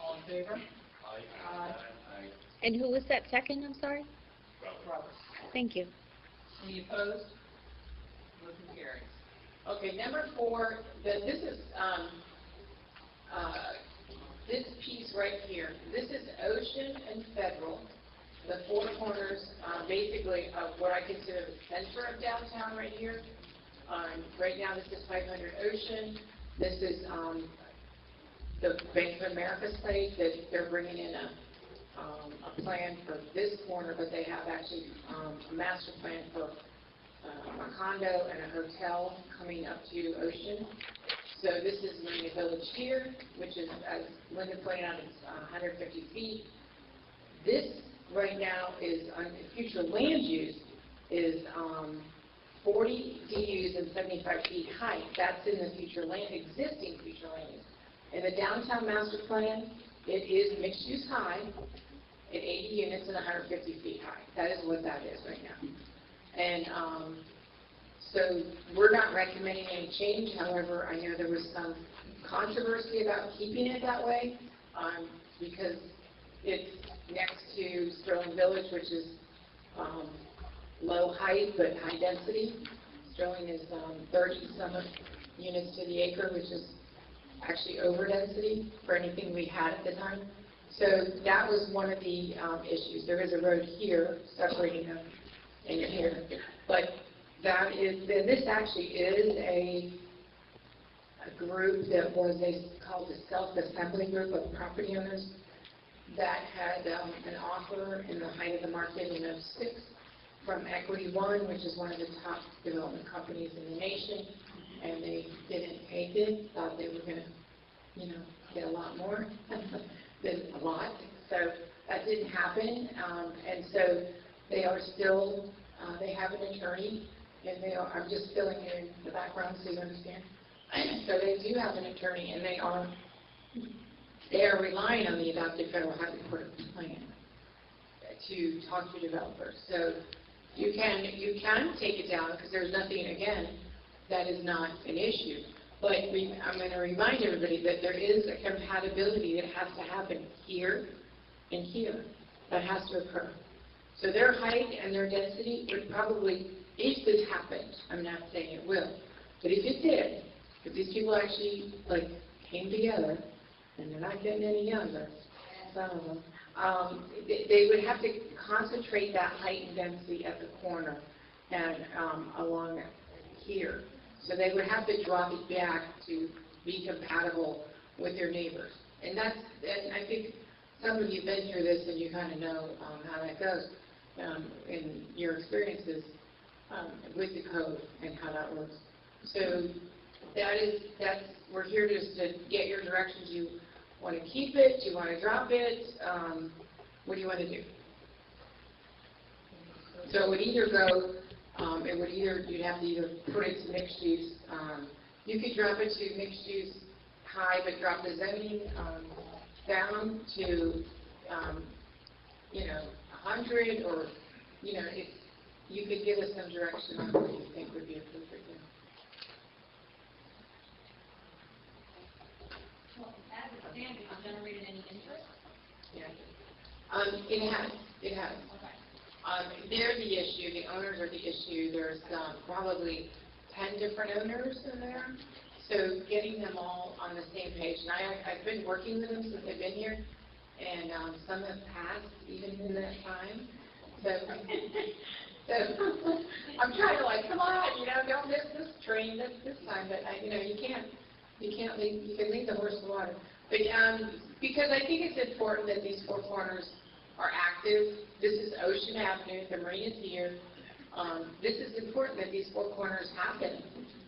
All in favor? Aye. And who was that second, I'm sorry? Robert. Thank you. Any opposed? Motion carries. okay. Number 4. This is this piece right here. This is Ocean and Federal. The 4 corners, basically, of what I consider the center of downtown right here. Right now, this is 500 Ocean. This is the Bank of America site that they're bringing in a plan for this corner, but they have actually a master plan for a condo and a hotel coming up to Ocean. So this is Marina Village here, which is, as Linda pointed out, it's 150 feet. This right now is, on future land use, is 40 DUs and 75 feet height. That's in the existing future land use. In the downtown master plan, it is mixed use high at 80 units and 150 feet high. That is what that is right now. And so we're not recommending any change. However, I know there was some controversy about keeping it that way because it's next to Sterling Village, which is low height but high density. Sterling is 30-some units to the acre, which is actually over density for anything we had at the time. So that was one of the issues. There is a road here separating them in here, but that is, this actually is a group that was called a self-assembly group of property owners that had an offer in the height of the market in '06 from Equity One, which is one of the top development companies in the nation, and they didn't take it, thought they were going to, get a lot more than a lot. So that didn't happen, and so they are still, they have an attorney, and I'm just filling in the background so you understand. So they do have an attorney, and they are relying on the adopted federal housing plan to talk to developers. So you can take it down because there's nothing, again, that is not an issue. But I'm going to remind everybody that there is a compatibility that has to happen here and here. That has to occur. So their height and their density would probably, if this happened, I'm not saying it will, but if it did, if these people actually came together, and they're not getting any younger, some of them, they would have to concentrate that height and density at the corner and along here. So they would have to drop it back to be compatible with their neighbors. And I think some of you have been through this and you kind of know how that goes in your experiences with the code and how that works. So we're here just to get your directions. You want to keep it? Do you want to drop it? What do you want to do? So it would either go, you'd have to either put it to mixed use. You could drop it to mixed use high, but drop the zoning down to, 100, or, if you could give us some direction on what you think would be appropriate. Well, as it stands, has it generated any interest? Yeah. It has. Okay. They're the issue. The owners are the issue. There's probably 10 different owners in there. So getting them all on the same page. And I've been working with them since they've been here, and some have passed even in that time. So I'm trying to come on, don't miss this train this time. But you can't leave. You can leave the horse in the water. But because I think it's important that these four corners are active. This is Ocean Avenue. The marina's here. This is important that these four corners happen.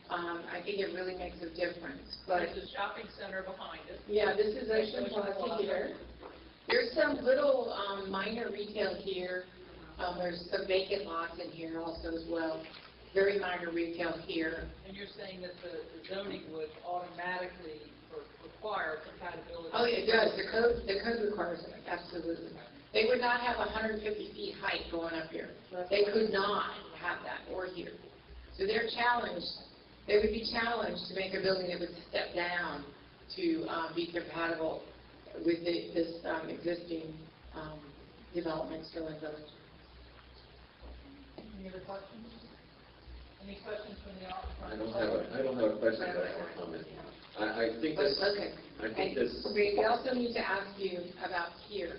I think it really makes a difference. But there's a shopping center behind it. Yeah, this is Ocean Plaza here. There's some little minor retail here. There's some vacant lots in here also as well. Very minor retail here. And you're saying that the zoning would automatically require compatibility? Oh, yeah, it does. The code requires it, absolutely. They would not have 150 feet height going up here. They could not have that, or here. So they're challenged. They would be challenged to make a building that would step down to be compatible with this existing development still in village. Any other questions? Any questions from the audience? I don't have a question, but I have a comment. I think this. Okay. I think this. We also need to ask you about here.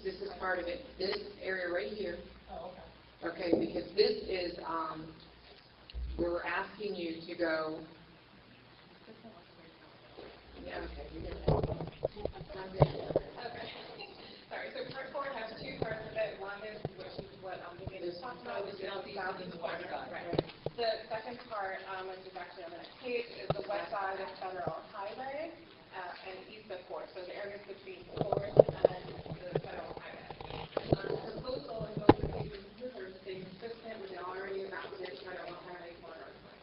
This is part of it. This area right here. Oh, okay. Okay, because this is, we're asking you to go. Yeah, okay. Okay. Sorry, so part 4 has two parts of it. One is, which is what we just talked about, which is the south and the west side. Right. The second part, which is actually on the next page, is the west side of Federal Highway and east of 4th. So the areas between 4th and the Federal Highway. The proposal in both of these are staying consistent with the already adopted Federal Highway corridor plan.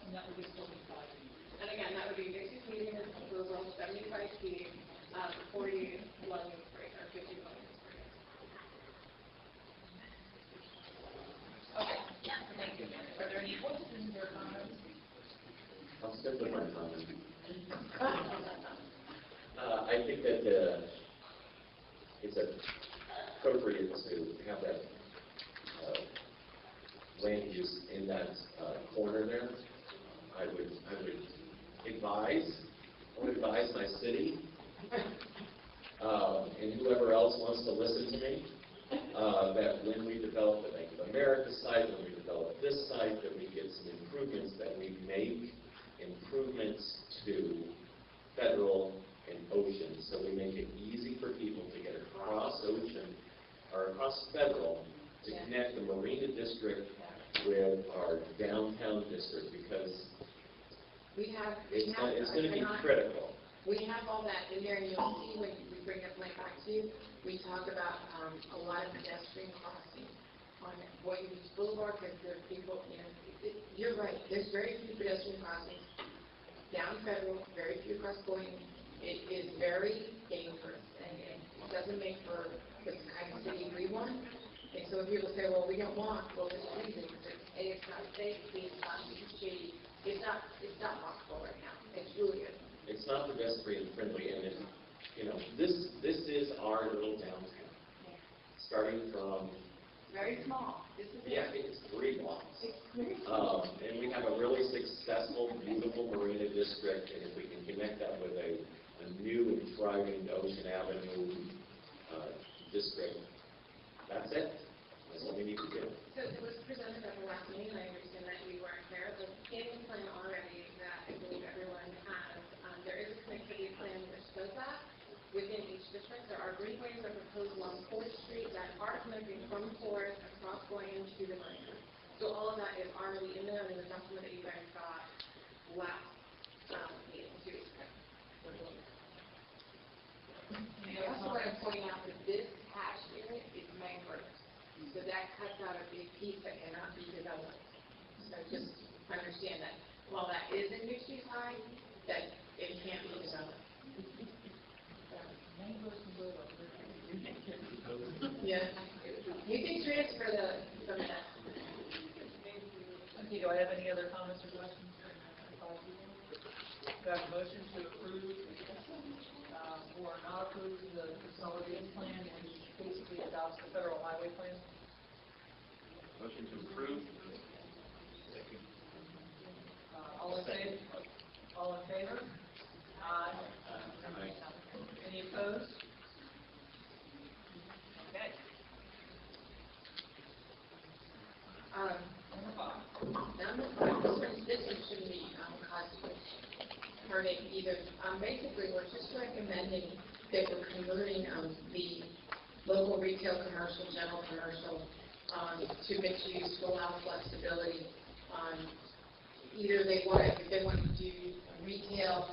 And that would be 45 feet. And again, that would be mixed medium as proposal, 75 feet, 40 dwelling space, or 50 dwelling space. Okay. Thank you. Are there any questions or comments? I'll stick with my comment. I think that it's appropriate to have that land use in that corner there. I would advise my city and whoever else wants to listen to me that when we develop the Bank of America site, when we develop this site, that we get some improvements, that we make improvements to Federal and Ocean. So we make it easy for people to get across Ocean or across Federal to connect the Marina District with our downtown district because it's going to be critical. We have all that in there, and you'll see when we bring up Lake Back to you, we talk about a lot of pedestrian crossing on Boynton Beach Boulevard, because there are people, you're right, there's very few pedestrian crossings down Federal, very few across Boynton. It is very dangerous, and it doesn't make for the kind of city we want. And so when people say, well, we don't want, well, there's reasons. A, it's not safe, B, it's not shady. It's not possible right now. It truly is. It's not pedestrian friendly, and this is our little downtown. Starting from Very small. This is it's 3 blocks. And we have a really successful, beautiful marina district, and if we can connect that with a new and thriving Ocean Avenue district, that's it. That's what we need to do. So it was presented at the last meeting, I understand that you weren't there, but in the plan already that I believe everyone has, there is a connectivity plan which shows that within each district. There are greenways that are proposed along 4th Street that are connecting from Forest across going to the marina. So all of that is already in there in the document that you guys got last meeting, 2 weeks ago. I also want to point out that this hatch area is mangrove. So that cuts out a big piece that cannot be developed. So just understand that while that is in mixed-use high, that it can't be developed. Yeah. You can transfer some of that. Okay, do I have any other comments or questions? Do I have a motion to approve or not approve the consolidated plan, which basically adopts the federal highway plan? Motion to approve. All in favor? All in favor? Aye. Any opposed? Okay. Number 5, this one shouldn't be hurting either. Basically, we're just recommending that we're converting the local retail, commercial, general commercial to mixed use to allow flexibility. Either if they want to do retail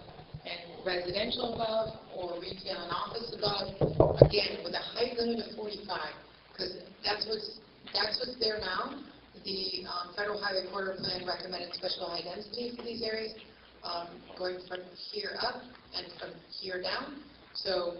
and residential above, or retail and office above, again, with a height limit of 45, because that's what's there now. The Federal Highway Corridor Plan recommended special high density for these areas, going from here up and from here down. So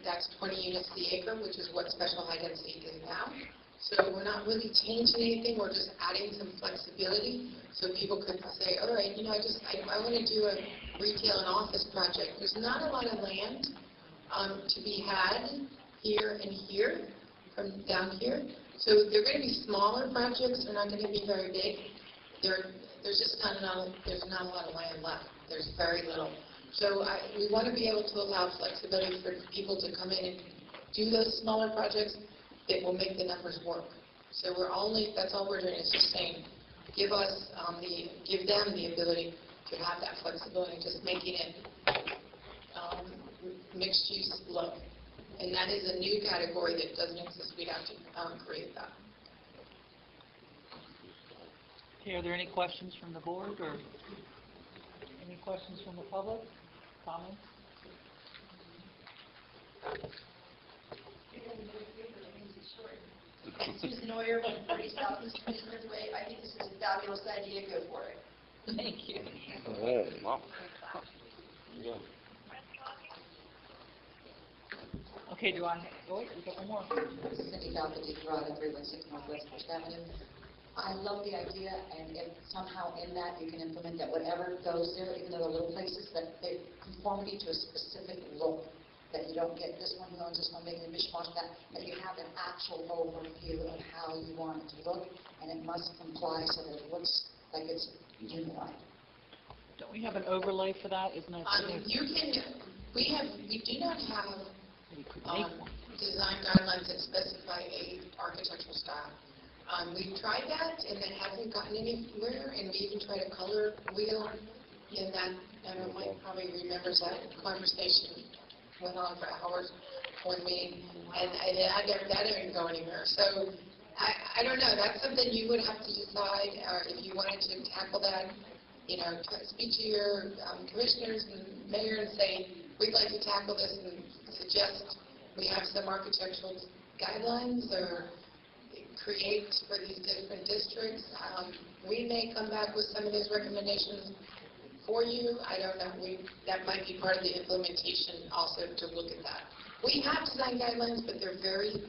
that's 20 units the acre, which is what special high density is now. So we're not really changing anything, we're just adding some flexibility so people could say, all right, I want to do a retail and office project. There's not a lot of land to be had here and here, from down here. So they're going to be smaller projects, they're not going to be very big. There's just not a lot of land left. There's very little. So we want to be able to allow flexibility for people to come in and do those smaller projects that will make the numbers work. So that's all we're doing, is just saying, give them the ability to have that flexibility, just making it mixed use low. And that is a new category that doesn't exist. We'd have to create that. Okay, are there any questions from the board, or any questions from the public? Comments? Susan Neuer, 140 Southeast Business Way. I think this is a fabulous idea. Go for it. Thank you. Wow. Yeah. Okay, we got one more. Cindy Falcone, Dorado, 316 Northwest First Avenue. I love the idea, and if somehow in that you can implement that whatever goes there, even though they're little places, that they conformity to a specific look, that you don't get this one owns this one, making a mishmash, that you have an actual overview of how you want it to look, and it must comply so that it looks like it's unified. Don't we have an overlay for that? Isn't that We do not have design guidelines that specify a architectural style. We've tried that, and it hasn't gotten anywhere, and we even tried a color wheel And that, I don't know, Mike probably remembers that conversation went on for hours, one meeting, and that didn't go anywhere. So, I don't know, that's something you would have to decide, if you wanted to tackle that, you know, speak to your commissioners and mayor and say, we'd like to tackle this and suggest we have some architectural guidelines or create for these different districts. We may come back with some of those recommendations for you. I don't know. That might be part of the implementation also to look at that. We have design guidelines, but they're very,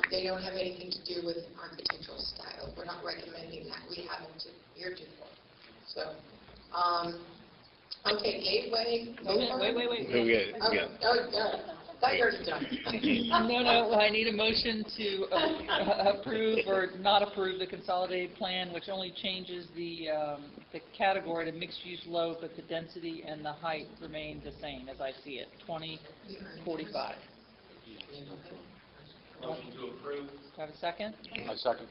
they don't have anything to do with architectural style. We're not recommending that. We haven't heretofore. So, okay, gateway. Wait. God. Thought you already done. No, I need a motion to approve or not approve the consolidated plan, which only changes the category to mixed-use low, but the density and the height remain the same as I see it, 2045. Motion to approve. Do I have a second? I second.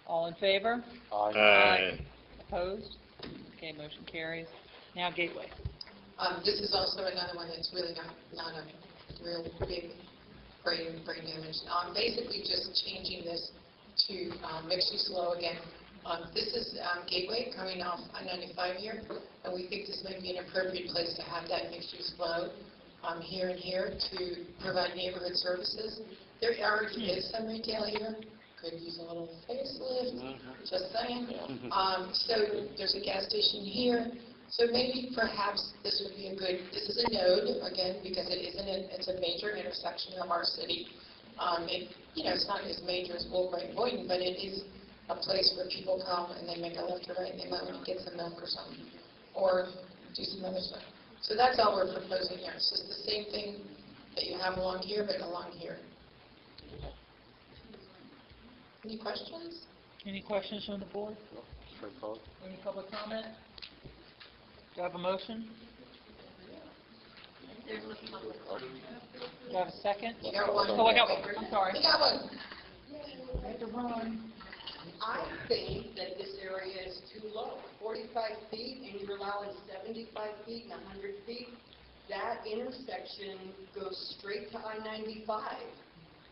All in favor? Aye. Opposed? Okay, motion carries. Now Gateway. This is also another one that's really not a real big brain damage. Basically just changing this to mixed-use low again. This is Gateway coming off I-95 here, and we think this might be an appropriate place to have that mixed-use low here and here to provide neighborhood services. There already is some retail here. Could use a little facelift, just saying. So there's a gas station here. So maybe perhaps this would be this is a node, again, because it's a major intersection of our city. It's not as major as Woolbright and Boynton, but it is a place where people come and they make a left or right and they might want to get some milk or something, or do some other stuff. So that's all we're proposing here. It's just the same thing that you have along here, but along here. Any questions? Any questions from the board? Straightforward. Any public comment? Do I have a motion? Do I have a second? You got one. Oh, I got one. I'm sorry. You got one. I have to run. I think that this area is too low, 45 feet, and you're allowing 75 feet and 100 feet. That intersection goes straight to I-95.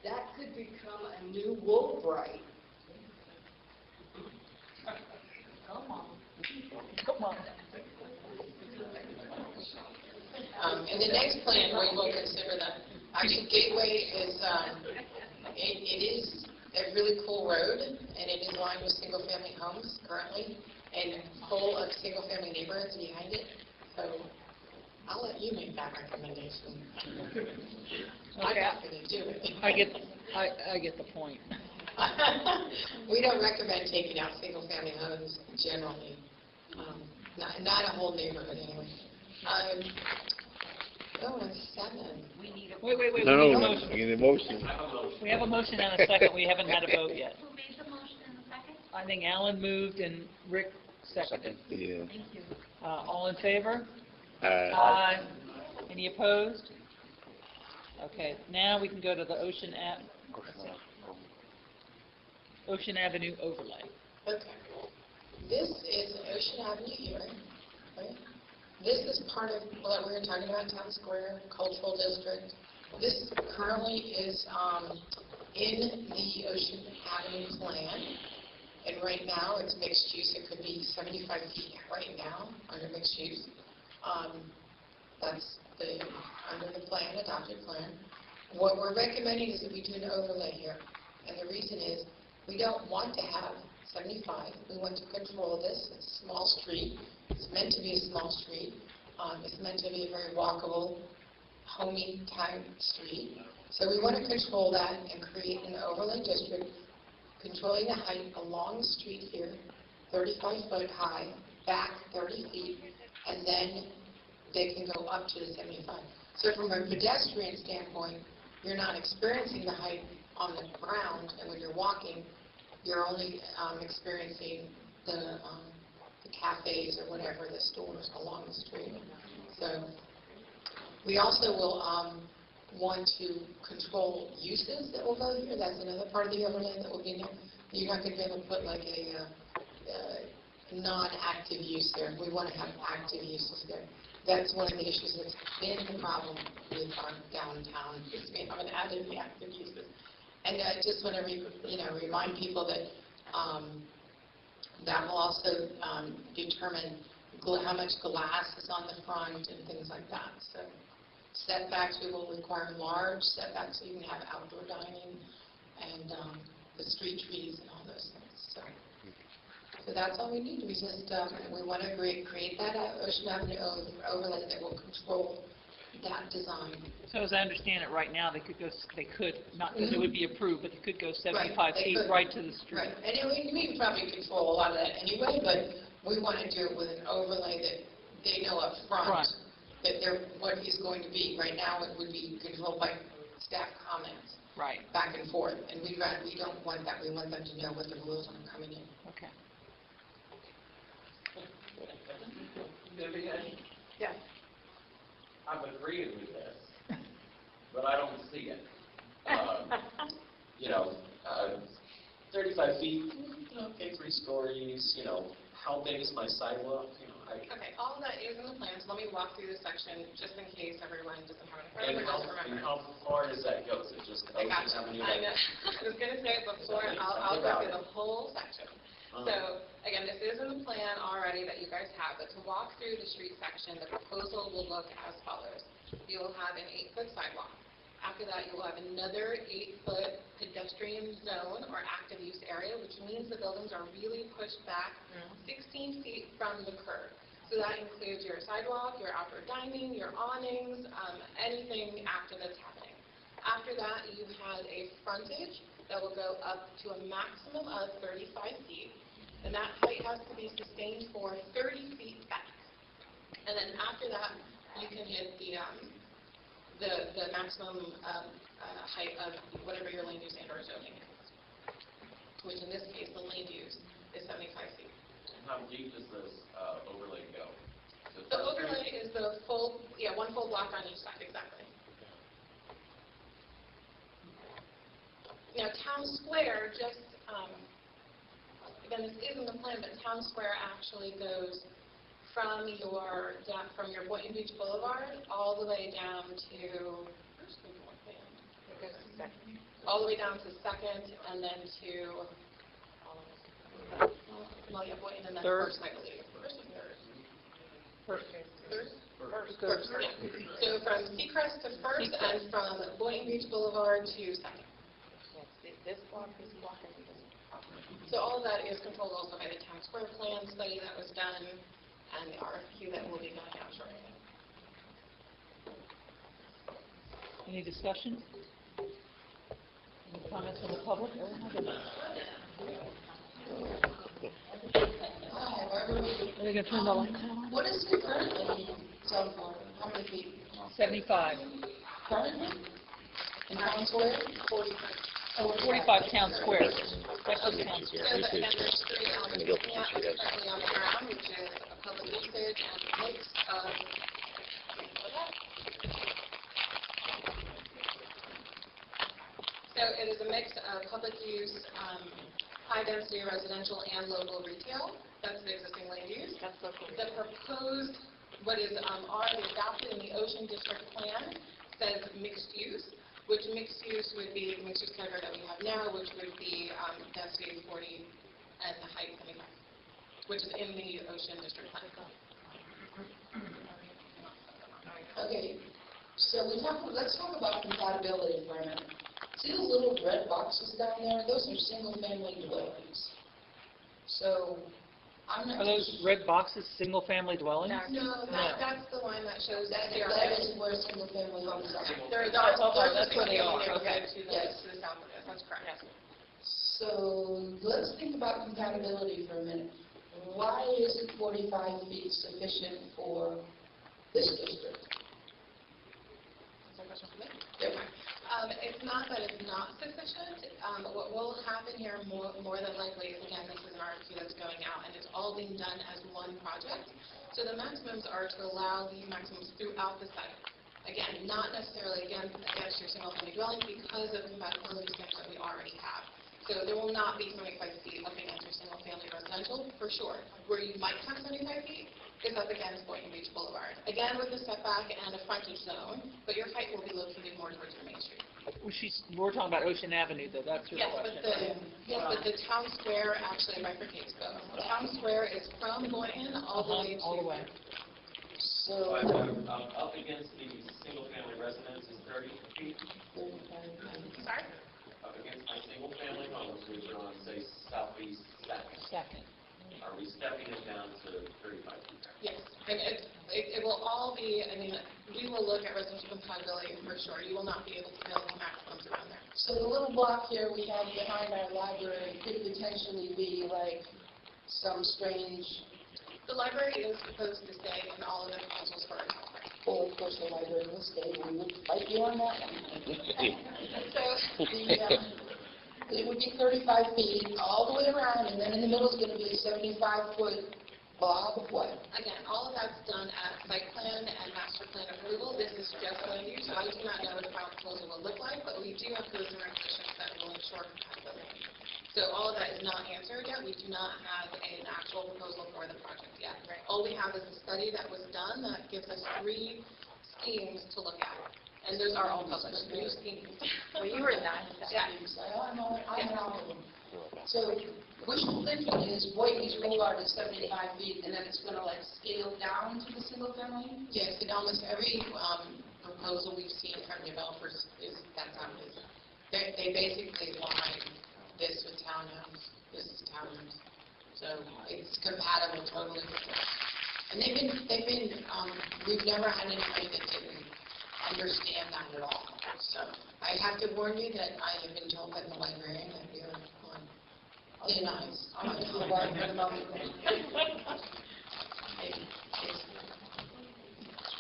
That could become a new Woolbright. Come on. In the next plan, we will consider that. Actually, Gateway is, it is a really cool road, and it is lined with single-family homes currently, and full of single-family neighborhoods behind it. So I'll let you make that recommendation. I'm not going to do it. I get the point. We don't recommend taking out single-family homes generally. Not a whole neighborhood anyway. And 7. Wait. No, We need a we motion. need a motion. We have a motion and a second. We haven't had a vote yet. Who made the motion in the second? I think Alan moved and Rick seconded. Yeah. Thank you. All in favor? Aye. Any opposed? Okay, now we can go to the Ocean Avenue overlay. Okay. This is Ocean Avenue here, right? This is part of what we were talking about, Town Square, Cultural District. This currently is in the Ocean Avenue plan, and right now it's mixed use. It could be 75 feet right now under mixed use. That's under the plan, adopted plan. What we're recommending is that we do an overlay here, and the reason is we don't want to have 75. We want to control this. It's a small street. It's meant to be a small street. It's meant to be a very walkable, homey type street. So we want to control that and create an overlay district, controlling the height along the street here, 35 foot high, back 30 feet, and then they can go up to the 75. So from a pedestrian standpoint, you're not experiencing the height on the ground, and when you're walking, you're only experiencing the cafes or whatever, the stores along the street. So we also will want to control uses that will go here. That's another part of the overlay that will be there. You're not going to be able to put like a non-active use there. We want to have active uses there. That's one of the issues that's been the problem with our downtown, is we haven't added the active uses. And I just want to, remind people that that will also determine how much glass is on the front and things like that. So setbacks, we will require large setbacks so you can have outdoor dining and the street trees and all those things. So that's all we need. We just we want to create that Ocean Avenue overlay that will control that design. So as I understand it, right now, they could, not that it would be approved, but they could go 75 Right, feet right to the street. Right, and we can probably control a lot of that anyway, but we want to do it with an overlay that they know up front that what is going to be. Right now, it would be controlled by staff comments. Right. Back and forth, and we don't want that. We want them to know what the rules are coming in. Okay. Vivian, Yeah. I'm agreeing with this, but I don't see it. 35 feet, okay, 3 stories, how big is my sidewalk? Okay, all of that is in the plan, so let me walk through the section, just in case everyone doesn't have it in front of them or doesn't remember. And how far does that go? Is it just I Ocean got you. Avenue? I know. I was going to say it before, I'll go through the whole section. So, again, this is in the plan already that you guys have, but to walk through the street section, the proposal will look as follows. You will have an 8-foot sidewalk. After that, you will have another 8-foot pedestrian zone or active use area, which means the buildings are really pushed back 16 feet from the curb. So that includes your sidewalk, your outdoor dining, your awnings, anything active that's happening. After that, you have a frontage that will go up to a maximum of 35 feet, and that height has to be sustained for 30 feet back. And then after that, you can hit the maximum height of whatever your land use and or zoning is, which in this case, the land use is 75 feet. And how deep does this overlay go? The overlay is the full, one full block on each side, exactly. Now, Town Square, just, again, this isn't the plan, but Town Square actually goes from your Boynton Beach Boulevard all the way down to, all the way down to 2nd, and then to, Boynton, and then Third. First, I believe. First. Yeah. So from Seacrest to First, and from Boynton Beach Boulevard to 2nd. This block, and this. So all of that is controlled also by the Town Square plan study that was done, and the RFQ that will be going out shortly. Any discussion? Any comments from the public? Are they going to turn the lights on? What is it currently zoned for? How many feet? 75. Currently? In Town Square? 45. Oh, 45 Town Square. That's just Town So Square. the there's 3 elements looking at what's currently on the ground, which is a public usage and a mix of So it is a mix of public use, high-density residential, and local retail. That's the existing land use. That's local. The proposed, what is already adopted in the Ocean District Plan, says mixed use, which mixed use would be the mixed use category that we have now, which would be density 40 and the height 75, which is in the Ocean District Plan. Okay, so let's talk about compatibility for a minute. See those little red boxes down there? Those are single-family dwellings. So, I'm not... Are those red boxes single-family dwellings? No, that's the one that shows That is where single-family homes are. That's where they are. Okay. To the south of it. That's correct. So, let's think about compatibility for a minute. Why isn't 45 feet sufficient for this district? Is that a question for me? Yep. It's not that it's not sufficient. What will happen here more than likely is, again, this is an RFQ that's going out, and it's all being done as one project. So the maximums are to allow these maximums throughout the site. Again, not necessarily against your single-family dwelling because of compatibility standards that we already have. So there will not be 75 feet up against your single-family residential, for sure. Where you might have 75 feet is up against Boynton Beach Boulevard. Again, with a setback and a frontage zone, but your height will be located more towards your main street. We're talking about Ocean Avenue, though, that's your Yes, question. but the town square actually bifurcates both. The town square is from Boynton all the way to... All the way. So, Up against the single-family residence is 30 feet. Sorry? Up against my single-family homes, which are on, say, southeast second. Are we stepping it down to 35 feet? Yes, and it will all be, I mean, we will look at residential compatibility for sure. You will not be able to build maximums around there. So the little block here we have behind our library could potentially be like some strange, The library is proposed to stay in all of the proposals for well, of course the library will stay, we would fight you on that one. So, It would be 35 feet all the way around, and then in the middle is going to be a 75-foot blob of what? again, all of that's done at site plan and master plan approval. This is just land use, so I do not know what the final proposal will look like, but we do have codes and regulations that will ensure compatibility. So all of that is not answered yet. We do not have an actual proposal for the project yet. All we have is a study that was done that gives us 3 schemes to look at. And those are all published, 3 schemes. Well, you were in that. Yeah. I'm on all of them. So wishful thinking is Boynton Beach Boulevard is 75 feet, and then it's going to like scale down to the single family? Yes, in almost every proposal we've seen from developers is that's how it is. They basically line this with townhomes, this is townhomes. So it's compatible totally with this. And we've never had anybody that didn't understand that at all. So I have to warn you that I have been told by the librarian that we are on thin ice.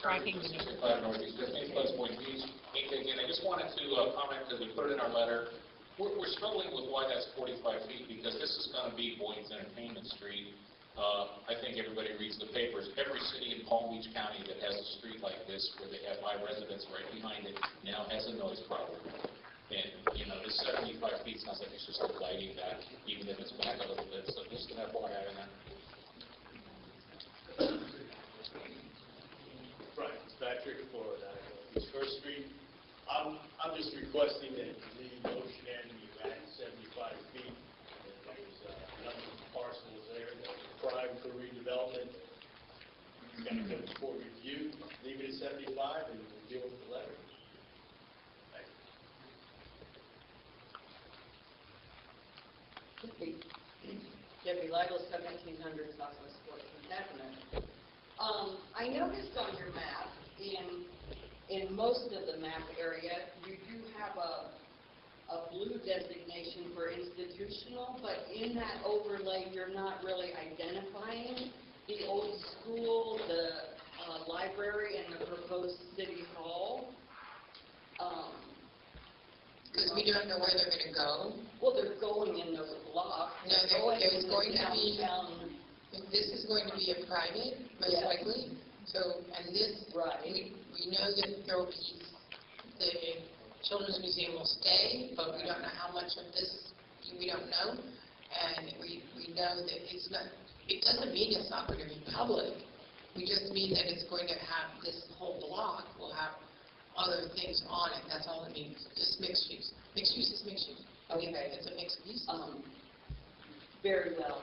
Tracking. Northeast 15 plus Point Beach. Again, I just wanted to comment, because we put it in our letter, we're struggling with why that's 45 feet, because this is going to be Boynton's Entertainment Street. I think everybody reads the papers. Every city in Palm Beach County that has a street like this, where they have my residence right behind it, now has a noise problem. And, this 75 feet sounds like it's just dividing that, even if it's back a little bit. So just an FYI on that. Right, it's Patrick for East First Street. I'm just requesting that the Ocean Avenue at 75 feet, that there's a number of parcels there that are prime for redevelopment. It's got to go for review, leave it at 75 and we'll deal with the letter. Thank you. Debbie Lytle, 1700 Southwest 14th Avenue. I noticed on your map, in most of the map area, you do have a blue designation for institutional, but in that overlay, you're not really identifying the old school, the library, and the proposed city hall. Because we don't know where they're going to go. Well, they're going in those blocks. No, there's going to be, downtown. this is going to be a private, most Yes. likely. So, and this, Right. we know that there will be, the Children's Museum will stay, but we don't know how much of this, we don't know. And we know that it's not, it doesn't mean it's not going to be public. We just mean that it's going to have, this whole block will have other things on it, that's all it means, just mixed use. Mixed use is mixed use. Okay. It's a mixed use. Very well.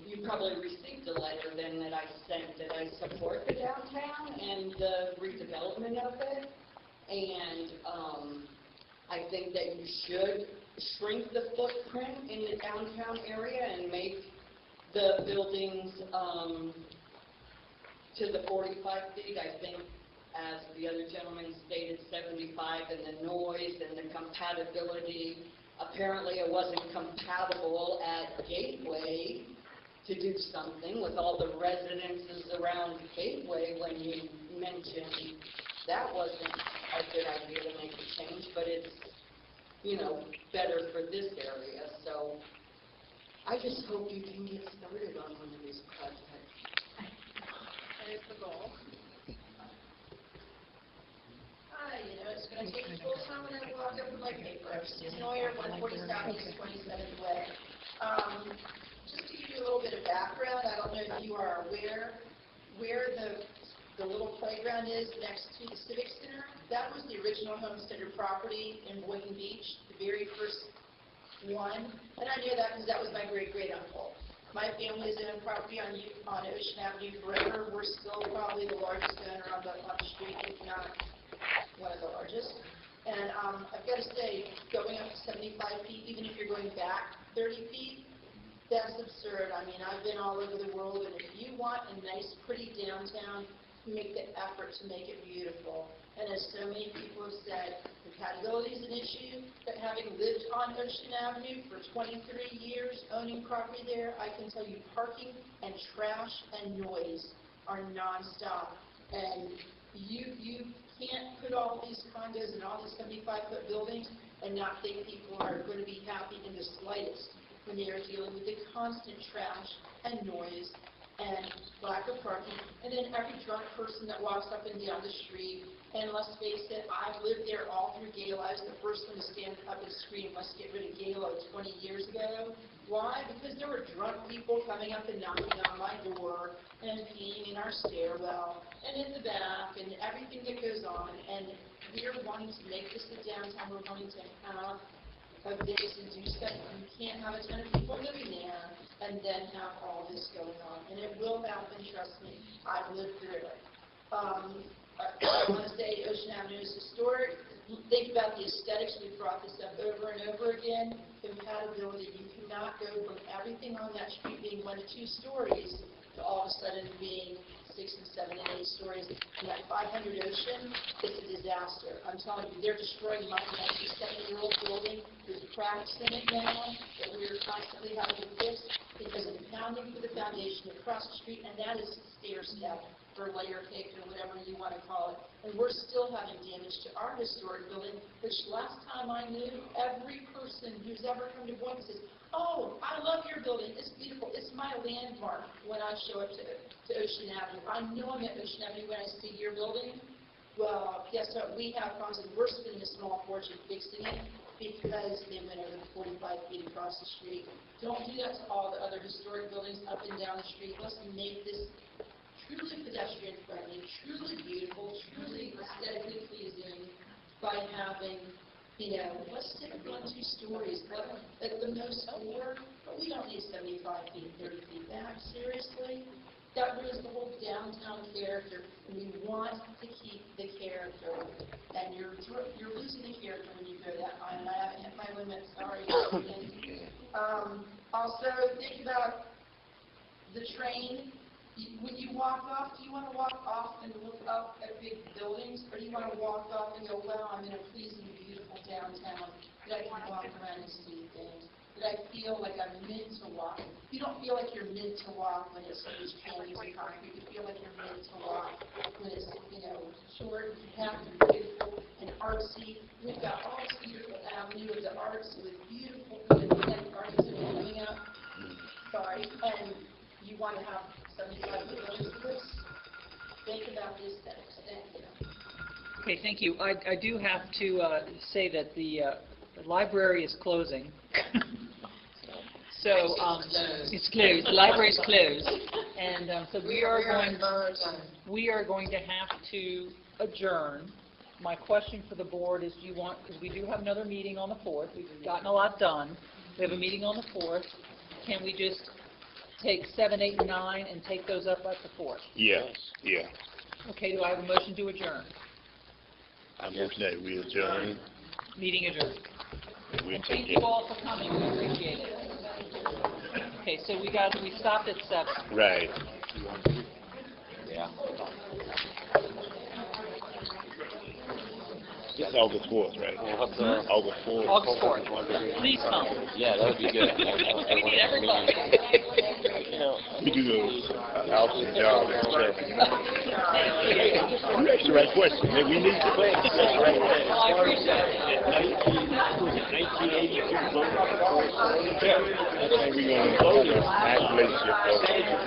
You probably received the letter then that I sent, that I support the downtown and the redevelopment of it. And I think that you should shrink the footprint in the downtown area and make the buildings to the 45 feet. I think, as the other gentleman stated, 75, and the noise and the compatibility. Apparently it wasn't compatible at Gateway to do something with all the residences around Gateway when you mentioned that wasn't a good idea to make a change, but it's, better for this area. So I just hope you can get started on one of these projects. That is the goal. you know, it's gonna take me full time when I walk up with my paper. I'm Susan Oyer, 140 Southeast 27th Way. Just to give you a little bit of background, I don't know if you are aware where the little playground is next to the Civic Center. That was the original homesteader property in Boynton Beach, the very first one. And I knew that because that was my great-great-uncle. My family has owned property on Ocean Avenue forever. We're still probably the largest owner on the street, if not one of the largest. And I've got to say, going up to 75 feet, even if you're going back 30 feet, that's absurd. I mean, I've been all over the world, and if you want a nice, pretty downtown, make the effort to make it beautiful. And as so many people have said, compatibility is an issue, but having lived on Ocean Avenue for 23 years, owning property there, I can tell you parking and trash and noise are nonstop. And you can't put all these condos and all these 75-foot buildings and not think people are going to be happy in the slightest when they are dealing with the constant trash and noise and lack of parking, and then every drunk person that walks up and down the street. And let's face it, I've lived there all through gay lives. The first one to stand up and scream, let's get rid of gay-lo 20 years ago. Why? Because there were drunk people coming up and knocking on my door and peeing in our stairwell and in the back and everything that goes on. And we're wanting to make this the downtown. We're wanting to have a base and do stuff. You can't have a ton of people living there and then have all this going on. And it will happen, trust me. I've lived through it. I want to say Ocean Avenue is historic. Think about the aesthetics. We've brought this up over and over again. Compatibility. You cannot go from everything on that street being 1 to 2 stories to all of a sudden being 6 and 7 and 8 stories. And that 500 Ocean, it's a disaster. I'm telling you, they're destroying my 97-year-old building. There's cracks in it now that we're constantly having to fix because of the pounding for the foundation across the street, and that is stair step or layer cake or whatever you want to call it. And we're still having damage to our historic building, which last time I knew, every person who's ever come to Boynton says, oh, I love your building. It's beautiful. It's my landmark when I show up to Ocean Avenue. I know I'm at Ocean Avenue when I see your building. Well, guess what? We have problems, and we're spending a small fortune fixing it because they went over the 45 feet across the street. Don't do that to all the other historic buildings up and down the street. Let's make this truly pedestrian-friendly, truly beautiful, truly aesthetically pleasing by having, you know, let's stick 1 to 2 stories, at the most 4, but we don't need 75 feet, 30 feet back. Seriously? That ruins the whole downtown character, and we want to keep the character. And you're losing the character when you go that high, and I haven't hit my limit, sorry. Also, think about the train. When you walk off, do you want to walk off and look up at big buildings, or do you want to walk off and go, wow, I'm in a pleasing, beautiful downtown, that I can walk around and see things, that I feel like I'm meant to walk? You don't feel like you're meant to walk when it's huge canyons and concrete. You feel like you're meant to walk when it's, you know, short and compact and beautiful and artsy. We've got all this beautiful avenue of the arts with beautiful, you know, like artists that are coming up. Sorry. And you want to have 75 buildings for this? Think about the aesthetics. Thank you. Okay, thank you. I do have to say that the library is closing. So it's closed. The library is closed, and so we are going to have to adjourn. My question for the board is, do you want, because we do have another meeting on the 4th. We've gotten a lot done. We have a meeting on the 4th. Can we just take 7, 8, and 9 and take those up at the 4th? Yes, yeah. Okay, do I have a motion to adjourn? I motion that we adjourn. Meeting adjourned. We'll Thank take you it. all for coming, we appreciate it. Okay, so we stopped at 7. Right. Yeah. It's August 4th, right? August 4th. August 4th. Please come. Yeah, that would be good. We need everybody. You know, we do an awesome job as chairman. You asked the right question. Man, we need to play. That's right. Well, I appreciate it. 1982 vote. Yeah. I think we're going to have a nice relationship.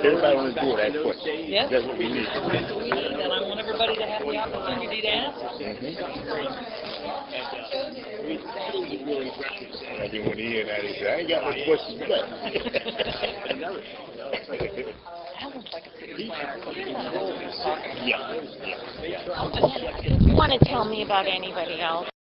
Everybody on the board ask questions. Yeah. That's what we need. And I want everybody everybody to have the opportunity to ask. I didn't want to hear that. He said, I ain't got no questions left. You want to tell me about anybody else?